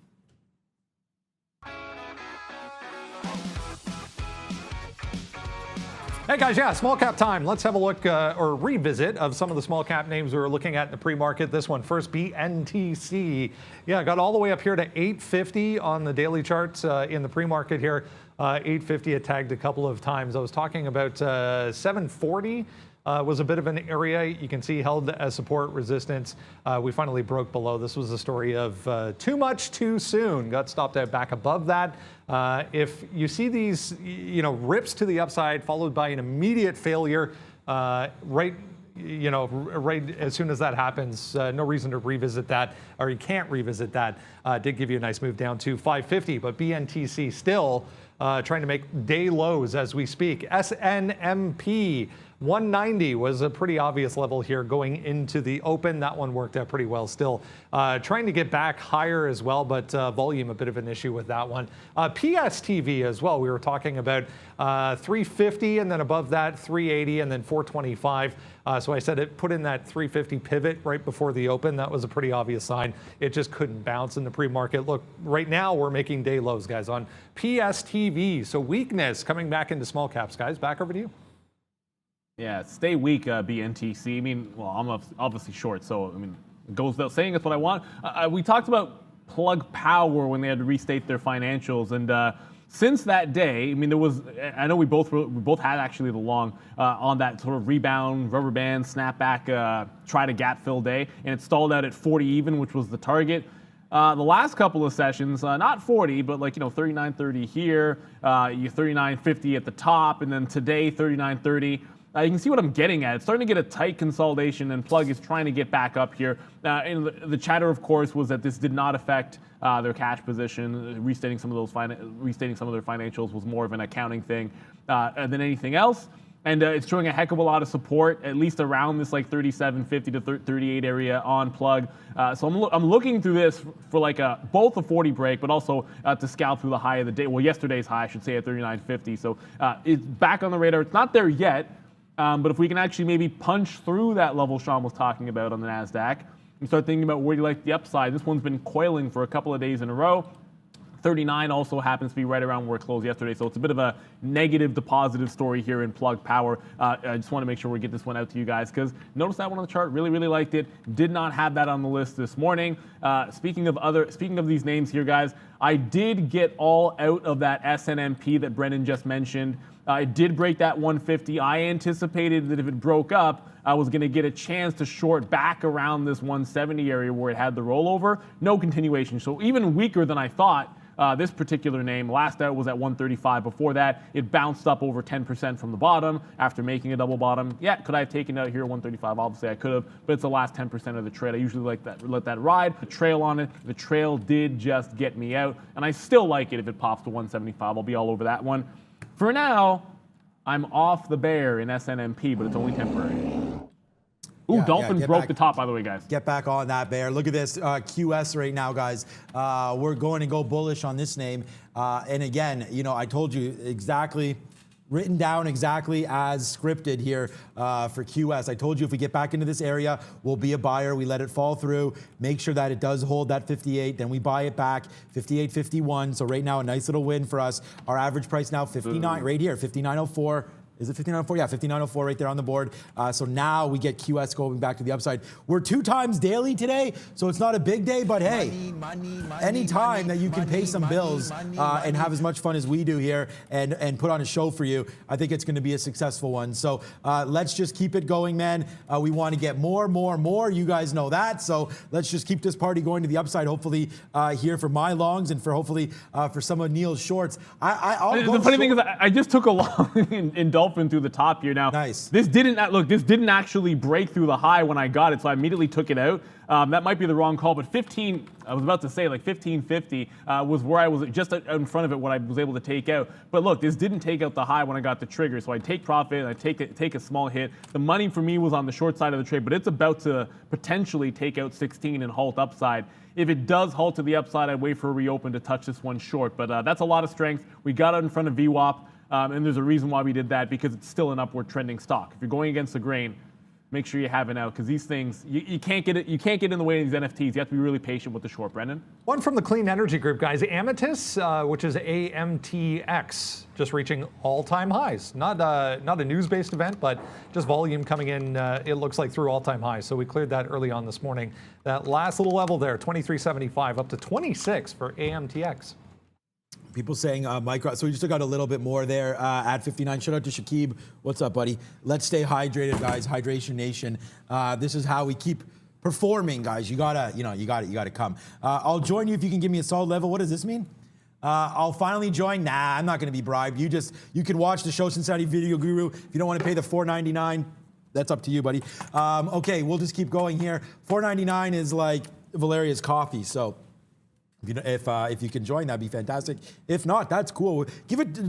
Hey guys, yeah, small cap time. Let's have a look or revisit of some of the small cap names we were looking at in the pre-market. This one first, BNTC. Yeah, got all the way up here to 850 on the daily charts in the pre-market here. 850 it tagged a couple of times. I was talking about 740. Was a bit of an area you can see held as support resistance. We finally broke below. This was a story of too much too soon. Got stopped out back above that. If you see these, rips to the upside followed by an immediate failure, right as soon as that happens, no reason to revisit that, or you can't revisit that. Did give you a nice move down to 550, but BNTC still trying to make day lows as we speak. SNMP 190 was a pretty obvious level here going into the open. That one worked out pretty well still. Trying to get back higher as well, but volume a bit of an issue with that one. PSTV as well. We were talking about 350 and then above that 380 and then 425. So I said it put in that 350 pivot right before the open. That was a pretty obvious sign. It just couldn't bounce in the pre-market. Look, right now we're making day lows, guys, on PSTV. So weakness coming back into small caps, guys. Back over to you. Yeah, stay weak, BNTC. I mean, well, I'm obviously short, so I mean, it goes without saying it's what I want. We talked about Plug Power when they had to restate their financials, and since that day, I mean, there was. I know we both had actually the long on that sort of rebound, rubber band, snapback, try to gap fill day, and it stalled out at 40 even, which was the target. The last couple of sessions, not 40, but like 39.30 here, 39.50 at the top, and then today 39.30. You can see what I'm getting at. It's starting to get a tight consolidation, and Plug is trying to get back up here. And the chatter, of course, was that this did not affect their cash position. Restating some of their financials was more of an accounting thing than anything else. And it's showing a heck of a lot of support, at least around this like 37.50 to 38 area on Plug. So I'm looking through this for like both a 40 break, but also to scalp through the high of the day. Well, yesterday's high, I should say, at 39.50. So it's back on the radar. It's not there yet. But if we can actually maybe punch through that level Sean was talking about on the NASDAQ and start thinking about where you like the upside, this one's been coiling for a couple of days in a row. 39 also happens to be right around where it closed yesterday. So it's a bit of a negative to positive story here in Plug Power. I just want to make sure we get this one out to you guys because notice that one on the chart. Really, really liked it. Did not have that on the list this morning. Speaking of these names here, guys, I did get all out of that SNMP that Brendan just mentioned. It did break that 150. I anticipated that if it broke up, I was going to get a chance to short back around this 170 area where it had the rollover. No continuation. So even weaker than I thought. This particular name last out was at 135. Before that, it bounced up over 10% from the bottom after making a double bottom. Yeah, could I have taken it out here at 135? Obviously, I could have, but it's the last 10% of the trade. I usually let that ride. The trail on it, the trail did just get me out, and I still like it if it pops to 175. I'll be all over that one. For now, I'm off the bear in SNMP, but it's only temporary. Ooh, Yeah, Dolphins broke the top, by the way, guys. Get back on that bear. Look at this QS right now, guys. We're going to go bullish on this name. And again, I told you exactly, written down exactly as scripted here for QS. I told you if we get back into this area, we'll be a buyer. We let it fall through, make sure that it does hold that 58, then we buy it back, 58.51. So right now, a nice little win for us. Our average price now, 59, right here, 59.04. Is it 59.04? Yeah, 59.04 right there on the board. So now we get QS going back to the upside. We're 2 times daily today, so it's not a big day, but hey, any time that you can pay some bills and have as much fun as we do here and put on a show for you, I think it's going to be a successful one. So let's just keep it going, man. We want to get more. You guys know that. So let's just keep this party going to the upside, hopefully here for my longs and for hopefully for some of Neil's shorts. The funny thing is I just took a long in Dolphin through the top here. Now, nice. This didn't actually break through the high when I got it, so I immediately took it out. That might be the wrong call, but 15, I was about to say like 15.50 was where I was just out in front of it when I was able to take out. But look, this didn't take out the high when I got the trigger, so I take profit and I take a small hit. The money for me was on the short side of the trade, but it's about to potentially take out 16 and halt upside. If it does halt to the upside, I'd wait for a reopen to touch this one short, but that's a lot of strength. We got out in front of VWAP. And there's a reason why we did that, because it's still an upward trending stock. If you're going against the grain, make sure you have it out because these things you can't get it. You can't get in the way of these NFTs. You have to be really patient with the short, Brendan. One from the Clean Energy Group, guys. Amethyst, which is AMTX, just reaching all-time highs. Not a news-based event, but just volume coming in. It looks like through all-time highs. So we cleared that early on this morning. That last little level there, 23.75 up to 26 for AMTX. People saying Micron, so we just got a little bit more there at 59. Shout out to Shakib. What's up, buddy? Let's stay hydrated, guys. Hydration Nation. This is how we keep performing, guys. You gotta come. I'll join you if you can give me a solid level. What does this mean? I'll finally join. Nah, I'm not gonna be bribed. You can watch the show Cincinnati Video Guru. If you don't want to pay the $4.99, that's up to you, buddy. Okay, we'll just keep going here. $4.99 is like Valeria's coffee, so. If you can join, that'd be fantastic. If not, that's cool.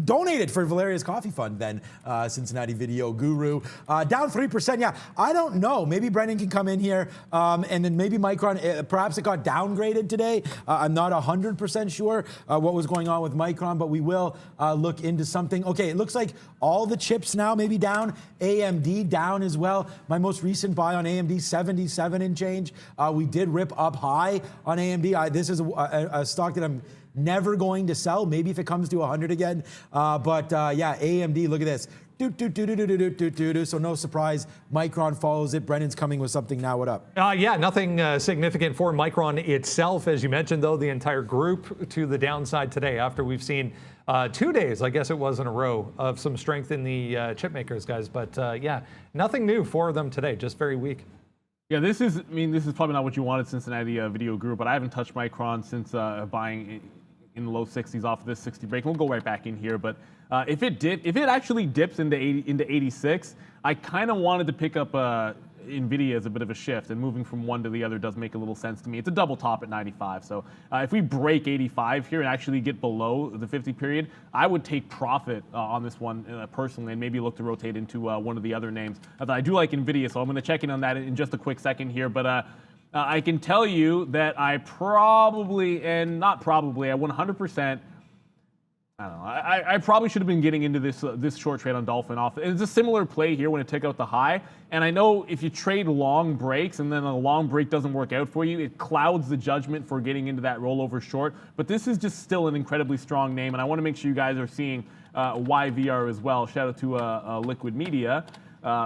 Donate it for Valeria's Coffee Fund then, Cincinnati Video Guru. Down 3%, yeah, I don't know. Maybe Brendan can come in here, and then maybe Micron, perhaps it got downgraded today. I'm not 100% sure what was going on with Micron, but we will look into something. Okay, it looks like all the chips now maybe down. AMD down as well. My most recent buy on AMD, 77 and change. We did rip up high on AMD. This is a stock that I'm never going to sell. Maybe if it comes to 100 again. Yeah, AMD, look at this. So no surprise, Micron follows it. Brendan's coming with something now. What up? Yeah, nothing significant for Micron itself. As you mentioned, though, the entire group to the downside today after we've seen 2 days, I guess it was in a row, of some strength in the chip makers, guys. But yeah, nothing new for them today, just very weak. Yeah, this is probably not what you wanted, Cincinnati Video Group, but I haven't touched Micron since buying in the low 60s off of this 60 break. We'll go right back in here, but if it actually dips into 86, I kind of wanted to pick up NVIDIA as a bit of a shift, and moving from one to the other does make a little sense to me. It's a double top at 95, so if we break 85 here and actually get below the 50 period, I would take profit on this one personally, and maybe look to rotate into one of the other names. I do like NVIDIA, so I'm going to check in on that in just a quick second here, but I can tell you that I probably, and not probably, I 100%, I don't know. I probably should have been getting into this short trade on Dolphin off. It's a similar play here when it took out the high. And I know if you trade long breaks and then a long break doesn't work out for you, it clouds the judgment for getting into that rollover short. But this is just still an incredibly strong name. And I want to make sure you guys are seeing YVR as well. Shout out to Liquid Media.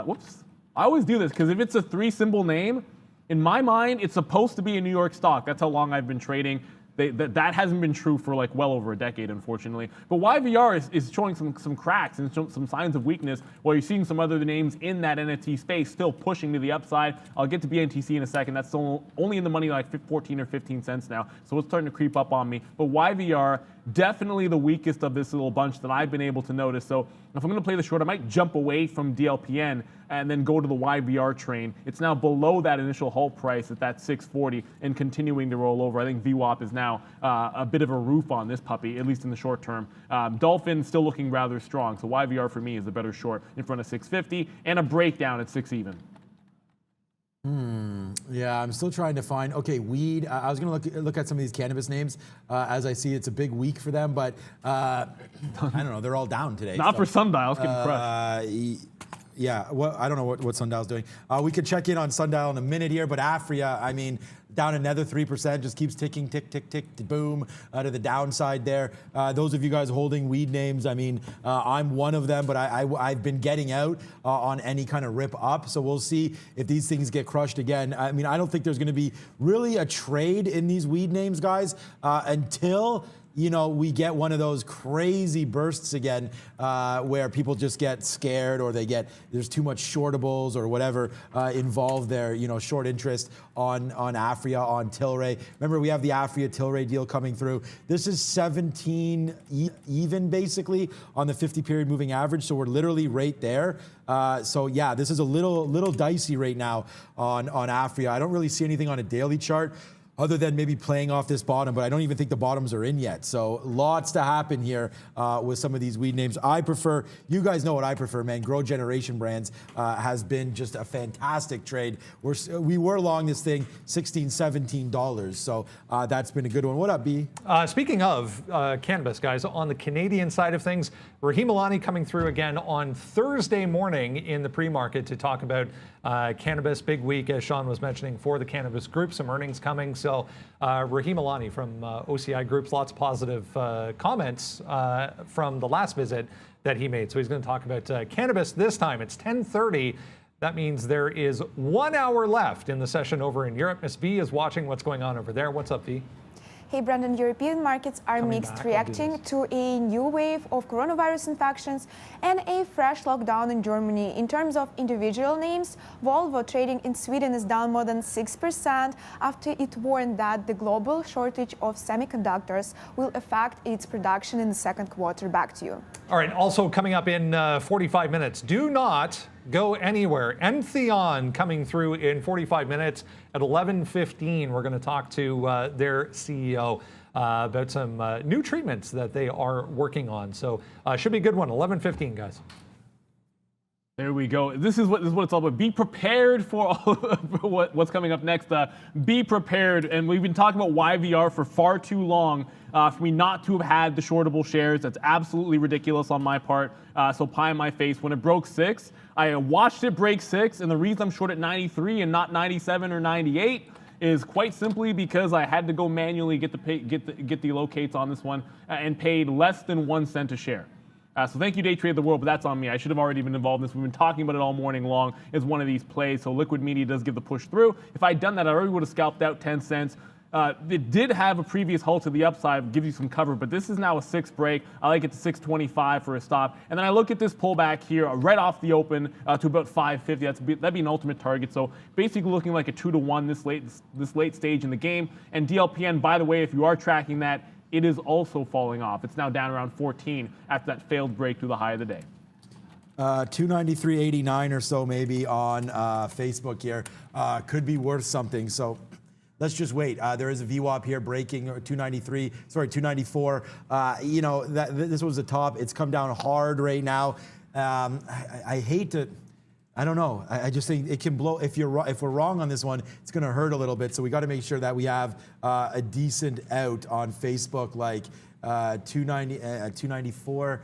Whoops. I always do this because if it's a 3-symbol name, in my mind, it's supposed to be a New York stock. That's how long I've been trading. That hasn't been true for like well over a decade, unfortunately. But YVR is showing some cracks and some signs of weakness, while you're seeing some other names in that NFT space still pushing to the upside. I'll get to BNTC in a second. That's still only in the money like 14 or 15 cents now, so it's starting to creep up on me. But YVR, definitely the weakest of this little bunch that I've been able to notice. So if I'm going to play the short, I might jump away from DLPN and then go to the YVR train. It's now below that initial halt price at that 640 and continuing to roll over. I think VWAP is now a bit of a roof on this puppy, at least in the short term. Dolphin still looking rather strong, so YVR for me is a better short in front of 650 and a breakdown at 6 even. Yeah, I'm still trying to find. Okay, weed. I was going to look at some of these cannabis names. As I see, it's a big week for them, but I don't know. They're all down today. Not for Sundial's getting crushed. Yeah, well, I don't know what Sundial's doing. We could check in on Sundial in a minute here, but Afria, I mean, down another 3%, just keeps ticking, tick, tick, tick, boom, to the downside there. Those of you guys holding weed names, I mean, I'm one of them, but I've been getting out on any kind of rip up, so we'll see if these things get crushed again. I mean, I don't think there's going to be really a trade in these weed names, guys, until we get one of those crazy bursts again where people just get scared, or there's too much shortables or whatever involved there, short interest on Afria, on Tilray. Remember, we have the Afria Tilray deal coming through. This is 17 even basically on the 50 period moving average. So we're literally right there. So yeah, this is a little dicey right now on Afria. I don't really see anything on a daily chart. other than maybe playing off this bottom, but I don't even think the bottoms are in yet. So lots to happen here with some of these weed names. I prefer, you guys know what I prefer, man. Grow Generation Brands has been just a fantastic trade. We were long this thing, $16, $17. So that's been a good one. What up, B? Speaking of cannabis, guys, on the Canadian side of things, Rahim Alani coming through again on Thursday morning in the pre-market to talk about cannabis. Big week, as Sean was mentioning, for the cannabis group. Some earnings coming. So Rahim Alani from OCI Groups, lots of positive comments from the last visit that he made. So he's going to talk about cannabis this time. It's 10:30. That means there is 1 hour left in the session over in Europe. Miss V is watching what's going on over there. What's up, V? Hey, Brandon, European markets are mixed, reacting to a new wave of coronavirus infections and a fresh lockdown in Germany. In terms of individual names, Volvo trading in Sweden is down more than 6% after it warned that the global shortage of semiconductors will affect its production in the second quarter. Back to you. All right, also coming up in 45 minutes, do not go anywhere. Entheon coming through in 45 minutes at 11:15. We're going to talk to their CEO about some new treatments that they are working on. So should be a good one. 11:15, guys. There we go. This is what it's all about. Be prepared for all what's coming up next. Be prepared. And we've been talking about YVR for far too long for me not to have had the shortable shares. That's absolutely ridiculous on my part. So pie in my face. When it broke 6, I watched it break 6. And the reason I'm short at 93 and not 97 or 98 is quite simply because I had to go manually get the locates on this one and paid less than 1 cent a share. So thank you, Day Trade the World, but that's on me. I should have already been involved in this. We've been talking about it all morning long. It's one of these plays, so liquid media does give the push through. If I'd done that, I already would have scalped out 10 cents. It did have a previous halt to the upside, gives you some cover, but this is now a 6 break. I like it to 625 for a stop. And then I look at this pullback here right off the open to about 550. That'd be an ultimate target. So basically looking like a 2-to-1 this late stage in the game. And DLPN, by the way, if you are tracking that, it is also falling off. It's now down around 14 after that failed break to the high of the day. 293.89 or so maybe on Facebook here. Could be worth something. So let's just wait. There is a VWAP here breaking 294. You know, this was the top. It's come down hard right now. I hate to. I don't know. I just think it can blow. If we're wrong on this one, it's going to hurt a little bit. So we got to make sure that we have a decent out on Facebook, like 294.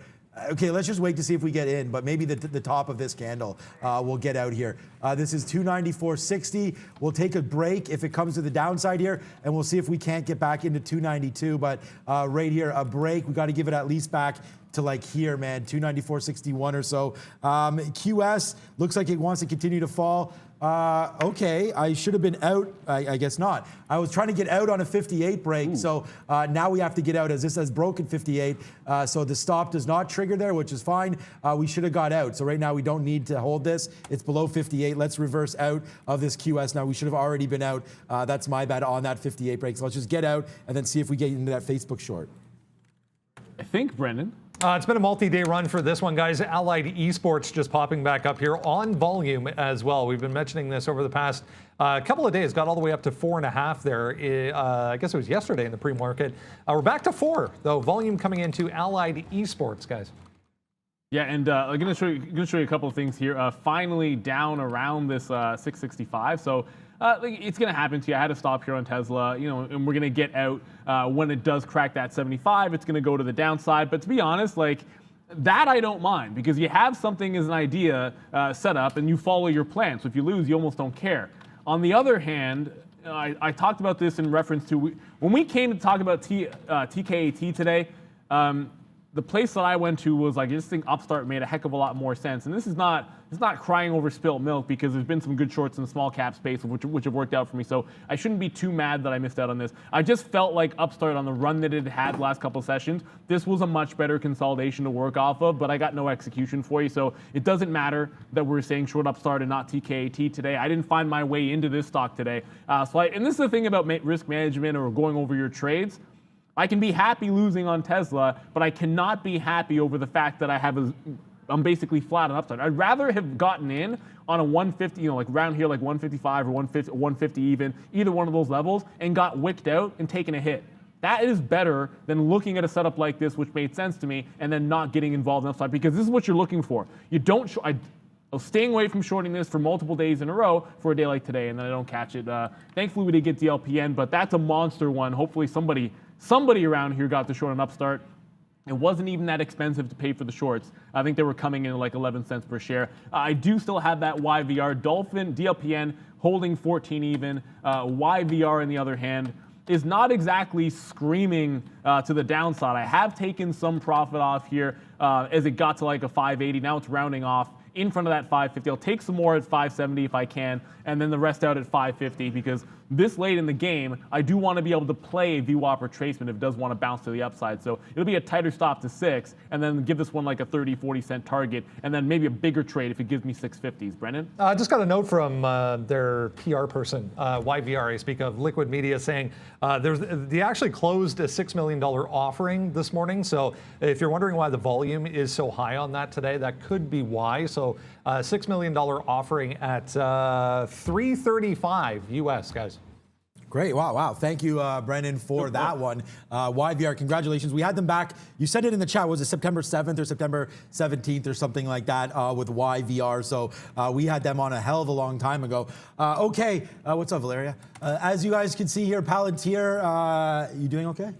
Okay, let's just wait to see if we get in, but maybe the top of this candle will get out here. This is 294.60. We'll take a break if it comes to the downside here, and we'll see if we can't get back into 292. But right here, a break. We got to give it at least back to like here, man, 294.61 or so. QS looks like it wants to continue to fall. Okay, I should have been out. I guess not. I was trying to get out on a 58 break, Ooh. So now we have to get out as this has broken 58. So the stop does not trigger there, which is fine. We should have got out. So right now we don't need to hold this. It's below 58. Let's reverse out of this QS now. We should have already been out. That's my bad on that 58 break. So let's just get out and then see if we get into that Facebook short. I think, Brendan. It's been a multi-day run for this one, guys. Allied Esports just popping back up here on volume as well. We've been mentioning this over the past couple of days. Got all the way up to 4.5 there. I guess it was yesterday in the pre-market. We're back to 4, though. Volume coming into Allied Esports, guys. Yeah, and I'm going to show you a couple of things here. Finally down around this 665. So it's going to happen to you. I had to stop here on Tesla, you know, and we're going to get out when it does crack that 75. It's going to go to the downside. But to be honest, like that I don't mind because you have something as an idea set up and you follow your plan. So if you lose, you almost don't care. On the other hand, I talked about this in reference to when we came to talk about TKAT today. The place that I went to was like, I just think Upstart made a heck of a lot more sense. And this is not, it's not crying over spilt milk because there's been some good shorts in the small cap space which have worked out for me. So I shouldn't be too mad that I missed out on this. I just felt like Upstart on the run that it had the last couple of sessions, this was a much better consolidation to work off of, but I got no execution for you. So it doesn't matter that we're saying short Upstart and not TKAT today. I didn't find my way into this stock today. And this is the thing about risk management or going over your trades. I can be happy losing on Tesla, but I cannot be happy over the fact that I have I'm basically flat on upside. I'd rather have gotten in on a 150, like around here, like 155 or 150 even, either one of those levels, and got wicked out and taken a hit. That is better than looking at a setup like this, which made sense to me, and then not getting involved in upside, because this is what you're looking for. You don't. I was staying away from shorting this for multiple days in a row for a day like today, and then I don't catch it. Thankfully, we did get DLPN, but that's a monster one. Hopefully, somebody around here got the short on upstart. It wasn't even that expensive to pay for the shorts. I think they were coming in at like 11 cents per share. I do still have that YVR. Dolphin, DLPN, holding 14 even. YVR, on the other hand, is not exactly screaming to the downside. I have taken some profit off here as it got to like a 580. Now it's rounding off in front of that 550. I'll take some more at 570 if I can, and then the rest out at 550, because this late in the game, I do want to be able to play a VWAP retracement if it does want to bounce to the upside. So it'll be a tighter stop to 6, and then give this one like a 30, 40 cent target, and then maybe a bigger trade if it gives me 650s. Brendan? I just got a note from their PR person, YVR, I speak of Liquid Media, saying they actually closed a $6 million offering this morning. So if you're wondering why the volume is so high on that today, that could be why. So $6 million offering at 335 US, guys. Great. Wow. Thank you, Brendan, for that one. YVR, congratulations. We had them back. You said it in the chat. Was it September 7th or September 17th or something like that with YVR? So we had them on a hell of a long time ago. Okay. What's up, Valeria? As you guys can see here, Palantir, you doing okay?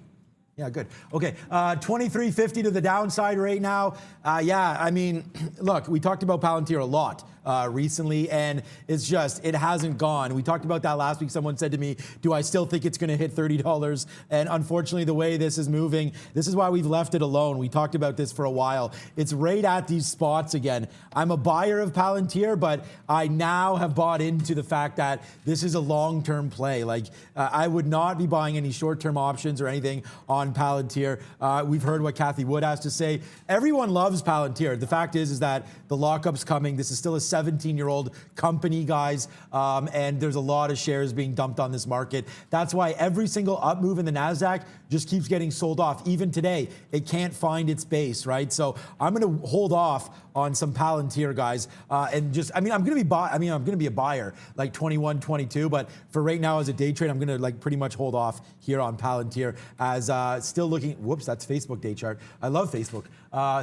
Yeah, good. Okay, 23.50 to the downside right now. Yeah, I mean, look, we talked about Palantir a lot recently, and it's just, it hasn't gone. We talked about that last week. Someone said to me, do I still think it's going to hit $30? And unfortunately, the way this is moving, this is why we've left it alone. We talked about this for a while. It's right at these spots again. I'm a buyer of Palantir, but I now have bought into the fact that this is a long-term play. Like, I would not be buying any short-term options or anything on Palantir. We've heard what Kathy Wood has to say. Everyone loves Palantir. The fact is that the lockup's coming. This is still a 17-year-old company, guys, and there's a lot of shares being dumped on this market. That's why every single up move in the NASDAQ just keeps getting sold off. Even today, it can't find its base, right? So I'm going to hold off on some Palantir, guys, and just, I'm going to be a buyer like 21, 22, but for right now as a day trade, I'm going to like pretty much hold off here on Palantir as still looking, whoops, that's Facebook day chart. I love Facebook.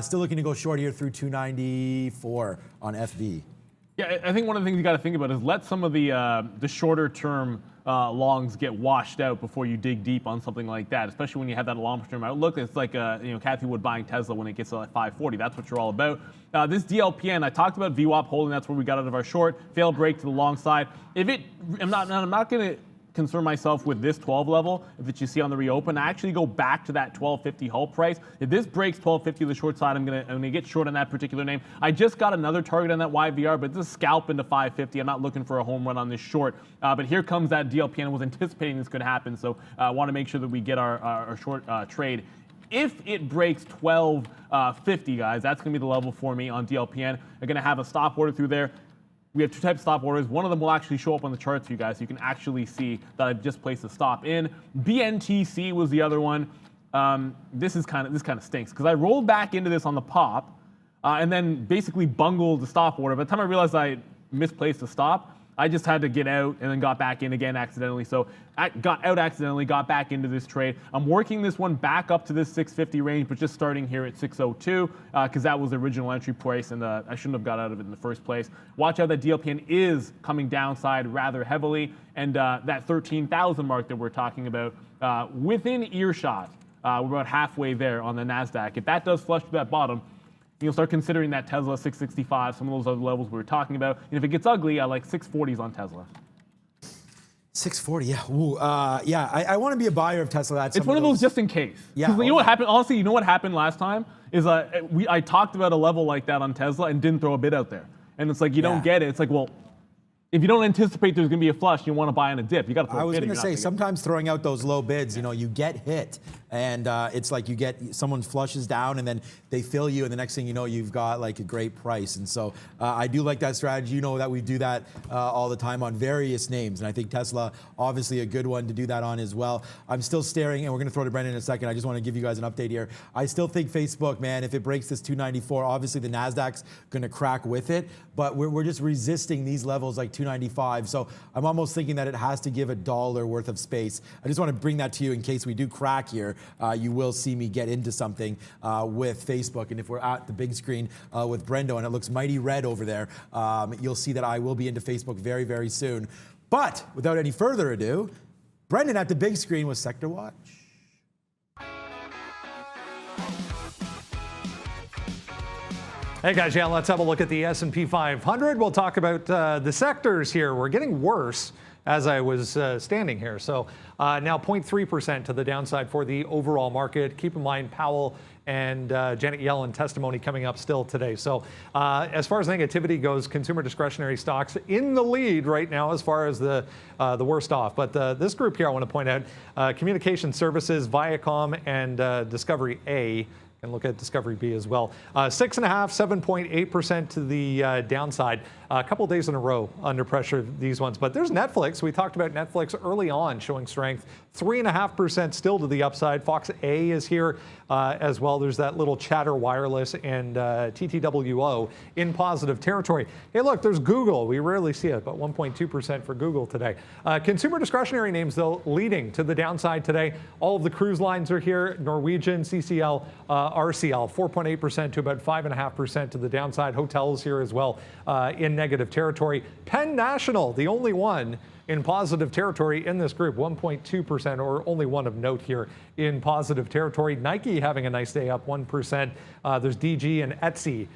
Still looking to go short here through 294 on FB. Yeah, I think one of the things you got to think about is let some of the shorter term longs get washed out before you dig deep on something like that, especially when you have that long-term outlook. It's like Kathy Wood buying Tesla when it gets to like 540. That's what you're all about. This DLPN, I talked about VWAP holding. That's where we got out of our short. Failed break to the long side. I'm not going to concern myself with this 12 level that you see on the reopen. I actually go back to that 1250 hull price. If this breaks 1250 to the short side, I'm gonna get short on that particular name. I just got another target on that YVR, but this is scalp into 550. I'm not looking for a home run on this short. But here comes that DLPN. I was anticipating this could happen, so I want to make sure that we get our short trade. If it breaks 1250, guys, that's going to be the level for me on DLPN. I'm going to have a stop order through there. We have two types of stop orders. One of them will actually show up on the charts for you guys, so you can actually see that I've just placed a stop in. BNTC was the other one. This kind of stinks because I rolled back into this on the pop, and then basically bungled the stop order. By the time I realized I misplaced the stop, I just had to get out and then got back in again accidentally. So I got out accidentally, got back into this trade. I'm working this one back up to this 650 range, but just starting here at 602 because that was the original entry price, and I shouldn't have got out of it in the first place. Watch out, that DLPN is coming downside rather heavily, and that 13,000 mark that we're talking about within earshot. We're about halfway there on the NASDAQ. If that does flush to that bottom, you'll start considering that Tesla 665, some of those other levels we were talking about. And if it gets ugly, I like 640s on Tesla. 640, yeah. Ooh, yeah, I want to be a buyer of Tesla. It's one of those just in case. Yeah. You know what happened? Honestly, you know what happened last time is I talked about a level like that on Tesla and didn't throw a bid out there. And it's like you don't get it. It's like, well, if you don't anticipate there's going to be a flush, you want to buy on a dip. You got to throw I a was bid. going to say, sometimes throwing out those low bids, you get hit. And it's like you get someone flushes down and then they fill you, and the next thing you know, you've got like a great price. And so I do like that strategy. You know that we do that all the time on various names. And I think Tesla, obviously a good one to do that on as well. I'm still staring, and we're going to throw to Brendan in a second. I just want to give you guys an update here. I still think Facebook, man, if it breaks this 294, obviously the NASDAQ's going to crack with it. But we're just resisting these levels like 295. So I'm almost thinking that it has to give $1 worth of space. I just want to bring that to you in case we do crack here. You will see me get into something with Facebook. And if we're at the big screen with Brendo and it looks mighty red over there, you'll see that I will be into Facebook very, very soon. But without any further ado, Brendan at the big screen with Sector Watch. Hey guys, yeah, let's have a look at the S&P 500. We'll talk about the sectors here. We're getting worse as I was standing here. So now 0.3% to the downside for the overall market. Keep in mind Powell and Janet Yellen testimony coming up still today. So as far as negativity goes, consumer discretionary stocks in the lead right now as far as the worst off. But this group here I want to point out, Communication Services, Viacom, and Discovery A. And look at Discovery B as well. 6.5%, 7.8% to the downside. A couple days in a row under pressure, these ones. But there's Netflix. We talked about Netflix early on showing strength. 3.5% still to the upside. Fox A is here as well. There's that little Chatter Wireless and TTWO in positive territory. Hey, look, there's Google. We rarely see it, but 1.2% for Google today. Consumer discretionary names, though, leading to the downside today. All of the cruise lines are here. Norwegian, CCL, RCL, 4.8% to about 5.5% to the downside. Hotels here as well in negative territory. Penn National, the only one in positive territory in this group, 1.2%, or only one of note here in positive territory. Nike having a nice day, up 1%. There's DG and Etsy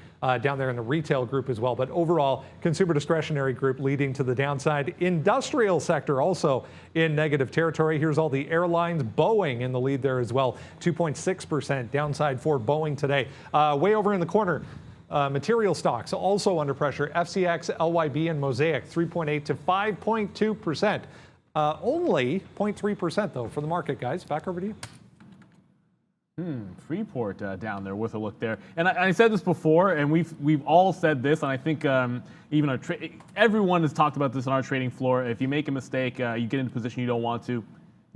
down there in the retail group as well. But overall, consumer discretionary group leading to the downside. Industrial sector also in negative territory. Here's all the airlines. Boeing in the lead there as well, 2.6% downside for Boeing today. Way over in the corner, material stocks also under pressure. FCX, LYB, and Mosaic, 3.8 to 5.2%. Only 0.3% though for the market, guys. Back over to you. Freeport down there with a look there. And I said this before, and we've all said this, and I think even everyone has talked about this on our trading floor. If you make a mistake, you get into a position you don't want to,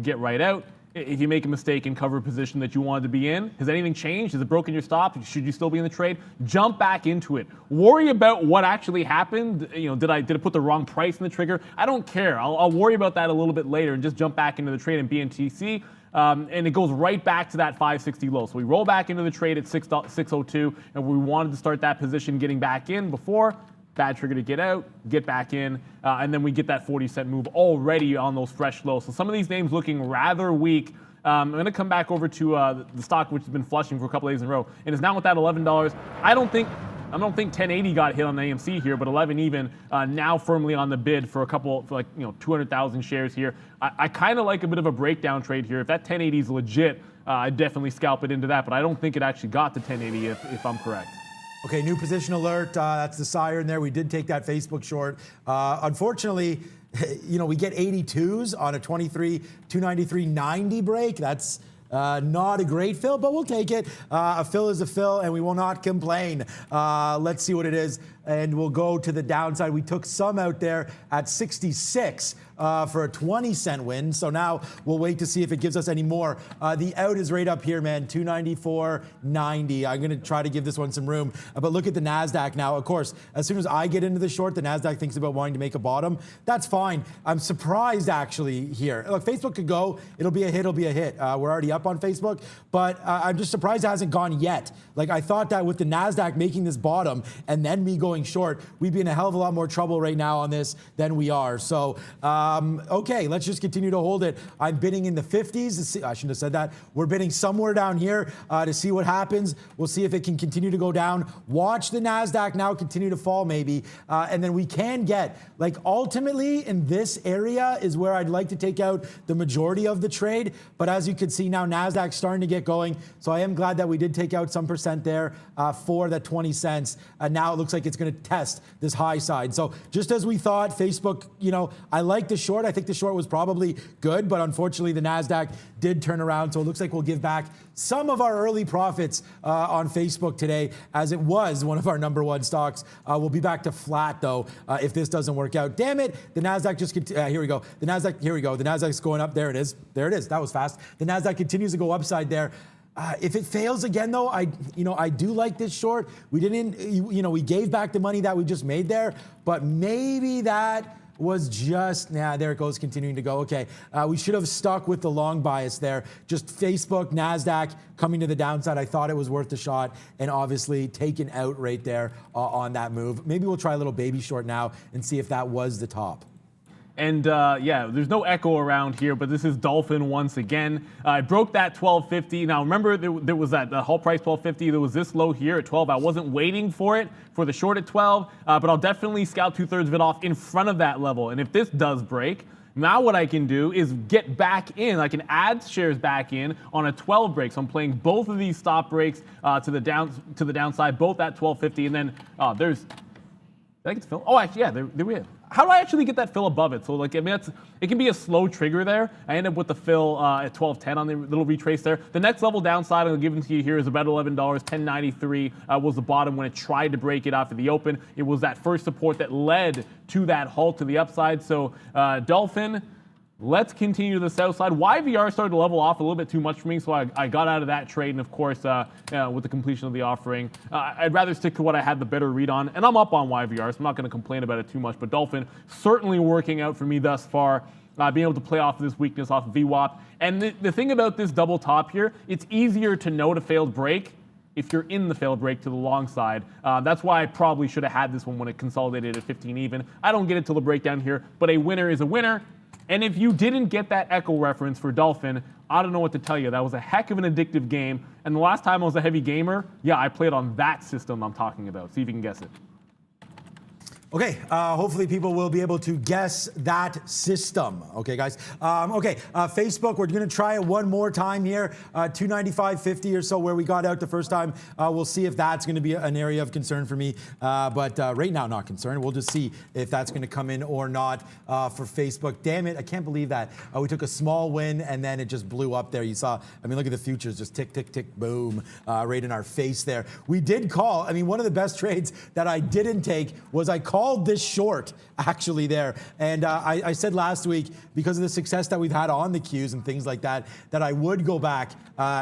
get right out. If you make a mistake and cover a position that you wanted to be in, has anything changed? Has it broken your stop? Should you still be in the trade? Jump back into it. Worry about what actually happened. Did I put the wrong price in the trigger? I don't care. I'll worry about that a little bit later and just jump back into the trade in BNTC. And it goes right back to that 560 low. So we roll back into the trade at 602, and we wanted to start that position getting back in before. Bad trigger to get out, get back in, and then we get that 40-cent move already on those fresh lows. So some of these names looking rather weak. I'm going to come back over to the stock, which has been flushing for a couple days in a row, and is now with that $11. I don't think 1080 got hit on the AMC here, but 11 even now firmly on the bid for 200,000 shares here. I kind of like a bit of a breakdown trade here. If that 1080 is legit, I'd definitely scalp it into that, but I don't think it actually got to 1080 if I'm correct. Okay, new position alert. That's the siren there. We did take that Facebook short. Unfortunately, we get 82s on a 293.90 break. That's not a great fill, but we'll take it. A fill is a fill, and we will not complain. Let's see what it is, and we'll go to the downside. We took some out there at 66 for a 20-cent win, so now we'll wait to see if it gives us any more. The out is right up here, man, 294.90. I'm going to try to give this one some room, but look at the NASDAQ now. Of course, as soon as I get into the short, the NASDAQ thinks about wanting to make a bottom. That's fine. I'm surprised, actually, here. Look, Facebook could go. It'll be a hit. It'll be a hit. We're already up on Facebook, but I'm just surprised it hasn't gone yet. Like, I thought that with the NASDAQ making this bottom and then me going short, we'd be in a hell of a lot more trouble right now on this than we are. So, okay, let's just continue to hold it. I'm bidding in the 50s. I shouldn't have said that. We're bidding somewhere down here to see what happens. We'll see if it can continue to go down. Watch the NASDAQ now continue to fall maybe. And then we can get, like, ultimately in this area is where I'd like to take out the majority of the trade. But as you can see now, NASDAQ's starting to get going. So I am glad that we did take out some percent there for that 20 cents. Now it looks like it's going going to test this high side. So just as we thought, Facebook, I like the short. I think the short was probably good, but unfortunately the NASDAQ did turn around. So it looks like we'll give back some of our early profits on Facebook today, as it was one of our number one stocks. We'll be back to flat though if this doesn't work out. Damn it, the NASDAQ just here we go. The NASDAQ's going up. There it is. That was fast. The NASDAQ continues to go upside there. If it fails again, though, I do like this short. We we gave back the money that we just made there, but maybe that was just, there it goes, continuing to go. Okay, we should have stuck with the long bias there. Just Facebook, NASDAQ coming to the downside. I thought it was worth the shot, and obviously taken out right there on that move. Maybe we'll try a little baby short now and see if that was the top. And there's no echo around here, but this is Dolphin once again. I broke that 1250. Now remember, there was that whole price 1250. There was this low here at 12. I wasn't waiting for it for the short at 12, but I'll definitely scalp 2/3 of it off in front of that level. And if this does break, now what I can do is get back in. I can add shares back in on a 12 break. So I'm playing both of these stop breaks to the downside, both at 1250. And then did I get the fill? Oh, actually, yeah, there we have. How do I actually get that fill above it? So it can be a slow trigger there. I end up with the fill at 12.10 on the little retrace there. The next level downside I'm giving to you here is about $11. 10.93 was the bottom when it tried to break it after the open. It was that first support that led to that halt to the upside. So Dolphin, let's continue to the south side. YVR started to level off a little bit too much for me, so I got out of that trade. And of course, with the completion of the offering, I'd rather stick to what I had the better read on. And I'm up on YVR, so I'm not going to complain about it too much. But Dolphin certainly working out for me thus far, being able to play off of this weakness off of VWAP. And the thing about this double top here, it's easier to note a failed break if you're in the failed break to the long side. That's why I probably should have had this one when it consolidated at 15 even. I don't get it till the breakdown here, but a winner is a winner. And if you didn't get that echo reference for Dolphin, I don't know what to tell you. That was a heck of an addictive game. And the last time I was a heavy gamer, I played on that system I'm talking about. See if you can guess it. Okay, hopefully people will be able to guess that system. Okay, guys. Facebook, we're going to try it one more time here. 295.50 or so where we got out the first time. We'll see if that's going to be an area of concern for me. But right now, not concerned. We'll just see if that's going to come in or not for Facebook. Damn it, I can't believe that. We took a small win and then it just blew up there. You saw, look at the futures, just tick, tick, tick, boom, right in our face there. We did call, one of the best trades that I didn't take was I called this short actually there. And I said last week, because of the success that we've had on the Qs and things like that, that I would go back.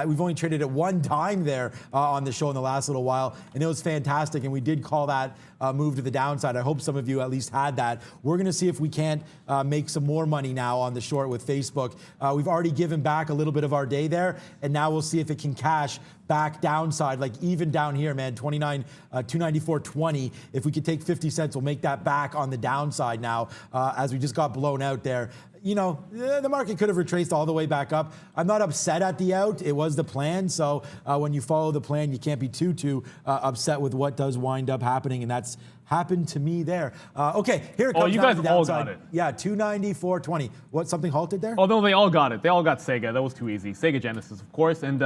We've only traded it one time there on the show in the last little while, and it was fantastic. And we did call that move to the downside. I hope some of you at least had that. We're going to see if we can't make some more money now on the short with Facebook. We've already given back a little bit of our day there, and now we'll see if it can cash back downside, like even down here, man, 294.20. If we could take 50 cents, we'll make that back on the downside now, as we just got blown out there. The market could have retraced all the way back up. I'm not upset at the out. It was the plan. So when you follow the plan, you can't be too upset with what does wind up happening. And that's happened to me there. Okay, here it comes. Oh, you guys all got it. Yeah, 294.20. What, something halted there? Oh, no, they all got it. They all got Sega. That was too easy. Sega Genesis, of course. And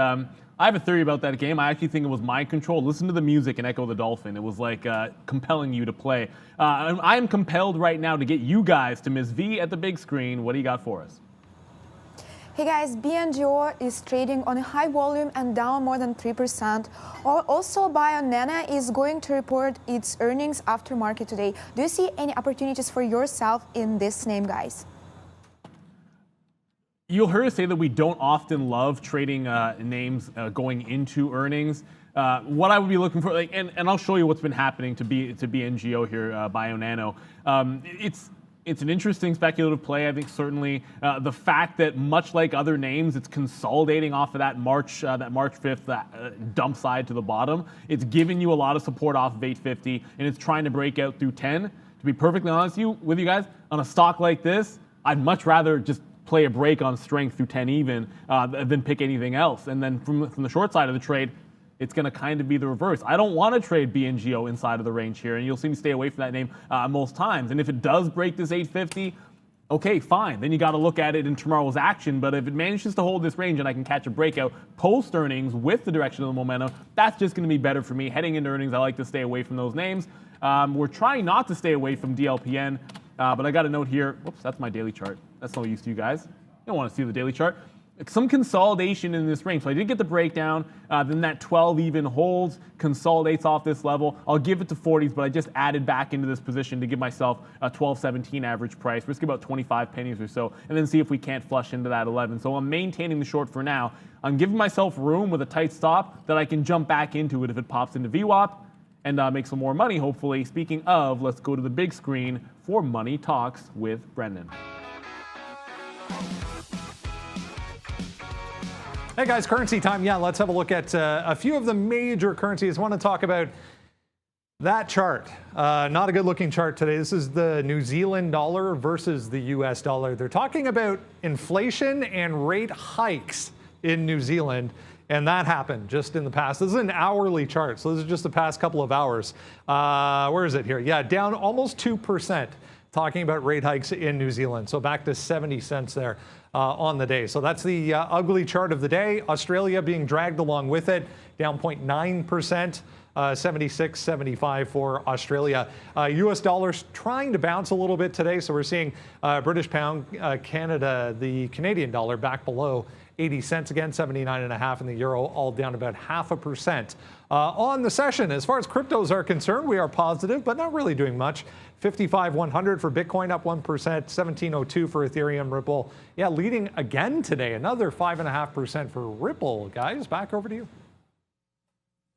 I have a theory about that game. I actually think it was mind control. Listen to the music and Echo the Dolphin. It was like compelling you to play. I am compelled right now to get you guys to Ms. V at the big screen. What do you got for us? Hey guys, BNGO is trading on a high volume and down more than 3%. Also, Bionana is going to report its earnings after market today. Do you see any opportunities for yourself in this name, guys? You'll hear us say that we don't often love trading names going into earnings. What I would be looking for, and I'll show you what's been happening to BNGO here, Bionano. It's an interesting speculative play. I think certainly the fact that much like other names, it's consolidating off of that March 5th dump side to the bottom. It's giving you a lot of support off of 850, and it's trying to break out through 10. To be perfectly honest with you guys, on a stock like this, I'd much rather just play a break on strength through 10 even than pick anything else. And then from the short side of the trade, it's going to kind of be the reverse. I don't want to trade BNGO inside of the range here, and you'll see me stay away from that name most times. And if it does break this 850, okay, fine. Then you got to look at it in tomorrow's action. But if it manages to hold this range and I can catch a breakout post earnings with the direction of the momentum, that's just going to be better for me. Heading into earnings, I like to stay away from those names. We're trying not to stay away from DLPN, but I got a note here. Whoops, that's my daily chart. That's no use to you guys. You don't want to see the daily chart. Some consolidation in this range. So I did get the breakdown. Then that 12 even holds, consolidates off this level. I'll give it to 40s, but I just added back into this position to give myself a 12.17 average price. Risk about 25 pennies or so, and then see if we can't flush into that 11. So I'm maintaining the short for now. I'm giving myself room with a tight stop that I can jump back into it if it pops into VWAP and make some more money, hopefully. Speaking of, let's go to the big screen for Money Talks with Brendan. Hey guys, currency time. Yeah, let's have a look at a few of the major currencies. I want to talk about that chart. Not a good looking chart today. This is the New Zealand dollar versus the US dollar. They're talking about inflation and rate hikes in New Zealand, and that happened just in the past. This is an hourly chart, so this is just the past couple of hours. Where is it here? Yeah, down almost 2%. Talking about rate hikes in New Zealand. So back to 70 cents there on the day. So that's the ugly chart of the day. Australia being dragged along with it, down 0.9%. 76.75 for Australia. US dollars trying to bounce a little bit today. So we're seeing British pound, Canada, the Canadian dollar back below 80 cents again, 79.5, and the euro all down about 0.5%. On the session, as far as cryptos are concerned, we are positive, but not really doing much. 55,100 for Bitcoin, up 1%, 1702 for Ethereum, Ripple. Yeah, leading again today, another 5.5% for Ripple. Guys, back over to you.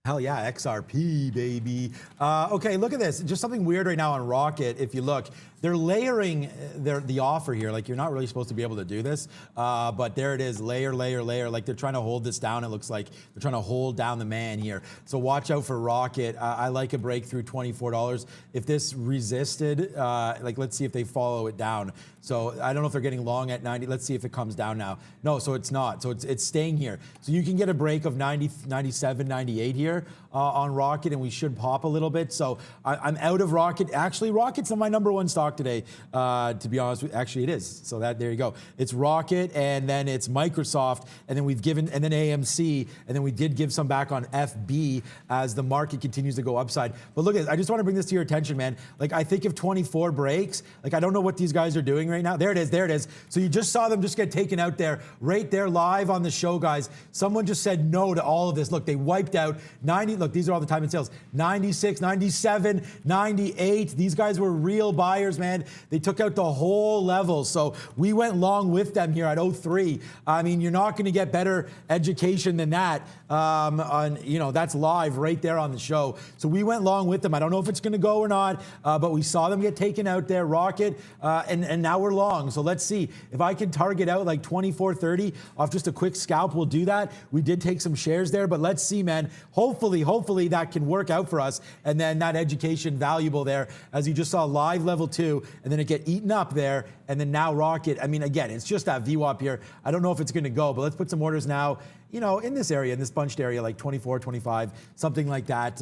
Hell yeah, XRP, baby. Okay, look at this. Just something weird right now on Rocket. If you look, they're layering the offer here. Like, you're not really supposed to be able to do this, but there it is, layer, layer, layer. Like, they're trying to hold this down. It looks like they're trying to hold down the man here. So watch out for Rocket. I like a breakthrough $24. If this resisted, like, let's see if they follow it down. So I don't know if they're getting long at 90. Let's see if it comes down now. No, so it's not. So it's staying here. So you can get a break of 90, 97, 98 here on Rocket, and we should pop a little bit. So I'm out of Rocket. Actually, Rocket's my number one stock today, to be honest with you. Actually, it is. So there you go. It's Rocket, and then it's Microsoft, and then we've given, and then AMC, and then we did give some back on FB as the market continues to go upside. But look at, I just want to bring this to your attention, man. Like, I think if 24 breaks, like, I don't know what these guys are doing right now. There it is, there it is. So you just saw them just get taken out there, right there live on the show, guys. Someone just said no to all of this. Look, they wiped out 90, look, these are all the time in sales, 96, 97, 98. These guys were real buyers, man. They took out the whole level. So we went long with them here at 03. I mean, you're not going to get better education than that. That's live right there on the show. So we went long with them. I don't know if it's going to go or not, but we saw them get taken out there, Rocket, and now we're long. So let's see if I can target out like 24.30 off just a quick scalp. We'll do that. We did take some shares there, but let's see, man. Hopefully that can work out for us. And then that education valuable there, as you just saw live level 2, and then it get eaten up there. And then now Rocket. I mean, again, it's just that VWAP here. I don't know if it's going to go, but let's put some orders now, in this area, in this bunched area, like 24, 25, something like that,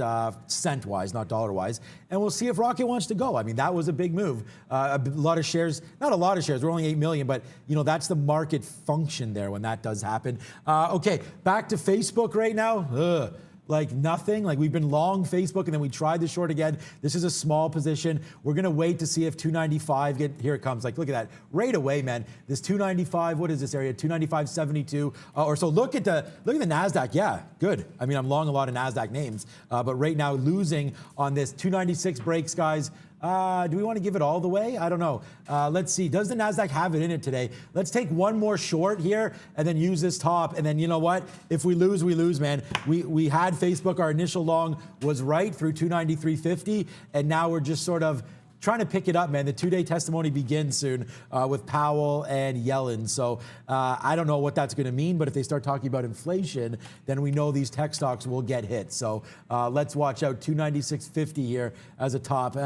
cent-wise, not dollar-wise. And we'll see if Rocket wants to go. I mean, that was a big move. A lot of shares, not a lot of shares, we're only 8 million, but, that's the market function there when that does happen. Okay, back to Facebook right now. Like nothing. Like, we've been long Facebook, and then we tried the short again. This is a small position. We're going to wait to see if 295 here it comes. Like, look at that right away, man. This 295, what is this area? 295.72 or so. Look at the NASDAQ. Yeah, good. I mean, I'm long a lot of NASDAQ names, but right now losing on this 296 breaks, guys. Do we want to give it all the way? I don't know. Let's see. Does the NASDAQ have it in it today? Let's take one more short here and then use this top. And then, you know what? If we lose, we lose, man. We had Facebook. Our initial long was right through 293.50. And now we're just sort of trying to pick it up, man. The 2-day testimony begins soon with Powell and Yellen. So I don't know what that's going to mean, but if they start talking about inflation, then we know these tech stocks will get hit. So let's watch out. 296.50 here as a top.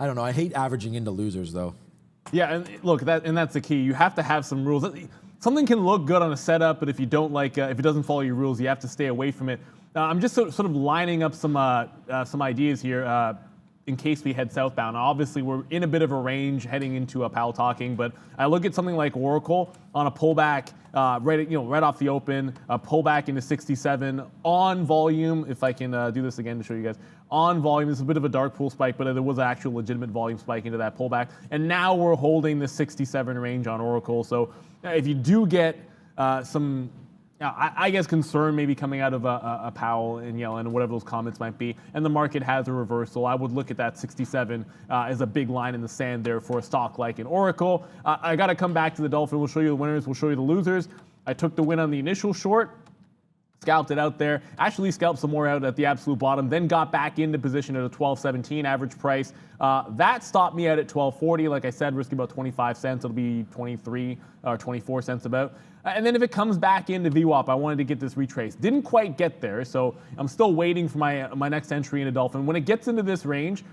I don't know. I hate averaging into losers, though. Yeah, and look, that's the key. You have to have some rules. Something can look good on a setup, but if you don't if it doesn't follow your rules, you have to stay away from it. I'm just sort of lining up some ideas here in case we head southbound. Obviously, we're in a bit of a range heading into a Powell talking, but I look at something like Oracle on a pullback right off the open, a pullback into 67 on volume. If I can do this again to show you guys, on volume. It's a bit of a dark pool spike, but there was an actual legitimate volume spike into that pullback. And now we're holding the 67 range on Oracle. So if you do get some, I guess, concern maybe coming out of a Powell and Yellen and whatever those comments might be, and the market has a reversal, I would look at that 67 as a big line in the sand there for a stock like an Oracle. I got to come back to the Dolphin. We'll show you the winners. We'll show you the losers. I took the win on the initial short. Scalped it out there, actually scalped some more out at the absolute bottom, then got back into position at a 12.17 average price. That stopped me out at 12.40. Like I said, risking about 25 cents. It'll be 23 or 24 cents about. And then if it comes back into VWAP, I wanted to get this retraced. Didn't quite get there, so I'm still waiting for my next entry into Dolphin. When it gets into this range,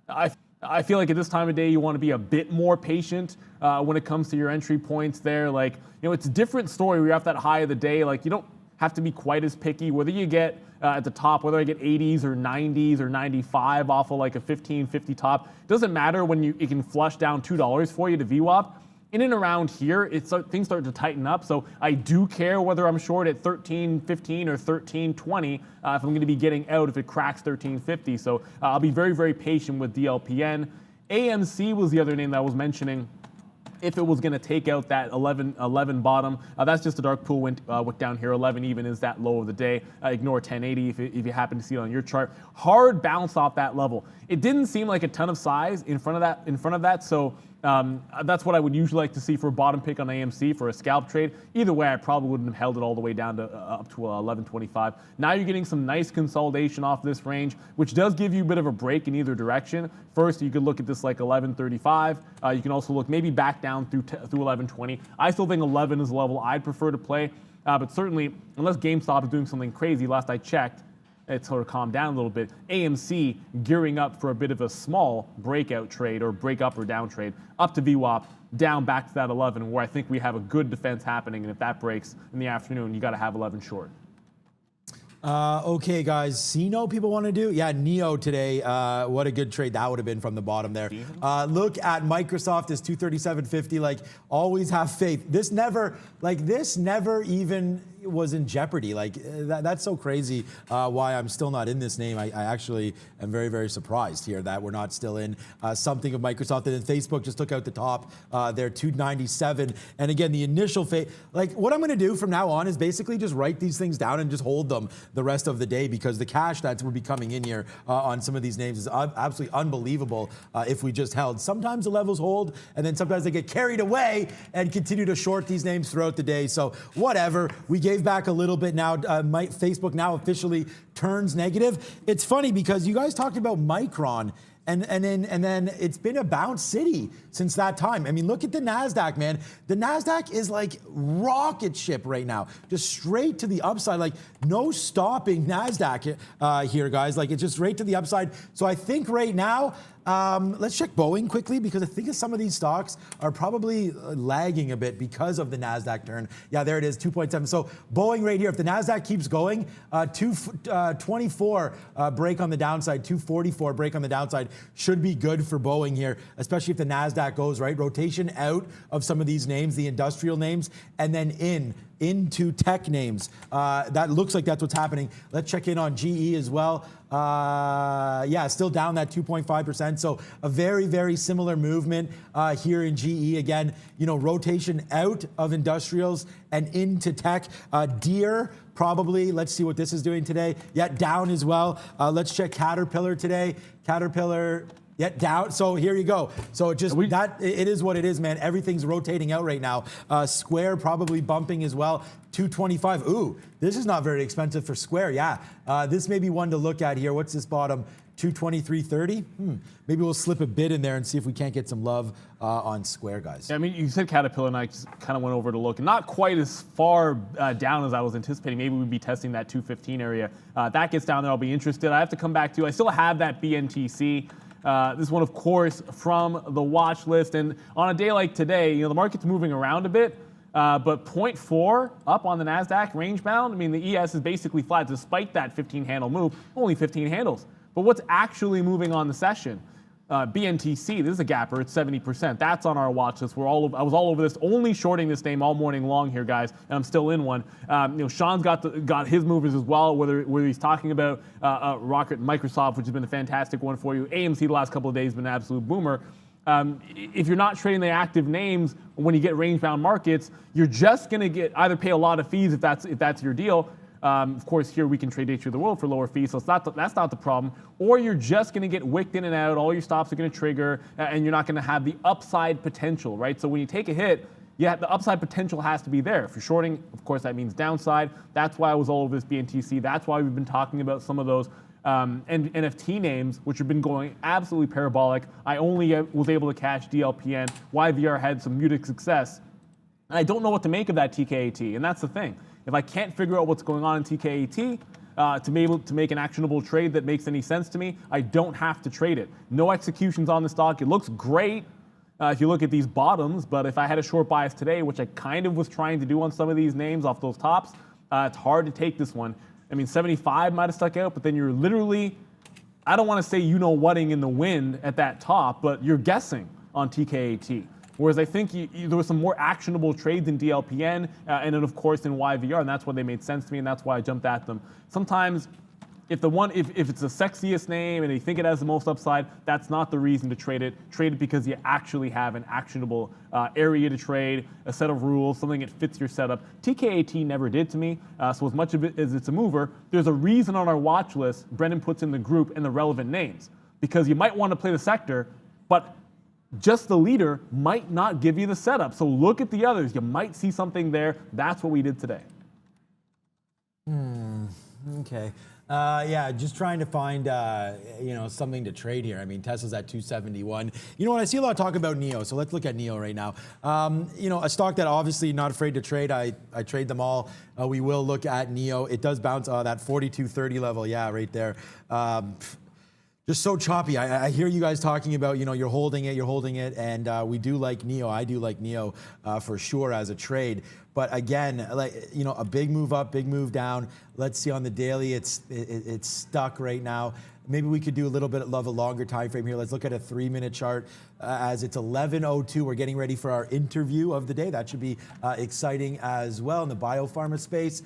I feel like at this time of day, you want to be a bit more patient when it comes to your entry points there. Like, it's a different story where you're at that high of the day. Like, you don't have to be quite as picky. Whether you get at the top, whether I get 80s or 90s or 95 off of like a 15.50 top, doesn't matter when it can flush down $2 for you to VWAP. In and around here, things start to tighten up. So I do care whether I'm short at 13.15 or 13.20 if I'm going to be getting out if it cracks 13.50. So I'll be very, very patient with DLPN. AMC was the other name that I was mentioning. If it was going to take out that 11 bottom, that's just a dark pool wick down here. 11 even is that low of the day. Ignore 1080 if you happen to see it on your chart. Hard bounce off that level. It didn't seem like a ton of size in front of that. So that's what I would usually like to see for a bottom pick on AMC for a scalp trade. Either way, I probably wouldn't have held it all the way down to up to 11.25. Now you're getting some nice consolidation off this range, which does give you a bit of a break in either direction. First, you could look at this like 11.35. You can also look maybe back down through 11.20. I still think 11 is the level I'd prefer to play, but certainly unless GameStop is doing something crazy, last I checked, it sort of calmed down a little bit. AMC gearing up for a bit of a small breakout trade or break up or down trade up to VWAP, down back to that 11 where I think we have a good defense happening. And if that breaks in the afternoon, you got to have 11 short. Okay, guys. Sino people want to do? Yeah, Neo today. What a good trade that would have been from the bottom there. Look at Microsoft is 237.50. Like, always have faith. This never even was in jeopardy. Like, that's so crazy why I'm still not in this name. I actually am very, very surprised here that we're not still in something of Microsoft. And then Facebook just took out the top. They're 297. And again, the initial like, what I'm going to do from now on is basically just write these things down and just hold them the rest of the day, because the cash that will be coming in here on some of these names is absolutely unbelievable if we just held. Sometimes the levels hold, and then sometimes they get carried away and continue to short these names throughout the day. So whatever. We gave back a little bit now. Facebook now officially turns negative. It's funny because you guys talked about Micron, and then it's been a bounce city since that time. I mean, look at the NASDAQ, man. The NASDAQ is like rocket ship right now, just straight to the upside. Like, no stopping NASDAQ here, guys. Like, it's just straight to the upside. So I think right now, let's check Boeing quickly, because I think some of these stocks are probably lagging a bit because of the NASDAQ turn. Yeah, there it is, 2.7. So Boeing right here, if the NASDAQ keeps going, 224 break on the downside, 244 break on the downside should be good for Boeing here, especially if the NASDAQ goes, right? Rotation out of some of these names, the industrial names, and then into tech names. That looks like that's what's happening. Let's check in on GE as well. Yeah, still down that 2.5%. So a very, very similar movement here in GE. Again, rotation out of industrials and into tech. Deere, probably. Let's see what this is doing today. Yeah, down as well. Let's check Caterpillar today. Caterpillar, yeah, down. So here you go. So it is what it is, man. Everything's rotating out right now. Square probably bumping as well. 225. Ooh, this is not very expensive for Square. Yeah, this may be one to look at here. What's this bottom? 223.30. Maybe we'll slip a bid in there and see if we can't get some love on Square, guys. Yeah, I mean, you said Caterpillar, and I just kind of went over to look. Not quite as far down as I was anticipating. Maybe we'd be testing that 215 area. That gets down there, I'll be interested. I have to come back to. I still have that BNTC. This one, of course, from the watch list. And on a day like today, the market's moving around a bit. But 0.4 up on the NASDAQ range bound. I mean, the ES is basically flat despite that 15 handle move, only 15 handles. But what's actually moving on the session? BNTC, this is a gapper, it's 70%. That's on our watch list. I was all over this, only shorting this name all morning long here, guys, and I'm still in one. Sean's got his movers as well, whether he's talking about Microsoft, which has been a fantastic one for you. AMC the last couple of days has been an absolute boomer. If you're not trading the active names when you get range-bound markets, you're just going to either pay a lot of fees if that's your deal. Of course, here we can trade day trade the world for lower fees, so that's not the problem. Or you're just going to get wicked in and out. All your stops are going to trigger, and you're not going to have the upside potential, right? So when you take a hit, the upside potential has to be there. If you're shorting, of course, that means downside. That's why I was all over this BNTC. That's why we've been talking about some of those NFT names, which have been going absolutely parabolic. I only was able to catch DLPN. YVR had some muted success. And I don't know what to make of that TKAT, and that's the thing. If I can't figure out what's going on in TKAT to be able to make an actionable trade that makes any sense to me, I don't have to trade it. No executions on the stock. It looks great if you look at these bottoms, but if I had a short bias today, which I kind of was trying to do on some of these names off those tops, it's hard to take this one. I mean, 75 might have stuck out, but then you're literally, I don't want to say whatting in the wind at that top, but you're guessing on TKAT. Whereas I think there were some more actionable trades in DLPN and then, of course, in YVR, and that's why they made sense to me, and that's why I jumped at them. Sometimes, if it's the sexiest name and you think it has the most upside, that's not the reason to trade it. Trade it because you actually have an actionable area to trade, a set of rules, something that fits your setup. TKAT never did to me, so as much of it as it's a mover, there's a reason on our watch list Brendan puts in the group and the relevant names. Because you might want to play the sector, but just the leader might not give you the setup. So look at the others. You might see something there. That's what we did today. Okay. Just trying to find, something to trade here. I mean, Tesla's at 271. You know what? I see a lot of talk about NIO, so let's look at NIO right now. A stock that obviously not afraid to trade. I trade them all. We will look at NIO. It does bounce that 42.30 level. Yeah, right there. Just so choppy. I hear you guys talking about, you're holding it, and we do like NIO. I do like NIO for sure as a trade. But again, a big move up, big move down. Let's see on the daily, it's stuck right now. Maybe we could do a little bit of a longer time frame here. Let's look at a 3-minute chart as it's 11:02. We're getting ready for our interview of the day. That should be exciting as well in the biopharma space.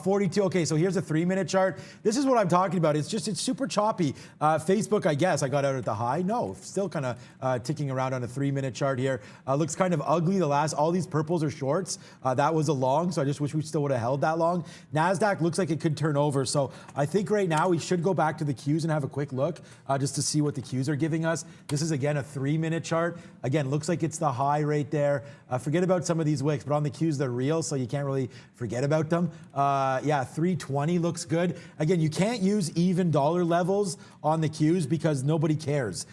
42. Okay, so here's a 3-minute chart. This is what I'm talking about. It's super choppy. Facebook, I guess, I got out at the high. No, still kind of ticking around on a 3-minute chart here. Looks kind of ugly. All these purples are shorts. That was a long, so I just wish we still would have held that long. NASDAQ looks like it could turn over. So I think right now we should go back to the Qs and have a quick look just to see what the Qs are giving us. This is, again, a 3-minute chart. Again, looks like it's the high right there. Forget about some of these wicks, but on the Qs, they're real, so you can't really forget about them. 320 looks good. Again, you can't use even dollar levels on the Qs because nobody cares.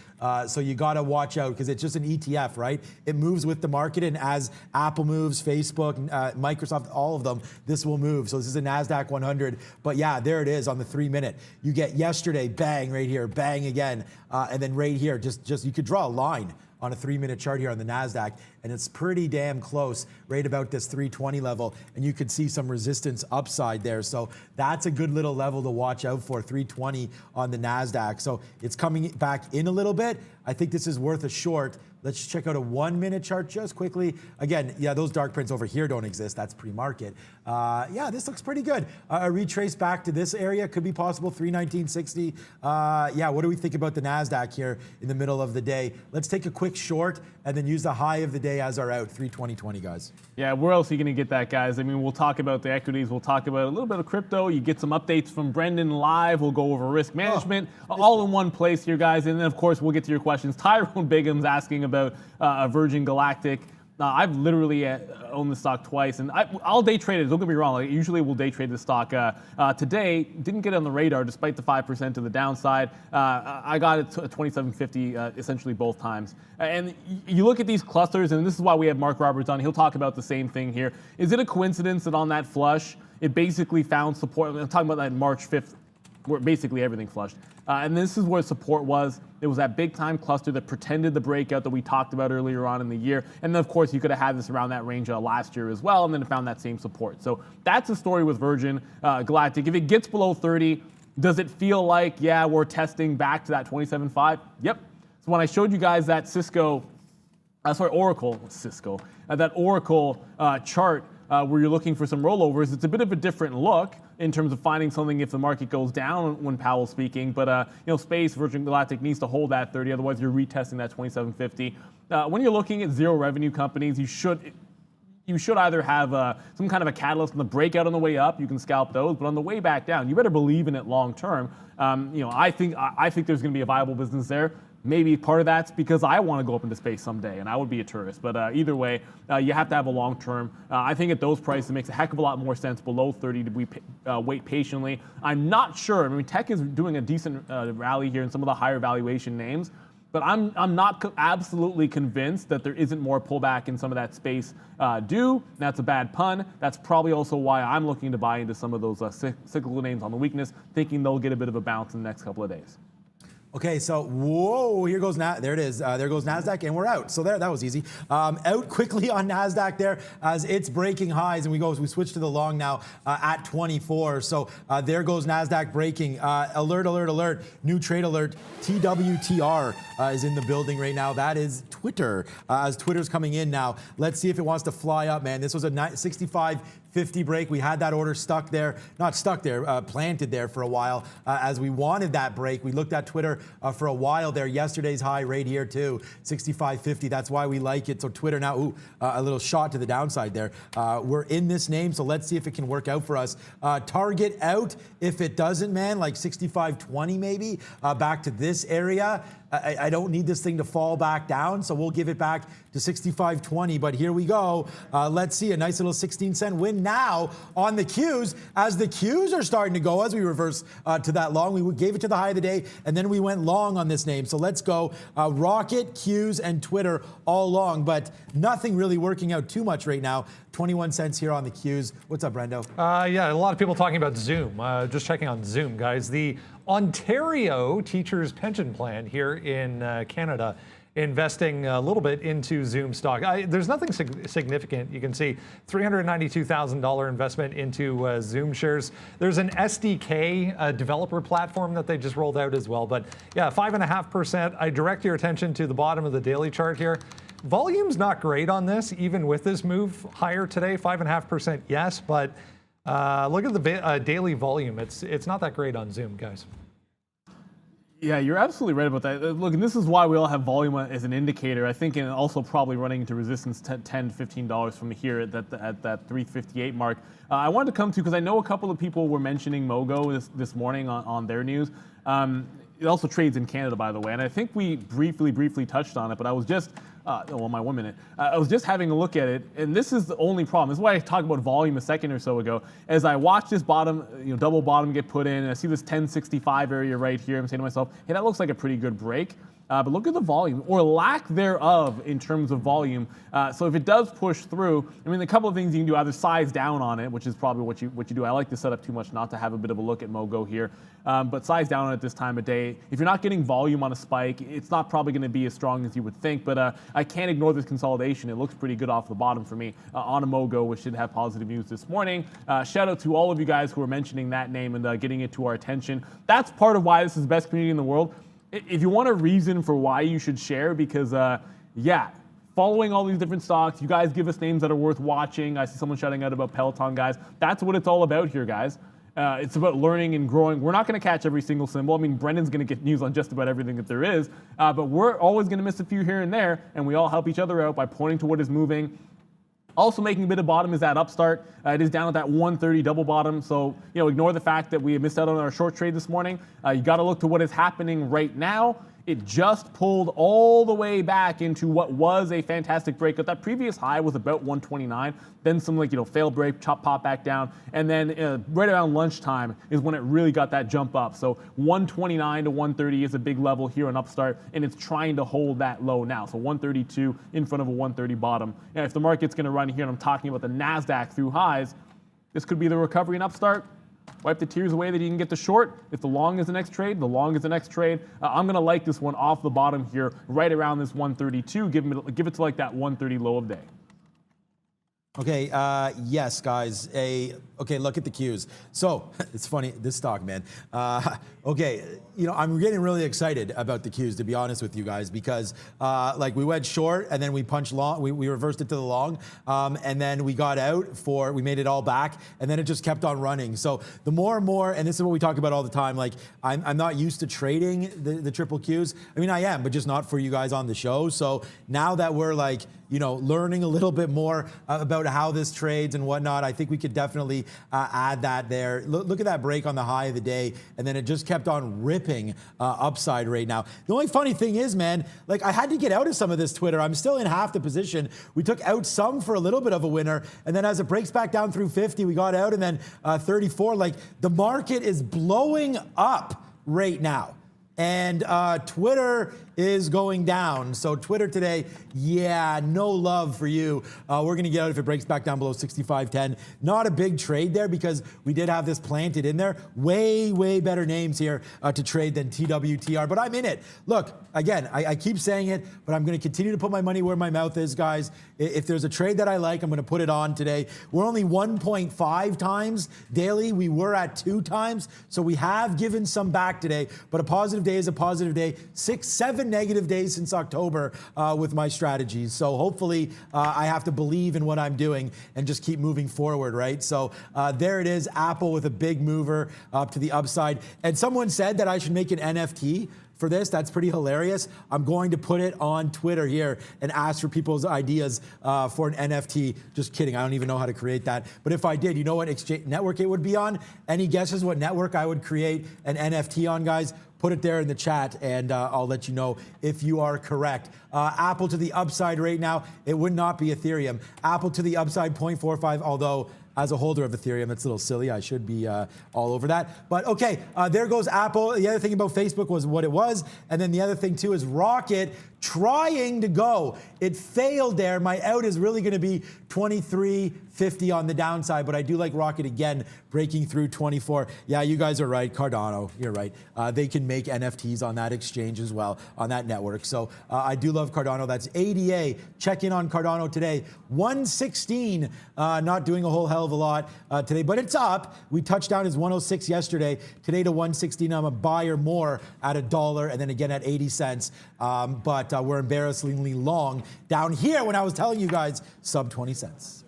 So you got to watch out because it's just an ETF, right? It moves with the market, and as Apple moves, Facebook, Microsoft, all of them, this will move. So this is a NASDAQ 100. But yeah, there it is on the 3-minute. You get yesterday, bang, right here, bang again. And then right here, just you could draw a line on a 3-minute chart here on the NASDAQ, and it's pretty damn close right about this 320 level, and you could see some resistance upside there. So that's a good little level to watch out for, 320 on the NASDAQ. So it's coming back in a little bit. I think this is worth a short. Let's check out a 1-minute chart just quickly. Again, yeah, those dark prints over here don't exist. That's pre-market. This looks pretty good. A retrace back to this area could be possible, 319.60. What do we think about the NASDAQ here in the middle of the day? Let's take a quick short and then use the high of the day as our out, 320.20, guys. Yeah, where else are you going to get that, guys? I mean, we'll talk about the equities. We'll talk about a little bit of crypto. You get some updates from Brendan live. We'll go over risk management, all in one place here, guys. And then, of course, we'll get to your questions. Tyrone Bigham's asking about Virgin Galactic. I've literally owned the stock twice, and I'll day trade it. Don't get me wrong. Usually we'll day trade the stock. Today, didn't get on the radar despite the 5% to the downside. I got it to 27.50 essentially both times. And you look at these clusters, and this is why we have Mark Roberts on. He'll talk about the same thing here. Is it a coincidence that on that flush, it basically found support? I'm talking about that March 5th, where basically everything flushed. And this is where support was. It was that big time cluster that pretended the breakout that we talked about earlier on in the year. And then, of course, you could have had this around that range last year as well, and then it found that same support. So that's the story with Virgin Galactic. If it gets below 30, does it feel like, we're testing back to that 27.5? Yep. It's So when I showed you guys that that Oracle chart where you're looking for some rollovers, it's a bit of a different look in terms of finding something if the market goes down when Powell's speaking. But Space, Virgin Galactic needs to hold that 30, otherwise you're retesting that 2750. When you're looking at zero revenue companies, you should either have some kind of a catalyst in the breakout on the way up. You can scalp those, but on the way back down, you better believe in it long term. I think there's going to be a viable business there. Maybe part of that's because I want to go up into space someday, and I would be a tourist. But either way, you have to have a long term. I think at those prices, it makes a heck of a lot more sense below 30 to wait patiently. I'm not sure. I mean, tech is doing a decent rally here in some of the higher valuation names. But I'm not absolutely convinced that there isn't more pullback in some of that space due. That's a bad pun. That's probably also why I'm looking to buy into some of those cyclical names on the weakness, thinking they'll get a bit of a bounce in the next couple of days. Okay, so whoa, here goes there it is. There goes NASDAQ, and we're out. So that was easy. Out quickly on NASDAQ there as it's breaking highs, and we switch to the long now at 24. So there goes NASDAQ breaking. Alert, new trade alert. TWTR is in the building right now. That is Twitter, as Twitter's coming in now. Let's see if it wants to fly up, man. This was a 65.50 break. We had that order planted there for a while as we wanted that break. We looked at Twitter for a while there. Yesterday's high right here too, 65.50. That's why we like it. So Twitter now, a little shot to the downside there. We're in this name, so let's see if it can work out for us. Target out. If it doesn't, man, like 65.20 maybe, back to this area. I don't need this thing to fall back down, so we'll give it back to 65.20. But here we go. Let's see a nice little 16-cent win now on the Qs, as the Qs are starting to go as we reverse to that long. We gave it to the high of the day, and then we went long on this name. So let's go. Rocket, Qs, and Twitter all long, but nothing really working out too much right now. 21 cents here on the Qs. What's up, Brendo? Yeah, a lot of people talking about Zoom. Just checking on Zoom, guys. The Ontario Teachers Pension Plan here in Canada investing a little bit into Zoom stock. There's nothing significant. You can see $392,000 investment into Zoom shares. There's an SDK developer platform that they just rolled out as well. But yeah, 5.5%. I direct your attention to the bottom of the daily chart here. Volume's not great on this, even with this move higher today. 5.5%, yes, but look at the daily volume. It's not that great on Zoom, guys. Yeah, you're absolutely right about that. Look, and this is why we all have volume as an indicator. I think, and also probably running into resistance $10 to $15 from here at that 358 mark. I wanted to come to, because I know a couple of people were mentioning Mogo this morning on their news. It also trades in Canada, by the way, and I think we briefly touched on it, but I was just, my 1 minute. I was just having a look at it, and this is the only problem. This is why I talked about volume a second or so ago. As I watch this bottom, double bottom get put in, and I see this 1065 area right here, I'm saying to myself, hey, that looks like a pretty good break. But look at the volume, or lack thereof in terms of volume. So if it does push through, I mean, a couple of things you can do, either size down on it, which is probably what you do. I like to set up too much not to have a bit of a look at Mogo here. But size down on it this time of day. If you're not getting volume on a spike, it's not probably going to be as strong as you would think. But I can't ignore this consolidation. It looks pretty good off the bottom for me on a Mogo, which should have positive news this morning. Shout out to all of you guys who are mentioning that name and getting it to our attention. That's part of why this is the best community in the world. If you want a reason for why you should share, because following all these different stocks, you guys give us names that are worth watching. I see someone shouting out about Peloton, guys. That's what it's all about here, guys. It's about learning and growing. We're not going to catch every single symbol. I mean, Brendan's going to get news on just about everything that there is, but we're always going to miss a few here and there, and we all help each other out by pointing to what is moving. Also making a bit of bottom is that Upstart. It is down at that 130 double bottom. So, ignore the fact that we missed out on our short trade this morning. You got to look to what is happening right now. It just pulled all the way back into what was a fantastic breakout. That previous high was about 129. Then some failed break, pop back down. And then right around lunchtime is when it really got that jump up. So 129 to 130 is a big level here on Upstart, and it's trying to hold that low now. So 132 in front of a 130 bottom. And if the market's going to run here, and I'm talking about the NASDAQ through highs, this could be the recovery in Upstart. Wipe the tears away that you can get the short. If the long is the next trade, the long is the next trade. I'm going to like this one off the bottom here, right around this 132. Give it to like that 130 low of day. Okay, yes, guys. Okay, look at the Qs. So, it's funny, this stock, man. Okay, you know, I'm getting really excited about the Qs, to be honest with you guys, because like we went short and then we punched long, we reversed it to the long, and then we got out we made it all back, and then it just kept on running. So the more and more, and this is what we talk about all the time, like I'm not used to trading the triple Qs. I mean, I am, but just not for you guys on the show. So now that we're like, you know, learning a little bit more about how this trades and whatnot, I think we could definitely add that there. Look at that break on the high of the day, and then it just kept on ripping upside right now. The only funny thing is, man, like I had to get out of some of this Twitter. I'm still in half the position. We took out some for a little bit of a winner, and then as it breaks back down through 50, we got out, and then 34. Like the market is blowing up right now. And Twitter is going down. So Twitter today, yeah, no love for you. We're gonna get out if it breaks back down below 65.10. Not a big trade there because we did have this planted in there. Way, way better names here to trade than TWTR, but I'm in it. Look, again, I keep saying it, but I'm gonna continue to put my money where my mouth is, guys. If there's a trade that I like, I'm gonna put it on today. We're only 1.5 times daily. We were at 2 times, so we have given some back today, but a positive day is a positive day. 7 negative days since October with my strategies. So hopefully I have to believe in what I'm doing and just keep moving forward, right? So there it is, Apple with a big mover up to the upside. And someone said that I should make an NFT for this. That's pretty hilarious. I'm going to put it on Twitter here and ask for people's ideas for an NFT. Just kidding. I don't even know how to create that. But if I did, you know what exchange network it would be on? Any guesses what network I would create an NFT on, guys? Put it there in the chat, and I'll let you know if you are correct. Apple to the upside right now. It would not be Ethereum. Apple to the upside, 0.45, although as a holder of Ethereum, it's a little silly. I should be all over that. But okay, there goes Apple. The other thing about Facebook was what it was. And then the other thing too is Rocket trying to go. It failed there. My out is really going to be 23.50 on the downside, but I do like Rocket again breaking through 24. Yeah, you guys are right. Cardano, you're right. They can make NFTs on that exchange as well, on that network. So I do love Cardano. That's ADA. Check in on Cardano today. 116, not doing a whole hell of a lot today, but it's up. We touched down as 106 yesterday. Today to 116, I'm a buyer more at $1 and then again at 80 cents. But we're embarrassingly long down here when I was telling you guys sub 20 cents.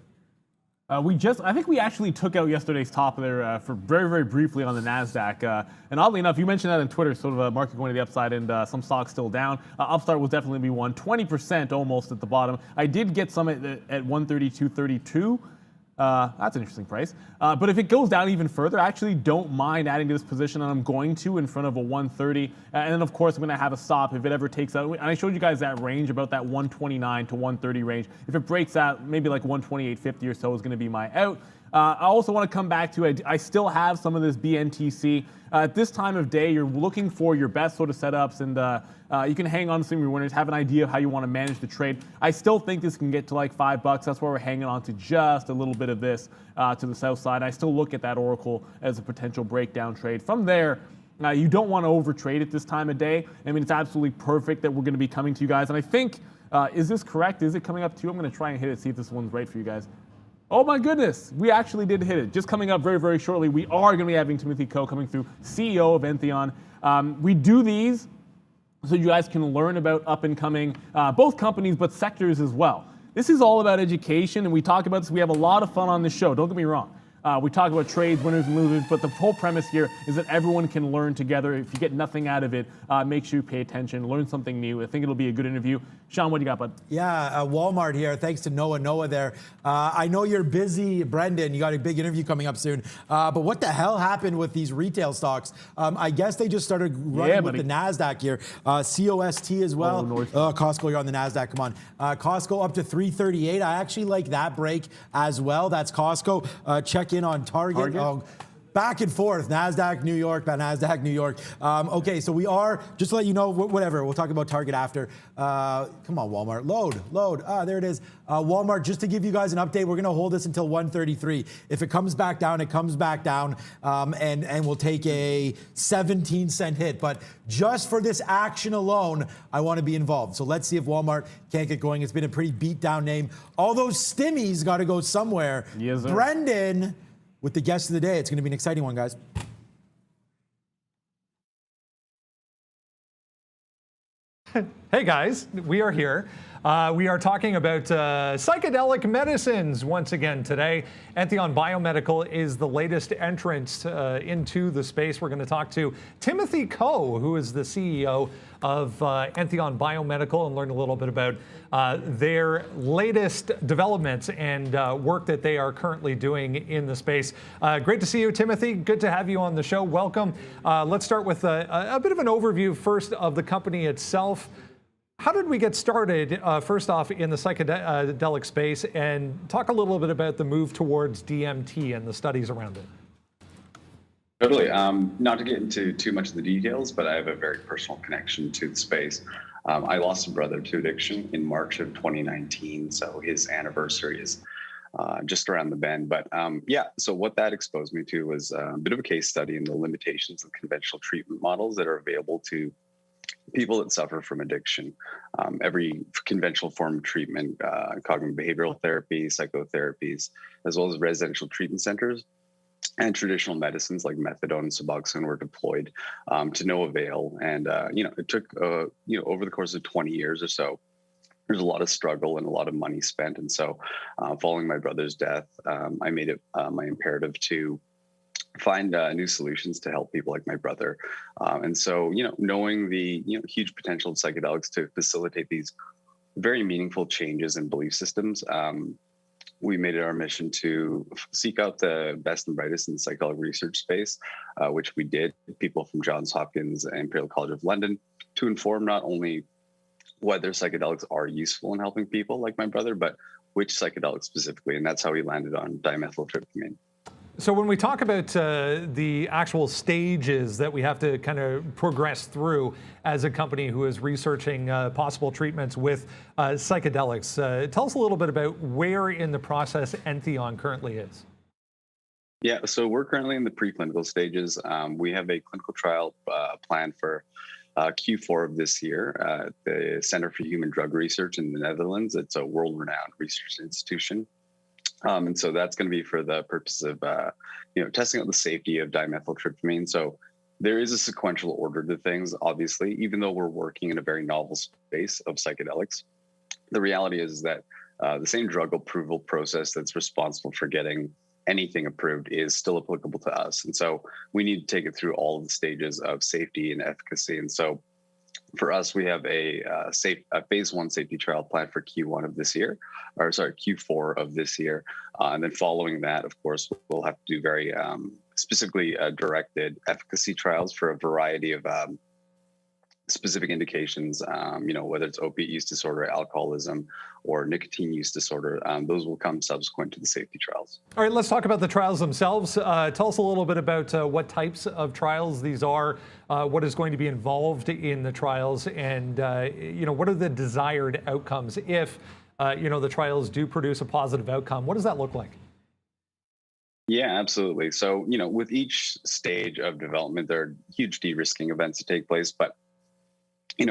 I think we actually took out yesterday's top there for very, very briefly on the NASDAQ. And oddly enough, you mentioned that on Twitter, sort of a market going to the upside and some stocks still down. Upstart will definitely be one, 20% almost at the bottom. I did get some at 132.32. That's an interesting price. But if it goes down even further, I actually don't mind adding to this position, and I'm going to in front of a 130. And then, of course, I'm going to have a stop if it ever takes out. And I showed you guys that range, about that 129 to 130 range. If it breaks out, maybe like 128.50 or so is going to be my out. I also want to come back to, I still have some of this BNTC. At this time of day, you're looking for your best sort of setups, and you can hang on to some of your winners, have an idea of how you want to manage the trade. I still think this can get to like $5. That's why we're hanging on to just a little bit of this to the south side. I still look at that Oracle as a potential breakdown trade. From there, you don't want to overtrade at this time of day. I mean, it's absolutely perfect that we're going to be coming to you guys. And I think, is this correct? Is it coming up to you? I'm going to try and hit it, see if this one's right for you guys. Oh my goodness, we actually did hit it. Just coming up very, very shortly, we are going to be having Timothy Ko coming through, CEO of Entheon. We do these so you guys can learn about up and coming, both companies, but sectors as well. This is all about education, and we talk about this. We have a lot of fun on this show, don't get me wrong. We talk about trades, winners, and losers, but the whole premise here is that everyone can learn together. If you get nothing out of it, make sure you pay attention, learn something new. I think it'll be a good interview. Sean, what do you got, bud? Yeah, Walmart here. Thanks to Noah there. I know you're busy, Brendan. You got a big interview coming up soon. But what the hell happened with these retail stocks? I guess they just started running with the NASDAQ here. COST as well. Costco, you're on the NASDAQ. Come on. Costco up to 338. I actually like that break as well. That's Costco. Check in on Target. Back and forth, NASDAQ, New York, NASDAQ, New York. Okay, so we are, just to let you know, whatever, we'll talk about Target after. Come on, Walmart, load. There it is. Walmart, just to give you guys an update, we're gonna hold this until 133. If it comes back down, it comes back down, and we'll take a 17-cent hit. But just for this action alone, I wanna be involved. So let's see if Walmart can't get going. It's been a pretty beat down name. All those stimmies gotta go somewhere. Yes, sir. Brendan, with the guest of the day. It's going to be an exciting one, guys. Hey guys, we are here. We are talking about psychedelic medicines once again today. Entheon Biomedical is the latest entrant into the space. We're going to talk to Timothy Ko, who is the CEO of Entheon Biomedical, and learn a little bit about their latest developments and work that they are currently doing in the space. Great to see you, Timothy. Good to have you on the show. Welcome. Let's start with a bit of an overview first of the company itself. How did we get started, first off, in the psychedelic space, and talk a little bit about the move towards DMT and the studies around it? Totally. Not to get into too much of the details, but I have a very personal connection to the space. I lost a brother to addiction in March of 2019, so his anniversary is just around the bend. But yeah, so what that exposed me to was a bit of a case study in the limitations of conventional treatment models that are available to people that suffer from addiction. Every conventional form of treatment, cognitive behavioral therapy, psychotherapies, as well as residential treatment centers and traditional medicines like methadone and Suboxone were deployed to no avail. And, it took, over the course of 20 years or so, there's a lot of struggle and a lot of money spent. And so following my brother's death, I made it my imperative to find new solutions to help people like my brother. And so, knowing the huge potential of psychedelics to facilitate these very meaningful changes in belief systems, we made it our mission to seek out the best and brightest in the psychedelic research space, which we did, people from Johns Hopkins and Imperial College of London, to inform not only whether psychedelics are useful in helping people like my brother, but which psychedelics specifically. And that's how we landed on dimethyltryptamine. So when we talk about the actual stages that we have to kind of progress through as a company who is researching possible treatments with psychedelics, tell us a little bit about where in the process Entheon currently is. Yeah, so we're currently in the preclinical stages. We have a clinical trial planned for Q4 of this year at the Center for Human Drug Research in the Netherlands. It's a world-renowned research institution. And so that's going to be for the purpose of, testing out the safety of dimethyltryptamine. So there is a sequential order to things, obviously, even though we're working in a very novel space of psychedelics. The reality is that the same drug approval process that's responsible for getting anything approved is still applicable to us. And so we need to take it through all of the stages of safety and efficacy. And so for us, we have a phase 1 safety trial planned for Q4 of this year. And then following that, of course, we'll have to do very specifically directed efficacy trials for a variety of specific indications, whether it's opiate use disorder, alcoholism, or nicotine use disorder. Those will come subsequent to the safety trials. All right, let's talk about the trials themselves. Tell us a little bit about what types of trials these are, what is going to be involved in the trials, and what are the desired outcomes if the trials do produce a positive outcome. What does that look like? Yeah, absolutely. So, with each stage of development, there are huge de-risking events that take place, but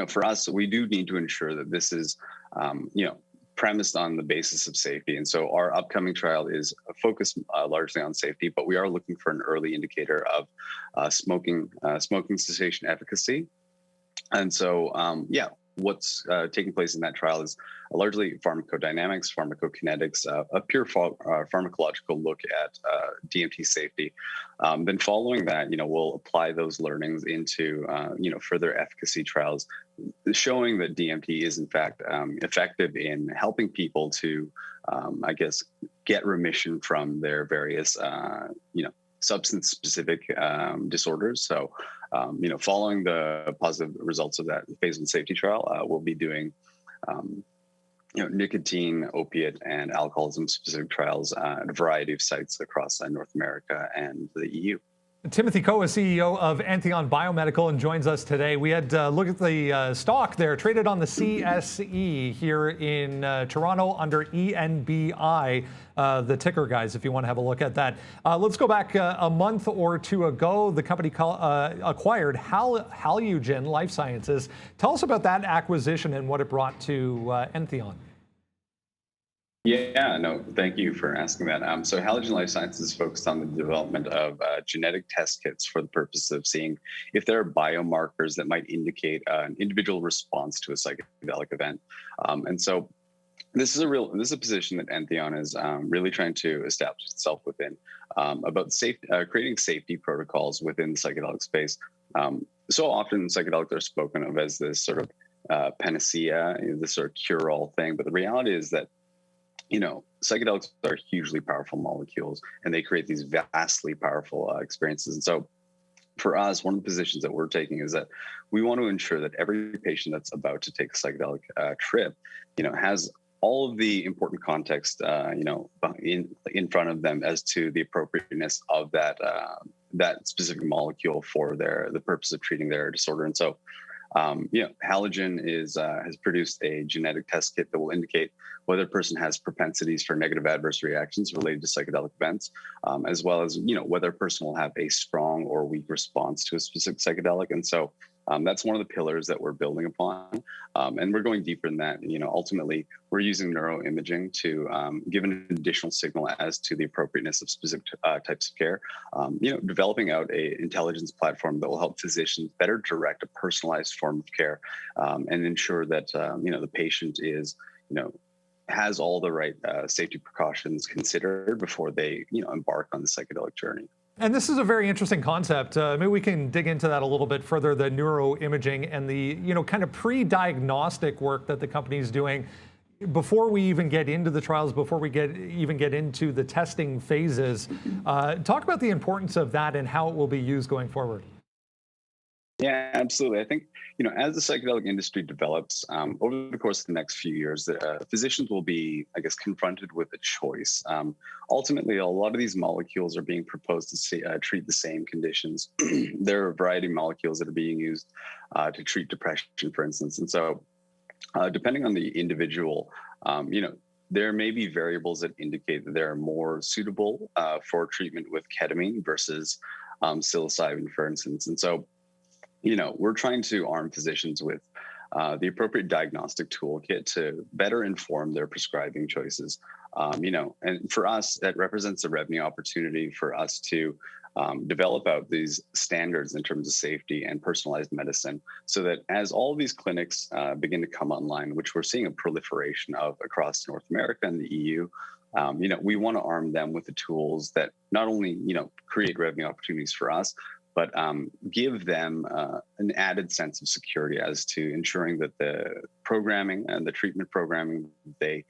for us, we do need to ensure that this is, premised on the basis of safety. And so our upcoming trial is focused largely on safety, but we are looking for an early indicator of smoking cessation efficacy. And so, what's taking place in that trial is largely pharmacodynamics, pharmacokinetics, a pure pharmacological look at DMT safety. Then following that, we'll apply those learnings into, further efficacy trials, showing that DMT is in fact effective in helping people to, get remission from their various, substance-specific disorders. So, following the positive results of that phase 1 safety trial, we'll be doing, nicotine, opiate, and alcoholism-specific trials at a variety of sites across North America and the EU. Timothy Ko is CEO of Entheon Biomedical and joins us today. We had look at the stock there, traded on the CSE here in Toronto under ENBI, the ticker, guys, if you want to have a look at that. Let's go back a month or two ago. The company acquired Halugen Life Sciences. Tell us about that acquisition and what it brought to Entheon. Yeah, no, thank you for asking that. So Halogen Life Sciences is focused on the development of genetic test kits for the purpose of seeing if there are biomarkers that might indicate an individual response to a psychedelic event. And so this is a position that Entheon is really trying to establish itself within, about creating safety protocols within the psychedelic space. So often psychedelics are spoken of as this sort of panacea, this sort of cure-all thing, but the reality is that psychedelics are hugely powerful molecules, and they create these vastly powerful experiences. And so for us, one of the positions that we're taking is that we want to ensure that every patient that's about to take a psychedelic trip, has all of the important context, in front of them as to the appropriateness of that specific molecule for the purpose of treating their disorder. And so, Halogen has produced a genetic test kit that will indicate whether a person has propensities for negative adverse reactions related to psychedelic events, as well as whether a person will have a strong or weak response to a specific psychedelic. And so that's one of the pillars that we're building upon, and we're going deeper than that. Ultimately, we're using neuroimaging to give an additional signal as to the appropriateness of specific types of care. Developing out a intelligence platform that will help physicians better direct a personalized form of care, and ensure that the patient has all the right safety precautions considered before they embark on the psychedelic journey. And this is a very interesting concept. Maybe we can dig into that a little bit further, the neuroimaging and the kind of pre-diagnostic work that the company is doing before we even get into the trials, before we even get into the testing phases. Talk about the importance of that and how it will be used going forward. Yeah, absolutely. I think, as the psychedelic industry develops over the course of the next few years, physicians will be, confronted with a choice. Ultimately, a lot of these molecules are being proposed to treat the same conditions. There are a variety of molecules that are being used to treat depression, for instance. And so, depending on the individual, there may be variables that indicate that they're more suitable for treatment with ketamine versus psilocybin, for instance. And so, we're trying to arm physicians with the appropriate diagnostic toolkit to better inform their prescribing choices. And for us, that represents a revenue opportunity for us to develop out these standards in terms of safety and personalized medicine, so that as all of these clinics begin to come online, which we're seeing a proliferation of across North America and the EU, we want to arm them with the tools that not only, create revenue opportunities for us, but give them an added sense of security as to ensuring that the programming and the treatment programming they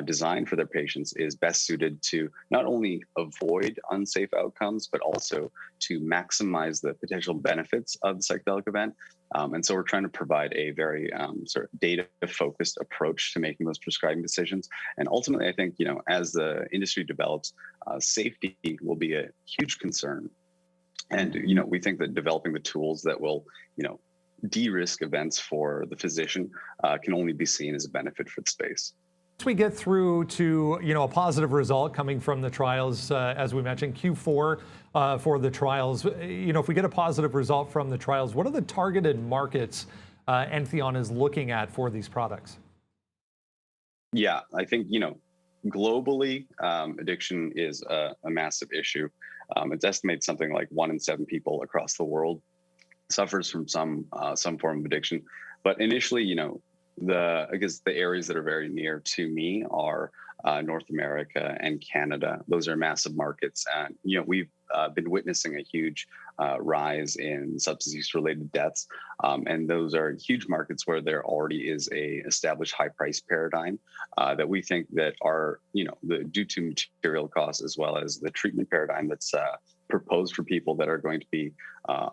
design for their patients is best suited to not only avoid unsafe outcomes, but also to maximize the potential benefits of the psychedelic event. And so we're trying to provide a very sort of data-focused approach to making those prescribing decisions. And ultimately, I think, as the industry develops, safety will be a huge concern. And, we think that developing the tools that will, de-risk events for the physician can only be seen as a benefit for the space. Once we get through to, a positive result coming from the trials, as we mentioned, Q4 for the trials, if we get a positive result from the trials, what are the targeted markets Entheon is looking at for these products? Yeah, I think, globally, addiction is a massive issue. It's estimated something like 1 in 7 people across the world suffers from some form of addiction. But initially, the areas that are very near to me are North America and Canada. Those are massive markets, and we've been witnessing a huge rise in substance use related deaths, and those are huge markets where there already is a established high price paradigm that we think that are due to material costs as well as the treatment paradigm that's proposed for people that are going to be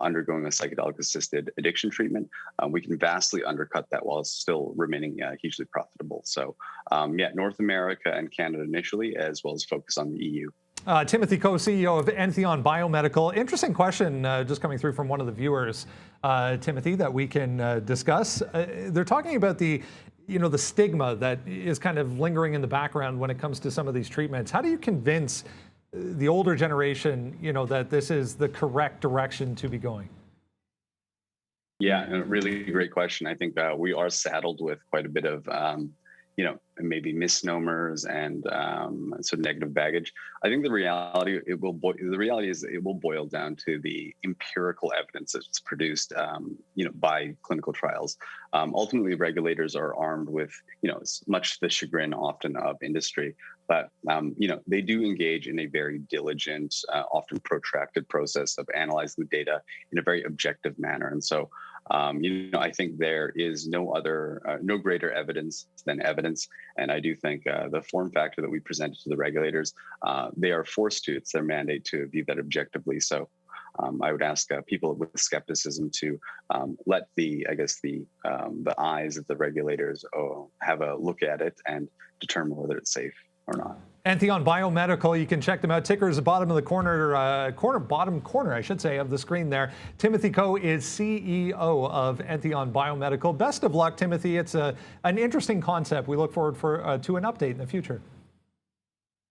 undergoing a psychedelic assisted addiction treatment. We can vastly undercut that while still remaining hugely profitable. So North America and Canada initially, as well as focus on the EU. Timothy Ko, CEO of Entheon Biomedical. Interesting question just coming through from one of the viewers, Timothy, that we can discuss. They're talking about the stigma that is kind of lingering in the background when it comes to some of these treatments. How do you convince the older generation, that this is the correct direction to be going? Yeah, a really great question. I think we are saddled with quite a bit of maybe misnomers and sort of negative baggage. I think the reality is it will boil down to the empirical evidence that's produced, by clinical trials. Ultimately, regulators are armed with, much the chagrin often of industry, but they do engage in a very diligent, often protracted process of analyzing the data in a very objective manner. And so, I think there is no greater evidence than evidence. And I do think the form factor that we presented to the regulators, they are forced to, it's their mandate to view that objectively. So I would ask people with skepticism to let the eyes of the regulators have a look at it and determine whether it's safe or not. Antheon Biomedical, you can check them out. Ticker is the bottom of the bottom corner, I should say, of the screen there. Timothy Coe is CEO of Antheon Biomedical. Best of luck, Timothy. It's an interesting concept. We look forward to an update in the future.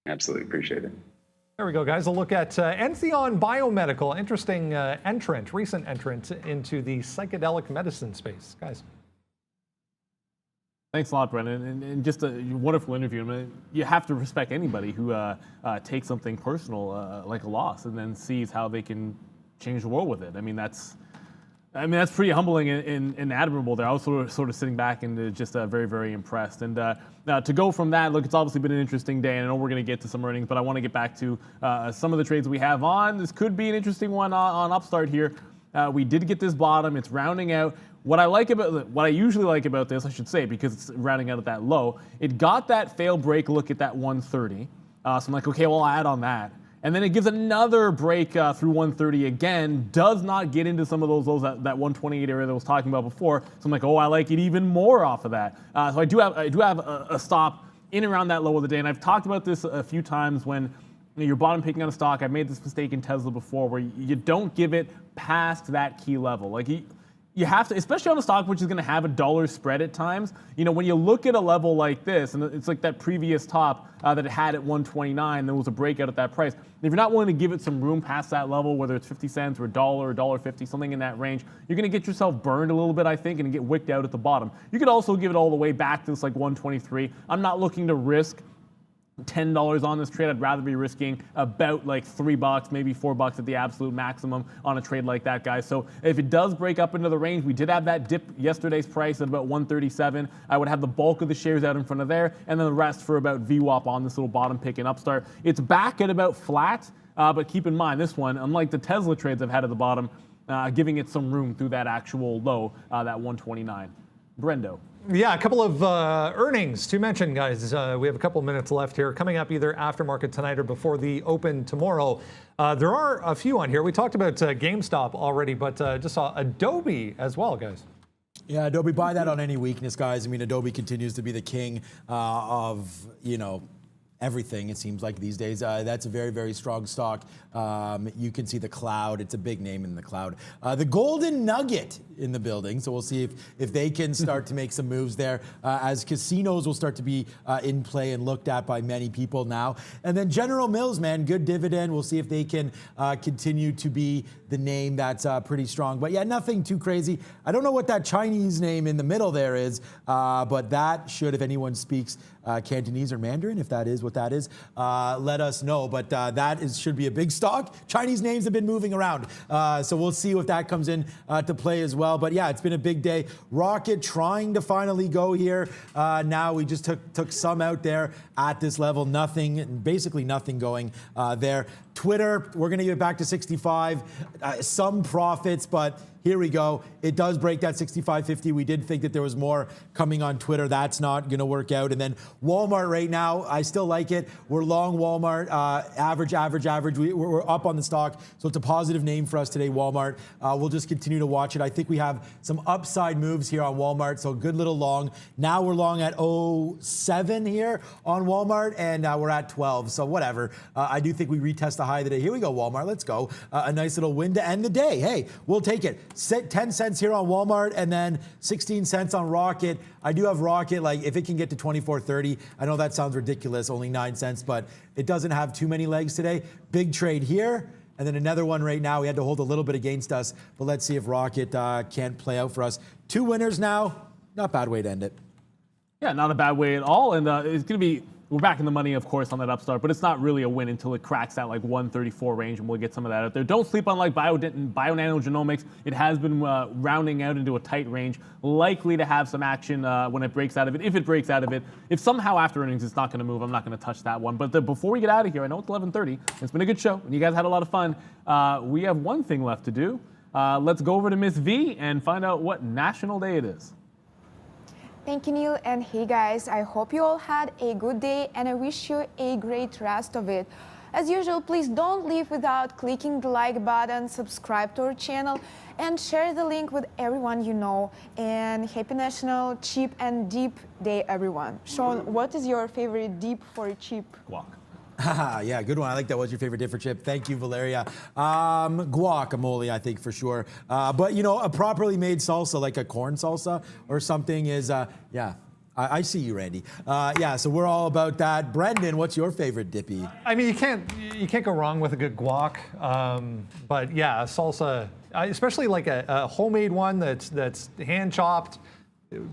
Absolutely, appreciate it. There we go, guys. A look at Antheon Biomedical. Interesting recent entrant into the psychedelic medicine space, guys. Thanks a lot, Brendan, and just a wonderful interview. I mean, you have to respect anybody who takes something personal like a loss and then sees how they can change the world with it. I mean, that's pretty humbling and admirable there. I was sort of sitting back and just very, very impressed. And now to go from that, look, it's obviously been an interesting day, and I know we're going to get to some earnings, but I want to get back to some of the trades we have on. This could be an interesting one on Upstart here. We did get this bottom. It's rounding out. What I usually like about this, I should say, because it's rounding out at that low, it got that fail break look at that 130. So I'm like, okay, well, I'll add on that. And then it gives another break through 130 again, does not get into some of those lows, that 128 area that I was talking about before. So I'm like, oh, I like it even more off of that. So I do have a stop in and around that low of the day. And I've talked about this a few times when you're bottom picking on a stock. I've made this mistake in Tesla before where you don't give it past that key level. Like you have to, especially on a stock which is going to have a dollar spread at times. When you look at a level like this, and it's like that previous top that it had at 129, there was a breakout at that price. If you're not willing to give it some room past that level, whether it's 50 cents or $1 or $1.50, something in that range, you're going to get yourself burned a little bit, I think, and get wicked out at the bottom. You could also give it all the way back to this like 123. I'm not looking to risk $10 on this trade. I'd rather be risking about like $3, maybe $4 at the absolute maximum on a trade like that, guys. So if it does break up into the range, we did have that dip yesterday's price at about 137. I would have the bulk of the shares out in front of there, and then the rest for about VWAP on this little bottom pick in Upstart. It's back at about flat, but keep in mind this one, unlike the Tesla trades I've had at the bottom, giving it some room through that actual low, that 129. Brendo. Yeah, a couple of earnings to mention, guys. We have a couple of minutes left here. Coming up either after market tonight or before the open tomorrow. There are a few on here. We talked about GameStop already, but just saw Adobe as well, guys. Yeah, Adobe, buy that on any weakness, guys. I mean, Adobe continues to be the king of, everything, it seems like these days. That's a very, very strong stock. You can see the cloud. It's a big name in the cloud. The golden nugget in the building. So we'll see if they can start to make some moves there as casinos will start to be in play and looked at by many people now. And then General Mills, man, good dividend. We'll see if they can continue to be the name that's pretty strong. But yeah, nothing too crazy. I don't know what that Chinese name in the middle there is, but that should, if anyone speaks Cantonese or Mandarin, if that is what that is, let us know. But should be a big stock. Chinese names have been moving around, so we'll see if that comes in to play as well. But yeah, it's been a big day. Rocket trying to finally go here. Now we just took some out there at this level. Nothing, basically nothing going there. Twitter, we're going to give it back to 65. Some profits, but here we go. It does break that 65.50. We did think that there was more coming on Twitter. That's not going to work out. And then Walmart right now, I still like it. We're long Walmart, average. We're up on the stock. So it's a positive name for us today, Walmart. We'll just continue to watch it. I think we have some upside moves here on Walmart. So good little long. Now we're long at 07 here on Walmart, and we're at 12. So whatever. I do think we retest the high of the day. Here we go, Walmart. Let's go. A nice little win to end the day. Hey, we'll take it. 10 cents here on Walmart and then 16 cents on Rocket. I do have Rocket, like if it can get to 24.30, I know that sounds ridiculous, only 9 cents, but it doesn't have too many legs today. Big trade here. And then another one right now. We had to hold a little bit against us, but let's see if Rocket can't play out for us. 2 winners now. Not a bad way to end it. Yeah, not a bad way at all. And it's going to be, we're back in the money, of course, on that upstart, but it's not really a win until it cracks that like 134 range, and we'll get some of that out there. Don't sleep on like Bionanogenomics. It has been rounding out into a tight range, likely to have some action when it breaks out of it, if it breaks out of it. If somehow after earnings it's not going to move, I'm not going to touch that one. But before we get out of here, I know it's 11:30. It's been a good show, and you guys had a lot of fun. We have one thing left to do. Let's go over to Miss V and find out what national day it is. Thank you, Neil, and hey guys, I hope you all had a good day and I wish you a great rest of it. As usual, please don't leave without clicking the like button, subscribe to our channel, and share the link with everyone you know. And happy National Cheap and Deep Day, everyone. Sean, what is your favorite deep for cheap? Guac. Yeah, good one. I like that. What's your favorite different chip? Thank you, Valeria. Guacamole, I think for sure. But you know, a properly made salsa, like a corn salsa or something, is yeah. I see you, Randy. Yeah, so we're all about that. Brendan, what's your favorite dippy? I mean, you can't go wrong with a good guac. But yeah, salsa, especially like a homemade one that's hand chopped,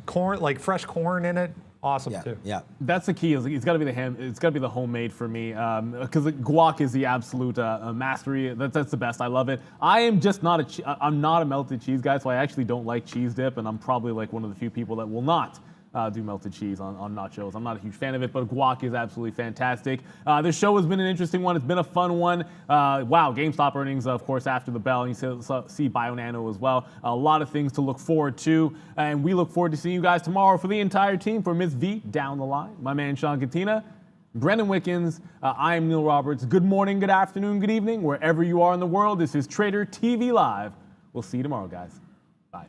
corn, like fresh corn in it. Awesome too. Yeah. That's the key. It's got to be it's got to be the homemade for me, because guac is the absolute mastery. That's the best. I love it. I am just not I'm not a melted cheese guy, so I actually don't like cheese dip, and I'm probably like one of the few people that will not do melted cheese on nachos. I'm not a huge fan of it, but guac is absolutely fantastic. This show has been an interesting one. It's been a fun one. Wow, GameStop earnings, of course, after the bell. And you see Bionano as well. A lot of things to look forward to. And we look forward to seeing you guys tomorrow. For the entire team, for Ms. V down the line, my man Sean Katina, Brendan Wickens, I am Neil Roberts. Good morning, good afternoon, good evening, wherever you are in the world. This is Trader TV Live. We'll see you tomorrow, guys. Bye.